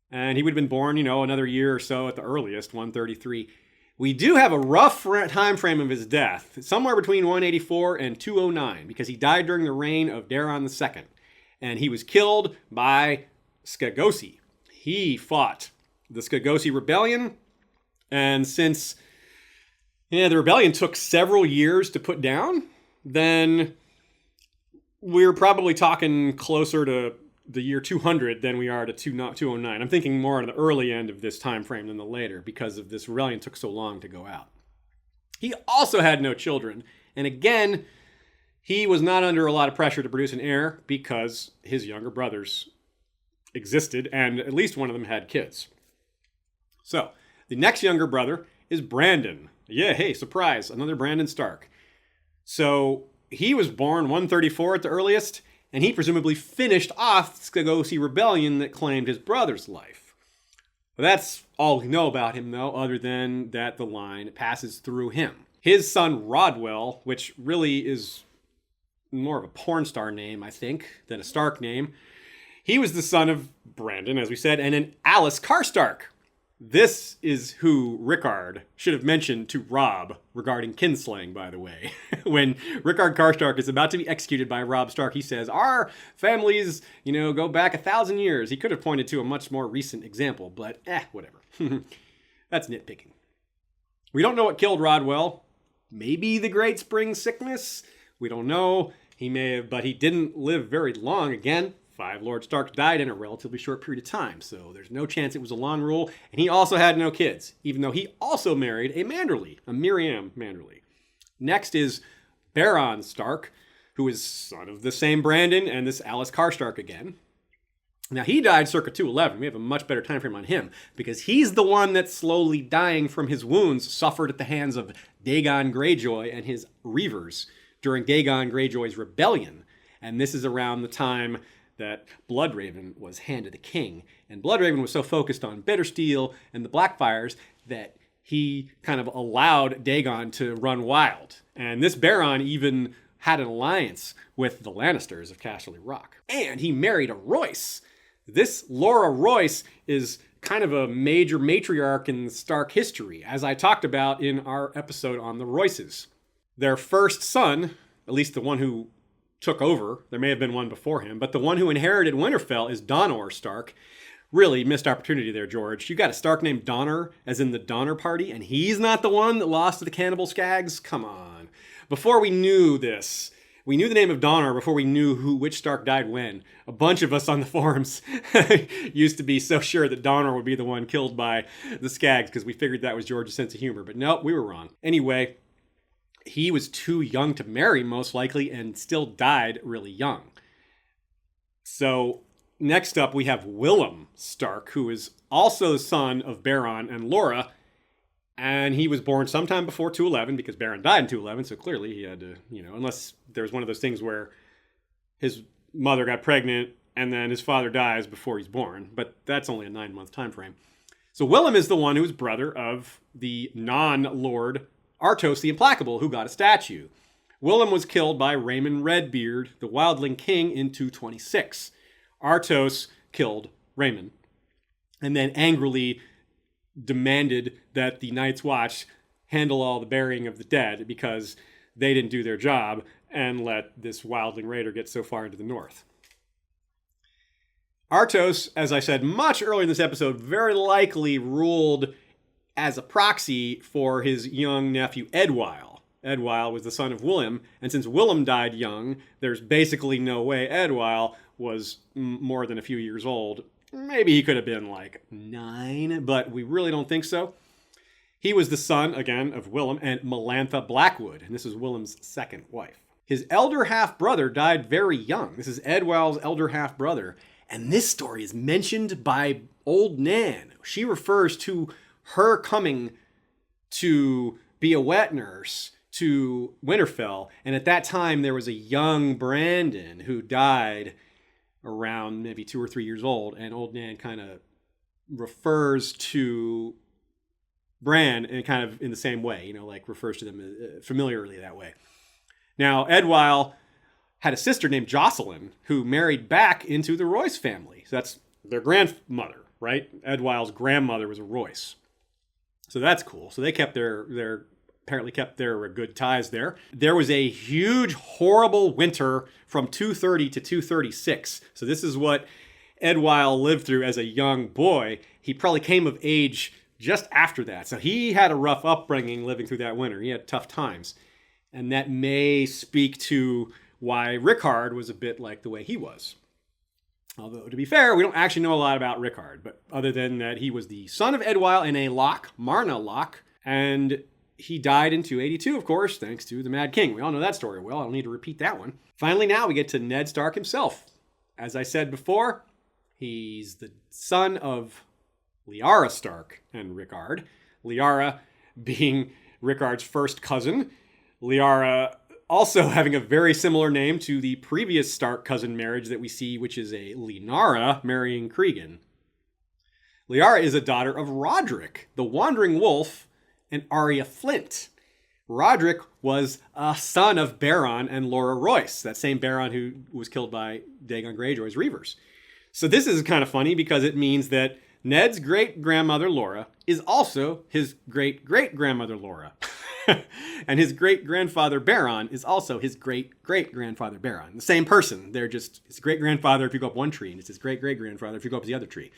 Speaker 2: And he would have been born, another year or so at the earliest, 133. We do have a rough time frame of his death, somewhere between 184 and 209, because he died during the reign of Daeron II. And he was killed by Skagosi. He fought the Skagosi Rebellion, and since the rebellion took several years to put down, then we're probably talking closer to the year 200 than we are to 209. I'm thinking more on the early end of this time frame than the later because of this rebellion took so long to go out. He also had no children, and again, he was not under a lot of pressure to produce an heir because his younger brothers existed, and at least one of them had kids. So, the next younger brother is Brandon. Yeah, hey, surprise, another Brandon Stark. So, he was born 134 at the earliest, and he presumably finished off the Skagosi Rebellion that claimed his brother's life. Well, that's all we know about him, though, other than that the line passes through him. His son Rodwell, which really is more of a porn star name, I think, than a Stark name, he was the son of Brandon, as we said, and an Alice Karstark. This is who Rickard should have mentioned to Robb regarding kinslaying, by the way. When Rickard Karstark is about to be executed by Robb Stark, he says, our families, go back 1,000 years. He could have pointed to a much more recent example, but whatever. That's nitpicking. We don't know what killed Rodwell. Maybe the Great Spring Sickness? We don't know. He may have, but he didn't live very long. Again, 5 Lord Starks died in a relatively short period of time, so there's no chance it was a long rule. And he also had no kids, even though he also married a Manderly, a Miriam Manderly. Next is Baron Stark, who is son of the same Brandon and this Alice Karstark again. Now, he died circa 211. We have a much better time frame on him, because he's the one that's slowly dying from his wounds suffered at the hands of Dagon Greyjoy and his Reavers during Dagon Greyjoy's rebellion. And this is around the time that Bloodraven was Hand of the King. And Bloodraven was so focused on Bittersteel and the Blackfires that he kind of allowed Dagon to run wild. And this Baron even had an alliance with the Lannisters of Casterly Rock. And he married a Royce. This Laura Royce is kind of a major matriarch in Stark history, as I talked about in our episode on the Royces. Their first son, at least the one who took over, there may have been one before him, but the one who inherited Winterfell is Donor Stark. Really missed opportunity there, George. You got a Stark named Donner, as in the Donner Party, and he's not the one that lost to the Cannibal Skags? Come on. Before we knew this, we knew the name of Donner before we knew which Stark died when. A bunch of us on the forums used to be so sure that Donner would be the one killed by the Skags because we figured that was George's sense of humor, but nope, we were wrong. Anyway, he was too young to marry, most likely, and still died really young. So, next up, we have Willem Stark, who is also the son of Baron and Laura. And he was born sometime before 211 because Baron died in 211. So clearly he had to, unless there was one of those things where his mother got pregnant and then his father dies before he's born. But that's only a 9-month time frame. So Willem is the one who is brother of the non-Lord Artos the Implacable, who got a statue. Willem was killed by Raymond Redbeard, the Wildling King, in 226. Artos killed Raymond and then angrily demanded that the Night's Watch handle all the burying of the dead because they didn't do their job and let this wildling raider get so far into the north. Artos, as I said much earlier in this episode, very likely ruled as a proxy for his young nephew Edwile. Edwile was the son of Willem, and since Willem died young, there's basically no way Edwile was more than a few years old. Maybe he could have been like 9, but we really don't think so. He was the son, again, of Willem and Melantha Blackwood, and this is Willem's second wife. His elder half-brother died very young. This is Edwile's elder half-brother, and this story is mentioned by Old Nan. She refers to her coming to be a wet nurse to Winterfell, and at that time there was a young Brandon who died around maybe 2 or 3 years old, and Old Nan kind of refers to Bran and kind of in the same way, like refers to them familiarly that way. Now, Edwile had a sister named Jocelyn who married back into the Royce family. So that's their grandmother, right? Edwile's grandmother was a Royce. So that's cool. So they kept apparently kept their good ties there. There was a huge, horrible winter from 230 to 236. So this is what Edwile lived through as a young boy. He probably came of age just after that. So he had a rough upbringing living through that winter. He had tough times. And that may speak to why Rickard was a bit like the way he was. Although, to be fair, we don't actually know a lot about Rickard, but other than that, he was the son of Edwile and a Locke, Marna Locke, and he died in 282, of course, thanks to the Mad King. We all know that story well. I don't need to repeat that one. Finally, now we get to Ned Stark himself. As I said before, he's the son of Lyanna Stark and Rickard. Lyanna being Rickard's first cousin. Lyanna also having a very similar name to the previous Stark cousin marriage that we see, which is a Lyanna marrying Cregan. Lyanna is a daughter of Roderick, the Wandering Wolf, and Arya Flint. Roderick was a son of Baron and Laura Royce, that same Baron who was killed by Dagon Greyjoy's Reavers. So this is kind of funny because it means that Ned's great-grandmother Laura is also his great-great-grandmother Laura. And his great-grandfather Baron is also his great-great-grandfather Baron. The same person. They're just his great-grandfather if you go up one tree, and it's his great-great-grandfather if you go up the other tree.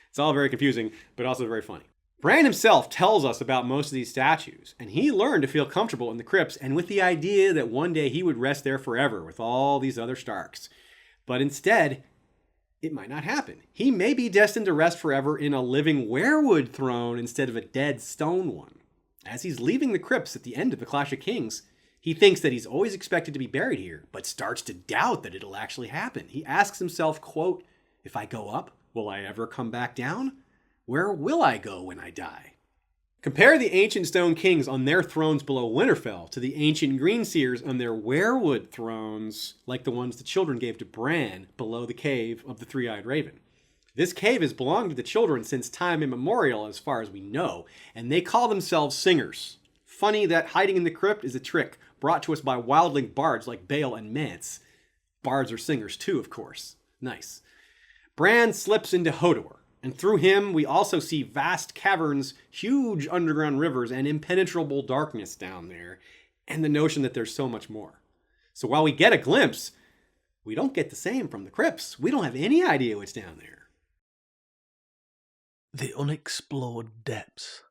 Speaker 2: It's all very confusing, but also very funny. Bran himself tells us about most of these statues, and he learned to feel comfortable in the crypts and with the idea that one day he would rest there forever with all these other Starks. But instead, it might not happen. He may be destined to rest forever in a living weirwood throne instead of a dead stone one. As he's leaving the crypts at the end of the Clash of Kings, he thinks that he's always expected to be buried here, but starts to doubt that it'll actually happen. He asks himself, quote, "If I go up, will I ever come back down? Where will I go when I die?" Compare the ancient stone kings on their thrones below Winterfell to the ancient green seers on their weirwood thrones, like the ones the children gave to Bran below the cave of the three-eyed raven. This cave has belonged to the children since time immemorial, as far as we know, and they call themselves singers. Funny that hiding in the crypt is a trick brought to us by wildling bards like Bale and Mance. Bards are singers too, of course. Nice. Bran slips into Hodor, and through him we also see vast caverns, huge underground rivers, and impenetrable darkness down there, and the notion that there's so much more. So while we get a glimpse, we don't get the same from the crypts. We don't have any idea what's down there.
Speaker 3: The unexplored depths.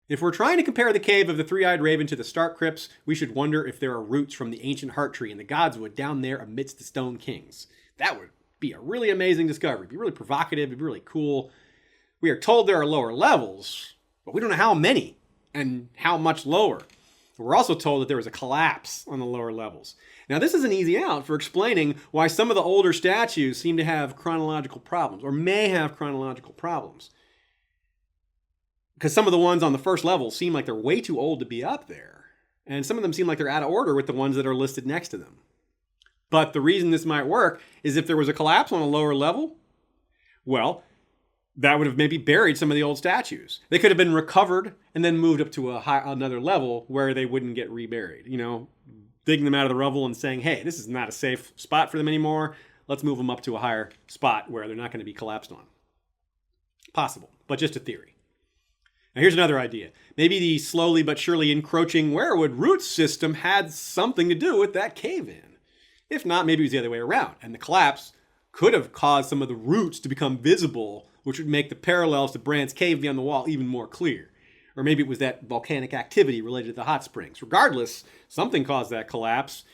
Speaker 2: If we're trying to compare the cave of the Three-Eyed Raven to the Stark crypts, we should wonder if there are roots from the ancient heart tree in the Godswood down there amidst the Stone Kings. That would be a really amazing discovery. It'd be really provocative. It'd be really cool. We are told there are lower levels, but we don't know how many and how much lower. We're also told that there was a collapse on the lower levels. Now, this is an easy out for explaining why some of the older statues seem to have chronological problems, or may have chronological problems. Because some of the ones on the first level seem like they're way too old to be up there. And some of them seem like they're out of order with the ones that are listed next to them. But the reason this might work is if there was a collapse on a lower level, well, that would have maybe buried some of the old statues. They could have been recovered and then moved up to another level where they wouldn't get reburied. You know, digging them out of the rubble and saying, hey, this is not a safe spot for them anymore. Let's move them up to a higher spot where they're not going to be collapsed on. Possible, but just a theory. Now here's another idea. Maybe the slowly but surely encroaching werewood root system had something to do with that cave-in. If not, maybe it was the other way around, and the collapse could have caused some of the roots to become visible, which would make the parallels to Bran's cave beyond the wall even more clear. Or maybe it was that volcanic activity related to the hot springs. Regardless, something caused that collapse,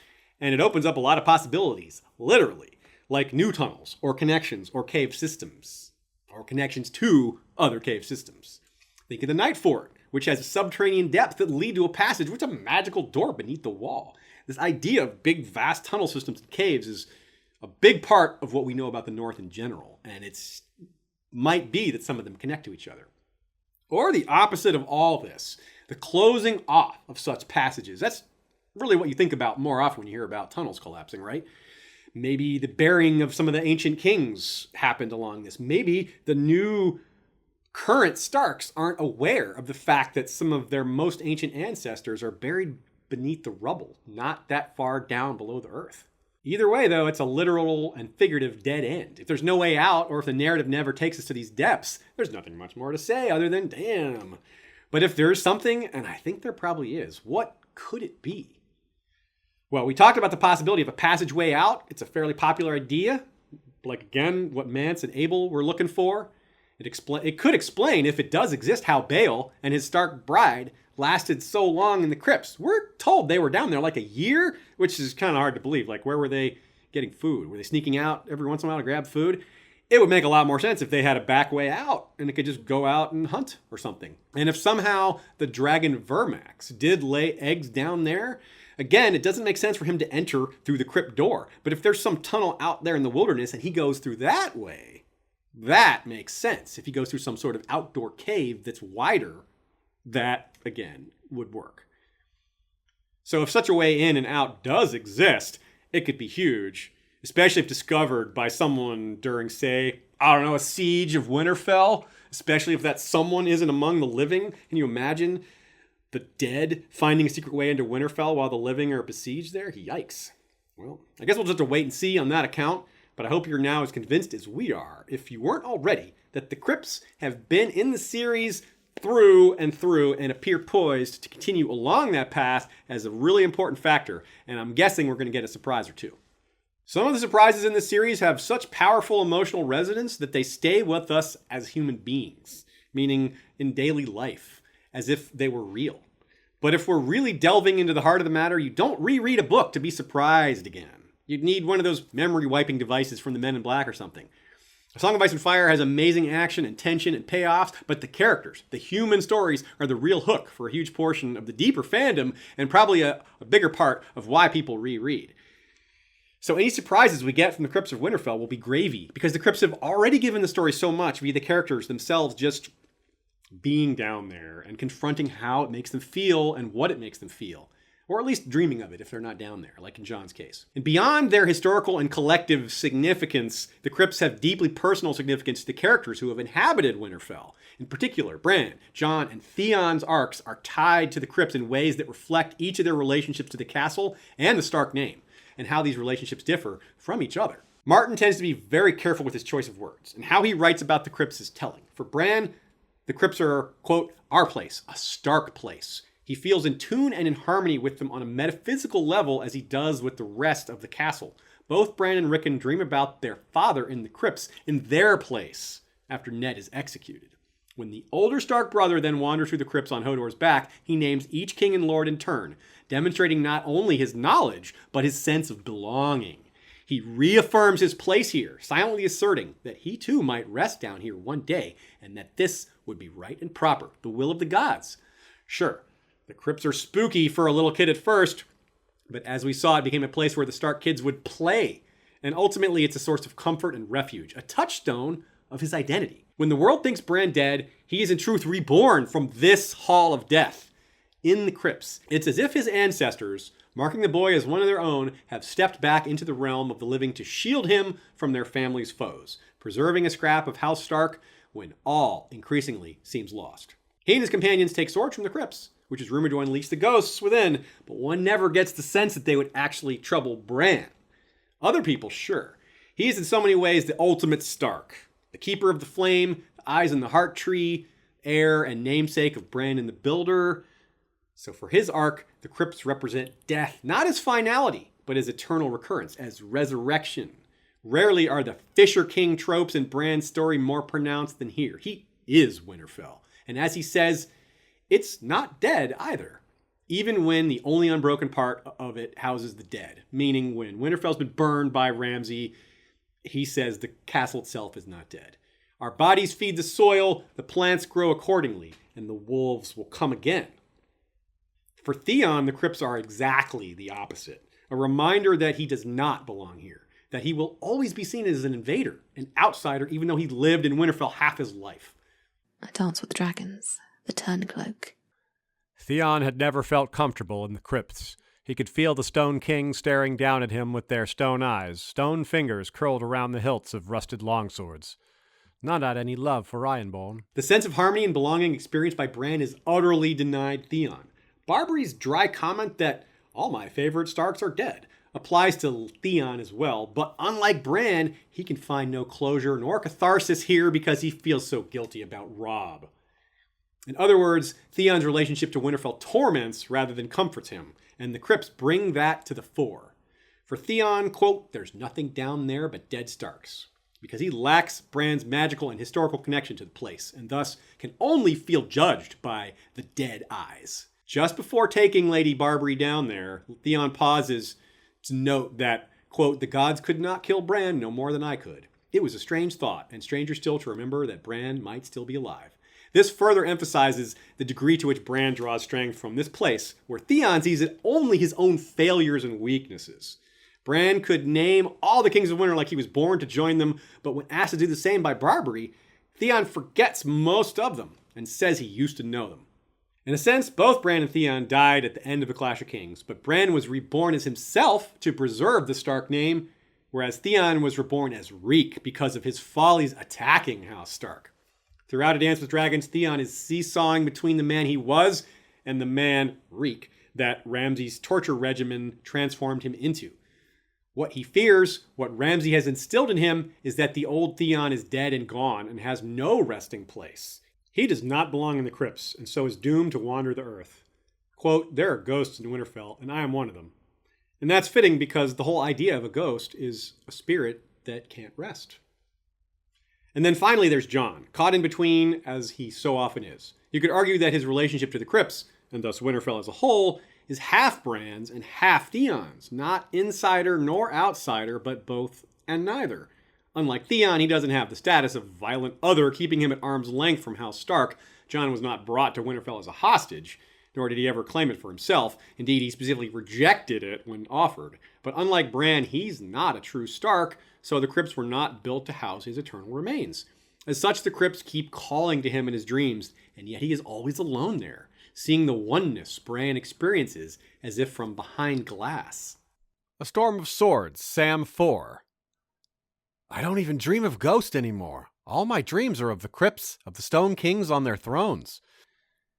Speaker 2: and it opens up a lot of possibilities, literally, like new tunnels, or connections, or cave systems, or connections to other cave systems. Think of the Night Fort, which has subterranean depths that lead to a passage with a magical door beneath the wall. This idea of big, vast tunnel systems and caves is a big part of what we know about the North in general, and it's might be that some of them connect to each other. Or the opposite of all this, the closing off of such passages. That's really what you think about more often when you hear about tunnels collapsing, right? Maybe the burying of some of the ancient kings happened along this. Maybe the new current Starks aren't aware of the fact that some of their most ancient ancestors are buried beneath the rubble, not that far down below the earth. Either way, though, it's a literal and figurative dead end. If there's no way out, or if the narrative never takes us to these depths, there's nothing much more to say other than, damn. But if there's something, and I think there probably is, what could it be? Well, we talked about the possibility of a passageway out. It's a fairly popular idea. Like, again, what Mance and Abel were looking for. It could explain, if it does exist, how Bale and his Stark bride lasted so long in the crypts. We're told they were down there like a year, which is kind of hard to believe. Like, where were they getting food? Were they sneaking out every once in a while to grab food? It would make a lot more sense if they had a back way out and it could just go out and hunt or something. And if somehow the dragon Vermax did lay eggs down there, again, it doesn't make sense for him to enter through the crypt door. But if there's some tunnel out there in the wilderness and he goes through that way, that makes sense. If he goes through some sort of outdoor cave that's wider, that, again, would work. So if such a way in and out does exist, it could be huge, especially if discovered by someone during, say, I don't know, a siege of Winterfell, especially if that someone isn't among the living. Can you imagine the dead finding a secret way into Winterfell while the living are besieged there? Yikes. Well, I guess we'll just have to wait and see on that account. But I hope you're now as convinced as we are, if you weren't already, that the crypts have been in the series through and appear poised to continue along that path as a really important factor. And I'm guessing we're going to get a surprise or two. Some of the surprises in this series have such powerful emotional resonance that they stay with us as human beings, meaning in daily life, as if they were real. But if we're really delving into the heart of the matter, you don't reread a book to be surprised again. You'd need one of those memory wiping devices from the Men in Black or something. A Song of Ice and Fire has amazing action and tension and payoffs, but the characters, the human stories, are the real hook for a huge portion of the deeper fandom and probably a bigger part of why people reread. So any surprises we get from the Crypts of Winterfell will be gravy, because the Crypts have already given the story so much via the characters themselves just being down there and confronting how it makes them feel and what it makes them feel. Or at least dreaming of it if they're not down there, like in Jon's case. And beyond their historical and collective significance, the crypts have deeply personal significance to the characters who have inhabited Winterfell. In particular, Bran, Jon, and Theon's arcs are tied to the crypts in ways that reflect each of their relationships to the castle and the Stark name, and how these relationships differ from each other. Martin tends to be very careful with his choice of words, and how he writes about the crypts is telling. For Bran, the crypts are, quote, our place, a Stark place. He feels in tune and in harmony with them on a metaphysical level as he does with the rest of the castle. Both Bran and Rickon dream about their father in the crypts, in their place, after Ned is executed. When the older Stark brother then wanders through the crypts on Hodor's back, he names each king and lord in turn, demonstrating not only his knowledge, but his sense of belonging. He reaffirms his place here, silently asserting that he too might rest down here one day, and that this would be right and proper, the will of the gods. Sure, the crypts are spooky for a little kid at first, but as we saw, it became a place where the Stark kids would play. And ultimately, it's a source of comfort and refuge, a touchstone of his identity. When the world thinks Bran dead, he is in truth reborn from this hall of death in the crypts. It's as if his ancestors, marking the boy as one of their own, have stepped back into the realm of the living to shield him from their family's foes, preserving a scrap of House Stark when all increasingly seems lost. He and his companions take swords from the crypts, which is rumored to unleash the ghosts within, but one never gets the sense that they would actually trouble Bran. Other people, sure. He is in so many ways the ultimate Stark, the keeper of the flame, the eyes in the heart tree, heir and namesake of Bran the Builder. So for his arc, the crypts represent death, not as finality, but as eternal recurrence, as resurrection. Rarely are the Fisher King tropes in Bran's story more pronounced than here. He is Winterfell. And as he says, it's not dead either. Even when the only unbroken part of it houses the dead. Meaning when Winterfell's been burned by Ramsay, he says the castle itself is not dead. Our bodies feed the soil, the plants grow accordingly, and the wolves will come again. For Theon, the crypts are exactly the opposite. A reminder that he does not belong here. That he will always be seen as an invader, an outsider, even though he lived in Winterfell half his life.
Speaker 4: A Dance with Dragons, the Turncloak.
Speaker 1: Theon had never felt comfortable in the crypts. He could feel the Stone King staring down at him with their stone eyes, stone fingers curled around the hilts of rusted longswords. Not had any love for Ironborn.
Speaker 2: The sense of harmony and belonging experienced by Bran is utterly denied Theon. Barbary's dry comment that all my favorite Starks are dead applies to Theon as well, but unlike Bran, he can find no closure nor catharsis here because he feels so guilty about Robb. In other words, Theon's relationship to Winterfell torments rather than comforts him, and the crypts bring that to the fore. For Theon, quote, there's nothing down there but dead Starks, because he lacks Bran's magical and historical connection to the place, and thus can only feel judged by the dead eyes. Just before taking Lady Barbary down there, Theon pauses to note that, quote, the gods could not kill Bran no more than I could. It was a strange thought, and stranger still to remember that Bran might still be alive. This further emphasizes the degree to which Bran draws strength from this place, where Theon sees it only his own failures and weaknesses. Bran could name all the kings of winter like he was born to join them, but when asked to do the same by Barbary, Theon forgets most of them and says he used to know them. In a sense, both Bran and Theon died at the end of the Clash of Kings, but Bran was reborn as himself to preserve the Stark name, whereas Theon was reborn as Reek because of his follies attacking House Stark. Throughout A Dance with Dragons, Theon is seesawing between the man he was and the man, Reek, that Ramsay's torture regimen transformed him into. What he fears, what Ramsay has instilled in him, is that the old Theon is dead and gone and has no resting place. He does not belong in the crypts, and so is doomed to wander the earth. Quote, there are ghosts in Winterfell, and I am one of them. And that's fitting because the whole idea of a ghost is a spirit that can't rest. And then finally there's Jon, caught in between as he so often is. You could argue that his relationship to the crypts, and thus Winterfell as a whole, is half Bran's and half Theon's. Not insider nor outsider, but both and neither. Unlike Theon, he doesn't have the status of violent other keeping him at arm's length from House Stark. Jon was not brought to Winterfell as a hostage, nor did he ever claim it for himself. Indeed, he specifically rejected it when offered. But unlike Bran, he's not a true Stark, so the crypts were not built to house his eternal remains. As such, the crypts keep calling to him in his dreams, and yet he is always alone there, seeing the oneness Bran experiences as if from behind glass.
Speaker 1: A Storm of Swords, Sam 4. I don't even dream of ghosts anymore. All my dreams are of the crypts, of the Stone Kings on their thrones.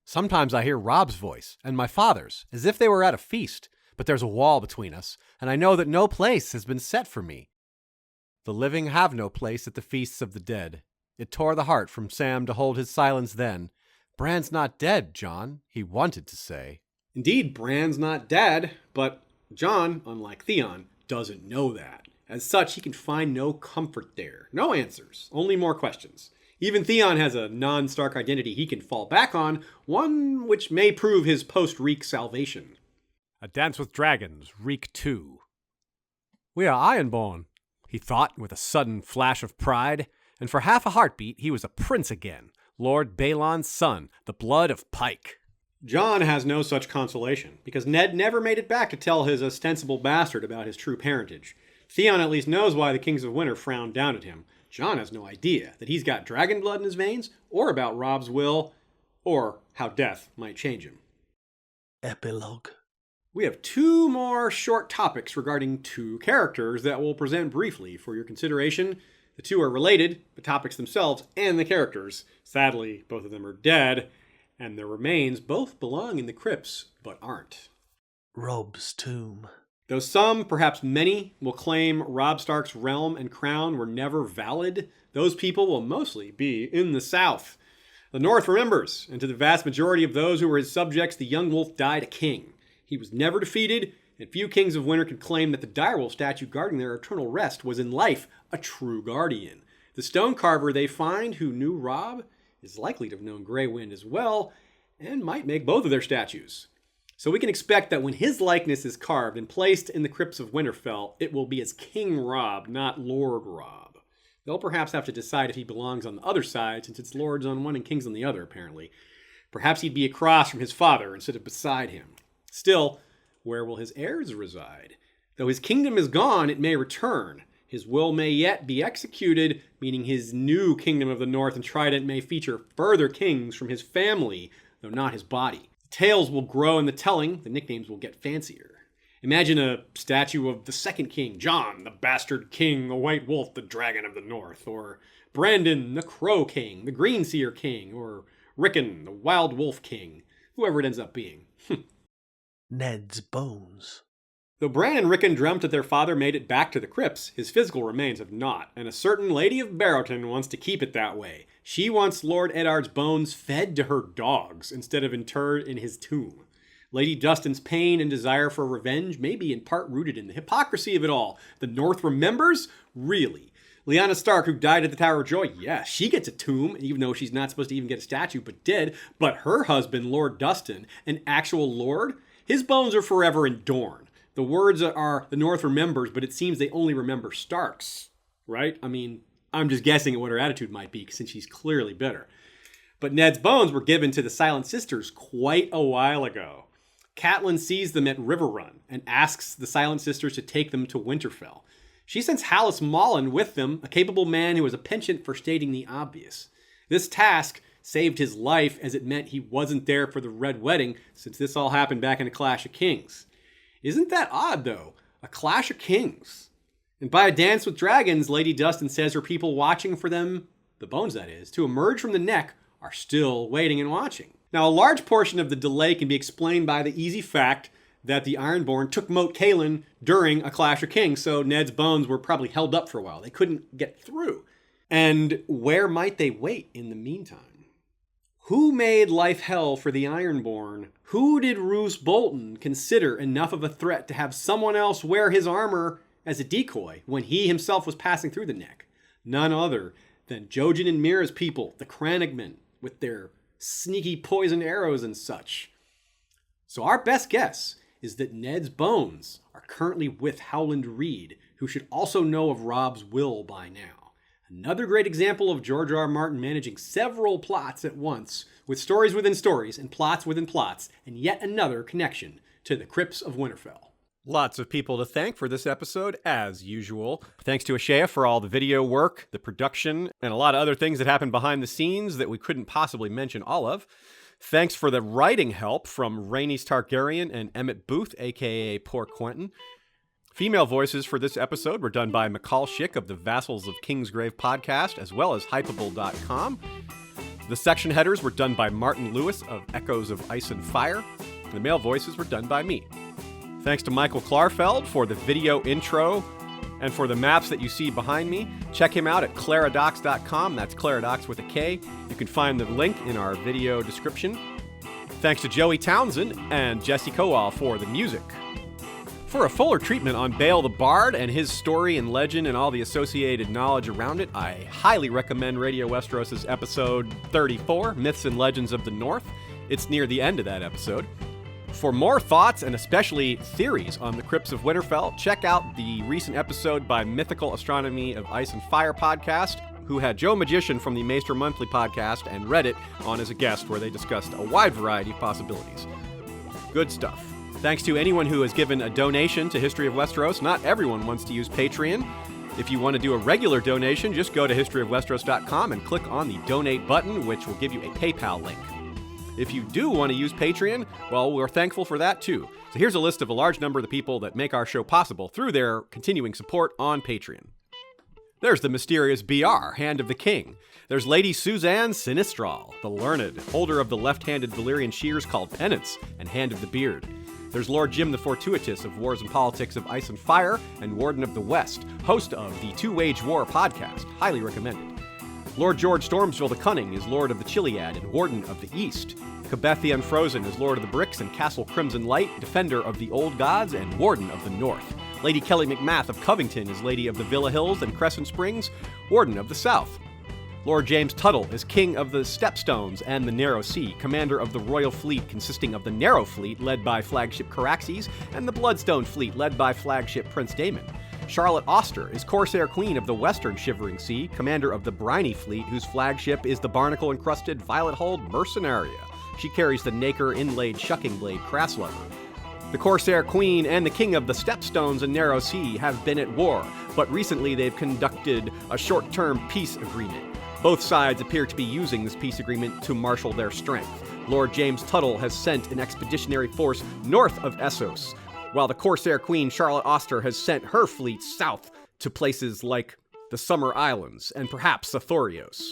Speaker 1: Sometimes I hear Robb's voice, and my father's, as if they were at a feast, but there's a wall between us, and I know that no place has been set for me. The living have no place at the feasts of the dead. It tore the heart from Sam to hold his silence then. Bran's not dead, Jon, he wanted to say.
Speaker 2: Indeed, Bran's not dead, but Jon, unlike Theon, doesn't know that. As such, he can find no comfort there. No answers, only more questions. Even Theon has a non-Stark identity he can fall back on, one which may prove his post-Reek salvation.
Speaker 1: A Dance with Dragons, Reek 2. We are Ironborn, he thought with a sudden flash of pride, and for half a heartbeat he was a prince again, Lord Balon's son, the blood of Pike.
Speaker 2: Jon has no such consolation, because Ned never made it back to tell his ostensible bastard about his true parentage. Theon at least knows why the Kings of Winter frown down at him. Jon has no idea that he's got dragon blood in his veins, or about Robb's will, or how death might change him.
Speaker 3: Epilogue.
Speaker 2: We have 2 more short topics regarding 2 characters that we'll present briefly for your consideration. The 2 are related, the topics themselves and the characters. Sadly, both of them are dead, and their remains both belong in the crypts, but aren't.
Speaker 3: Robb's tomb.
Speaker 2: Though some, perhaps many, will claim Robb Stark's realm and crown were never valid, those people will mostly be in the South. The North remembers, and to the vast majority of those who were his subjects, the young wolf died a king. He was never defeated, and few Kings of Winter could claim that the direwolf statue guarding their eternal rest was in life a true guardian. The stone carver they find who knew Robb is likely to have known Grey Wind as well, and might make both of their statues. So we can expect that when his likeness is carved and placed in the Crypts of Winterfell, it will be as King Robb, not Lord Robb. They'll perhaps have to decide if he belongs on the other side, since it's lords on one and kings on the other, apparently. Perhaps he'd be across from his father instead of beside him. Still, where will his heirs reside? Though his kingdom is gone, it may return. His will may yet be executed, meaning his new kingdom of the North and Trident may feature further kings from his family, though not his body. The tales will grow in the telling, the nicknames will get fancier. Imagine a statue of the second king, Jon, the bastard king, the white wolf, the dragon of the North, or Brandon, the crow king, the green seer king, or Rickon, the wild wolf king, whoever it ends up being.
Speaker 3: Ned's bones.
Speaker 2: Though Bran and Rickon dreamt that their father made it back to the crypts, his physical remains have not, and a certain Lady of Barrowton wants to keep it that way. She wants Lord Eddard's bones fed to her dogs instead of interred in his tomb. Lady Dustin's pain and desire for revenge may be in part rooted in the hypocrisy of it all. The North remembers? Really? Lyanna Stark, who died at the Tower of Joy, yeah, she gets a tomb, even though she's not supposed to even get a statue, but did. But her husband, Lord Dustin, an actual lord, his bones are forever in Dorne. The words are, the North remembers, but it seems they only remember Starks, right? I mean, I'm just guessing at what her attitude might be, since she's clearly bitter. But Ned's bones were given to the Silent Sisters quite a while ago. Catelyn sees them at Riverrun and asks the Silent Sisters to take them to Winterfell. She sends Hallis Mullen with them, a capable man who has a penchant for stating the obvious. This task saved his life, as it meant he wasn't there for the Red Wedding, since this all happened back in A Clash of Kings. Isn't that odd, though? A Clash of Kings. And by a dance with dragons, Lady Dustin says her people watching for them, the bones that is, to emerge from the neck, are still waiting and watching. Now, a large portion of the delay can be explained by the easy fact that the Ironborn took Moat Cailin during A Clash of Kings, so Ned's bones were probably held up for a while. They couldn't get through. And where might they wait in the meantime? Who made life hell for the Ironborn? Who did Roose Bolton consider enough of a threat to have someone else wear his armor as a decoy when he himself was passing through the neck? None other than Jojen and Mira's people, the Crannogmen, with their sneaky poisoned arrows and such. So our best guess is that Ned's bones are currently with Howland Reed, who should also know of Robb's will by now. Another great example of George R. R. Martin managing several plots at once, with stories within stories and plots within plots, and yet another connection to the Crypts of Winterfell.
Speaker 1: Lots of people to thank for this episode, as usual. Thanks to ASOIAF for all the video work, the production, and a lot of other things that happened behind the scenes that we couldn't possibly mention all of. Thanks for the writing help from Rhaenys Targaryen and Emmett Booth, a.k.a. Poor Quentin. Female voices for this episode were done by McCall Schick of the Vassals of Kingsgrave podcast, as well as Hypable.com. The section headers were done by Martin Lewis of Echoes of Ice and Fire. The male voices were done by me. Thanks to Michael Klarfeld for the video intro and for the maps that you see behind me. Check him out at claradox.com. That's Claradox with a K. You can find the link in our video description. Thanks to Joey Townsend and Jesse Kowal for the music. For a fuller treatment on Bale the Bard and his story and legend and all the associated knowledge around it, I highly recommend Radio Westeros' episode 34, Myths and Legends of the North. It's near the end of that episode. For more thoughts and especially theories on the Crypts of Winterfell, check out the recent episode by Mythical Astronomy of Ice and Fire podcast, who had Joe Magician from the Maester Monthly podcast and Reddit on as a guest, where they discussed a wide variety of possibilities. Good stuff. Thanks to anyone who has given a donation to History of Westeros. Not everyone wants to use Patreon. If you want to do a regular donation, just go to historyofwesteros.com and click on the donate button, which will give you a PayPal link. If you do want to use Patreon, well, we're thankful for that too. So here's a list of a large number of the people that make our show possible through their continuing support on Patreon. There's the mysterious BR, Hand of the King. There's Lady Suzanne Sinistral, the learned, holder of the left-handed Valyrian shears called Penance and Hand of the Beard. There's Lord Jim the Fortuitous of Wars and Politics of Ice and Fire and Warden of the West, host of the Two Wage War podcast, highly recommended. Lord George Stormsville the Cunning is Lord of the Chiliad and Warden of the East. Cabeth the Unfrozen is Lord of the Bricks and Castle Crimson Light, Defender of the Old Gods and Warden of the North. Lady Kelly McMath of Covington is Lady of the Villa Hills and Crescent Springs, Warden of the South. Lord James Tuttle is King of the Stepstones and the Narrow Sea, Commander of the Royal Fleet consisting of the Narrow Fleet led by Flagship Caraxes and the Bloodstone Fleet led by Flagship Prince Daemon. Charlotte Auster is Corsair Queen of the Western Shivering Sea, Commander of the Briny Fleet, whose flagship is the barnacle-encrusted violet-hulled Mercenaria. She carries the nacre-inlaid shucking blade Crasslover. The Corsair Queen and the King of the Stepstones and Narrow Sea have been at war, but recently they've conducted a short-term peace agreement. Both sides appear to be using this peace agreement to marshal their strength. Lord James Tuttle has sent an expeditionary force north of Essos, while the Corsair Queen Charlotte Auster has sent her fleet south to places like the Summer Islands and perhaps Sathorios.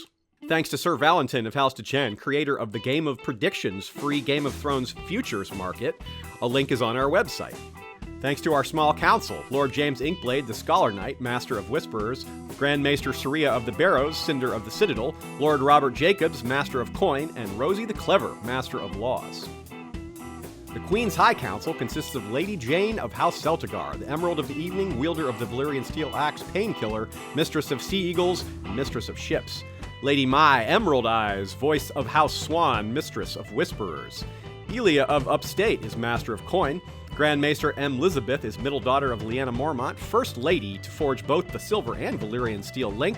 Speaker 1: Thanks to Sir Valentin of House Chen, creator of the Game of Predictions free Game of Thrones futures market. A link is on our website. Thanks to our small council, Lord James Inkblade, the Scholar Knight, Master of Whisperers, Grand Maester Saria of the Barrows, Cinder of the Citadel, Lord Robert Jacobs, Master of Coin, and Rosie the Clever, Master of Laws. The Queen's High Council consists of Lady Jane of House Celtigar, the Emerald of the Evening, wielder of the Valyrian Steel Axe, Painkiller, Mistress of Sea Eagles, and Mistress of Ships. Lady Mai, Emerald Eyes, voice of House Swan, Mistress of Whisperers. Elia of Upstate is Master of Coin. Grand Maester M. Elizabeth is middle daughter of Lyanna Mormont, First Lady to forge both the Silver and Valyrian Steel Link.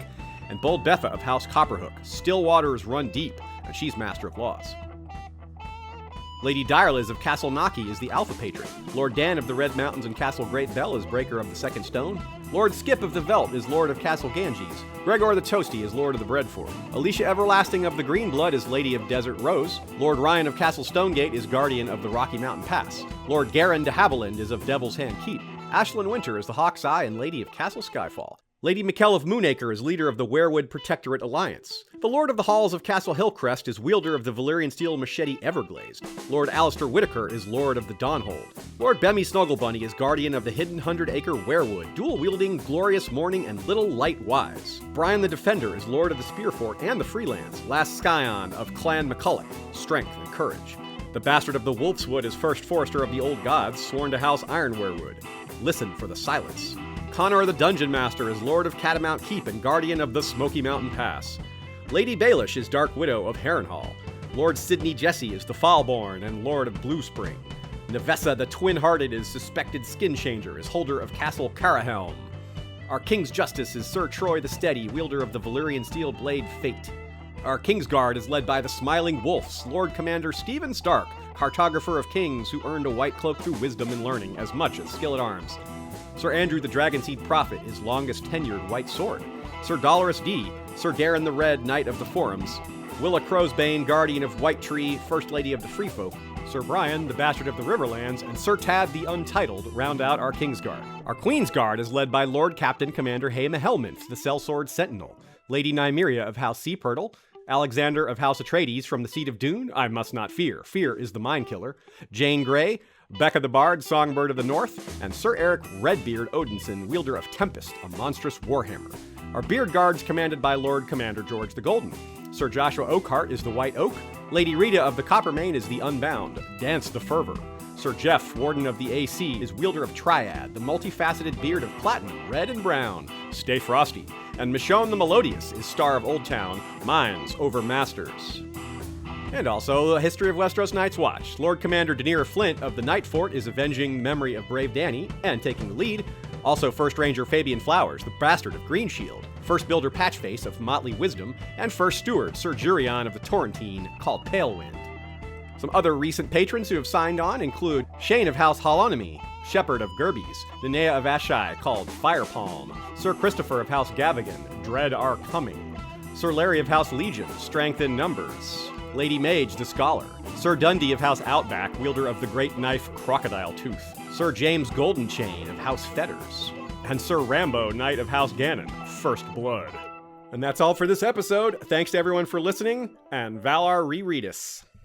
Speaker 1: And Bold Betha of House Copperhook. Still waters run deep, and she's Master of Laws. Lady Direliz of Castle Naki is the Alpha Patron. Lord Dan of the Red Mountains and Castle Great Bell is Breaker of the Second Stone. Lord Skip of the Veld is Lord of Castle Ganges. Gregor the Toasty is Lord of the Breadford. Alicia Everlasting of the Green Blood is Lady of Desert Rose. Lord Ryan of Castle Stonegate is Guardian of the Rocky Mountain Pass. Lord Garin de Haviland is of Devil's Hand Keep. Ashlyn Winter is the Hawk's Eye and Lady of Castle Skyfall. Lady Mikkel of Moonacre is leader of the Werewood Protectorate Alliance. The Lord of the Halls of Castle Hillcrest is wielder of the Valyrian Steel Machete Everglazed. Lord Alistair Whitaker is Lord of the Dawnhold. Lord Bemmy Snugglebunny is guardian of the Hidden 100-Acre Werewood, dual-wielding Glorious Morning and Little Light Wise. Brian the Defender is Lord of the Spearfort and the Freelands. Last Scion of Clan McCulloch, Strength and Courage. The Bastard of the Wolfswood is First Forester of the Old Gods, sworn to House Ironwerewood. Listen for the silence. Connor the Dungeon Master is Lord of Catamount Keep and Guardian of the Smoky Mountain Pass. Lady Baelish is Dark Widow of Harrenhal. Lord Sidney Jesse is the Fallborn and Lord of Blue Spring. Nevessa the Twin-Hearted is Suspected Skin Changer, is holder of Castle Carahelm. Our King's Justice is Sir Troy the Steady, wielder of the Valyrian Steel Blade Fate. Our Kingsguard is led by the Smiling Wolves, Lord Commander Stephen Stark, cartographer of kings who earned a white cloak through wisdom and learning as much as skill at arms. Sir Andrew the Dragonseed Prophet is longest tenured white sword. Sir Dolorous D, Sir Garen the Red, Knight of the Forums. Willa Crowsbane, Guardian of White Tree, First Lady of the Freefolk. Sir Brian, the Bastard of the Riverlands, and Sir Tad the Untitled round out our Kingsguard. Our Queensguard is led by Lord Captain Commander Haema Helminth, the Sellsword Sentinel. Lady Nymeria of House Seapurtle. Alexander of House Atreides from the Seat of Dune, I must not fear. Fear is the mind killer. Jane Grey, Becca the Bard, Songbird of the North, and Sir Eric Redbeard Odinson, wielder of Tempest, a monstrous warhammer. Our Beard Guards commanded by Lord Commander George the Golden. Sir Joshua Oakhart is the White Oak. Lady Rita of the Coppermane is the Unbound. Dance the Fervor. Sir Jeff, Warden of the AC, is wielder of Triad, the multifaceted beard of Platinum, Red and Brown. Stay frosty. And Michonne the Melodious is Star of Old Town, Minds over Masters. And also, the History of Westeros Night's Watch. Lord Commander Daenerys Flint of the Night Fort is avenging the memory of brave Dany and taking the lead. Also, First Ranger Fabian Flowers, the Bastard of Greenshield. First Builder Patchface of Motley Wisdom. And First Steward Sir Jurion of the Torrentine, called Palewind. Some other recent patrons who have signed on include Shane of House Holonomy, Shepherd of Gerbies, Linnea of Ashai, called Firepalm, Sir Christopher of House Gavigan, Dread Are Coming, Sir Larry of House Legion, Strength in Numbers, Lady Mage the Scholar, Sir Dundee of House Outback, wielder of the great knife Crocodile Tooth, Sir James Goldenchain of House Fetters, and Sir Rambo, Knight of House Gannon, First Blood. And that's all for this episode. Thanks to everyone for listening, and Valar Rereadus.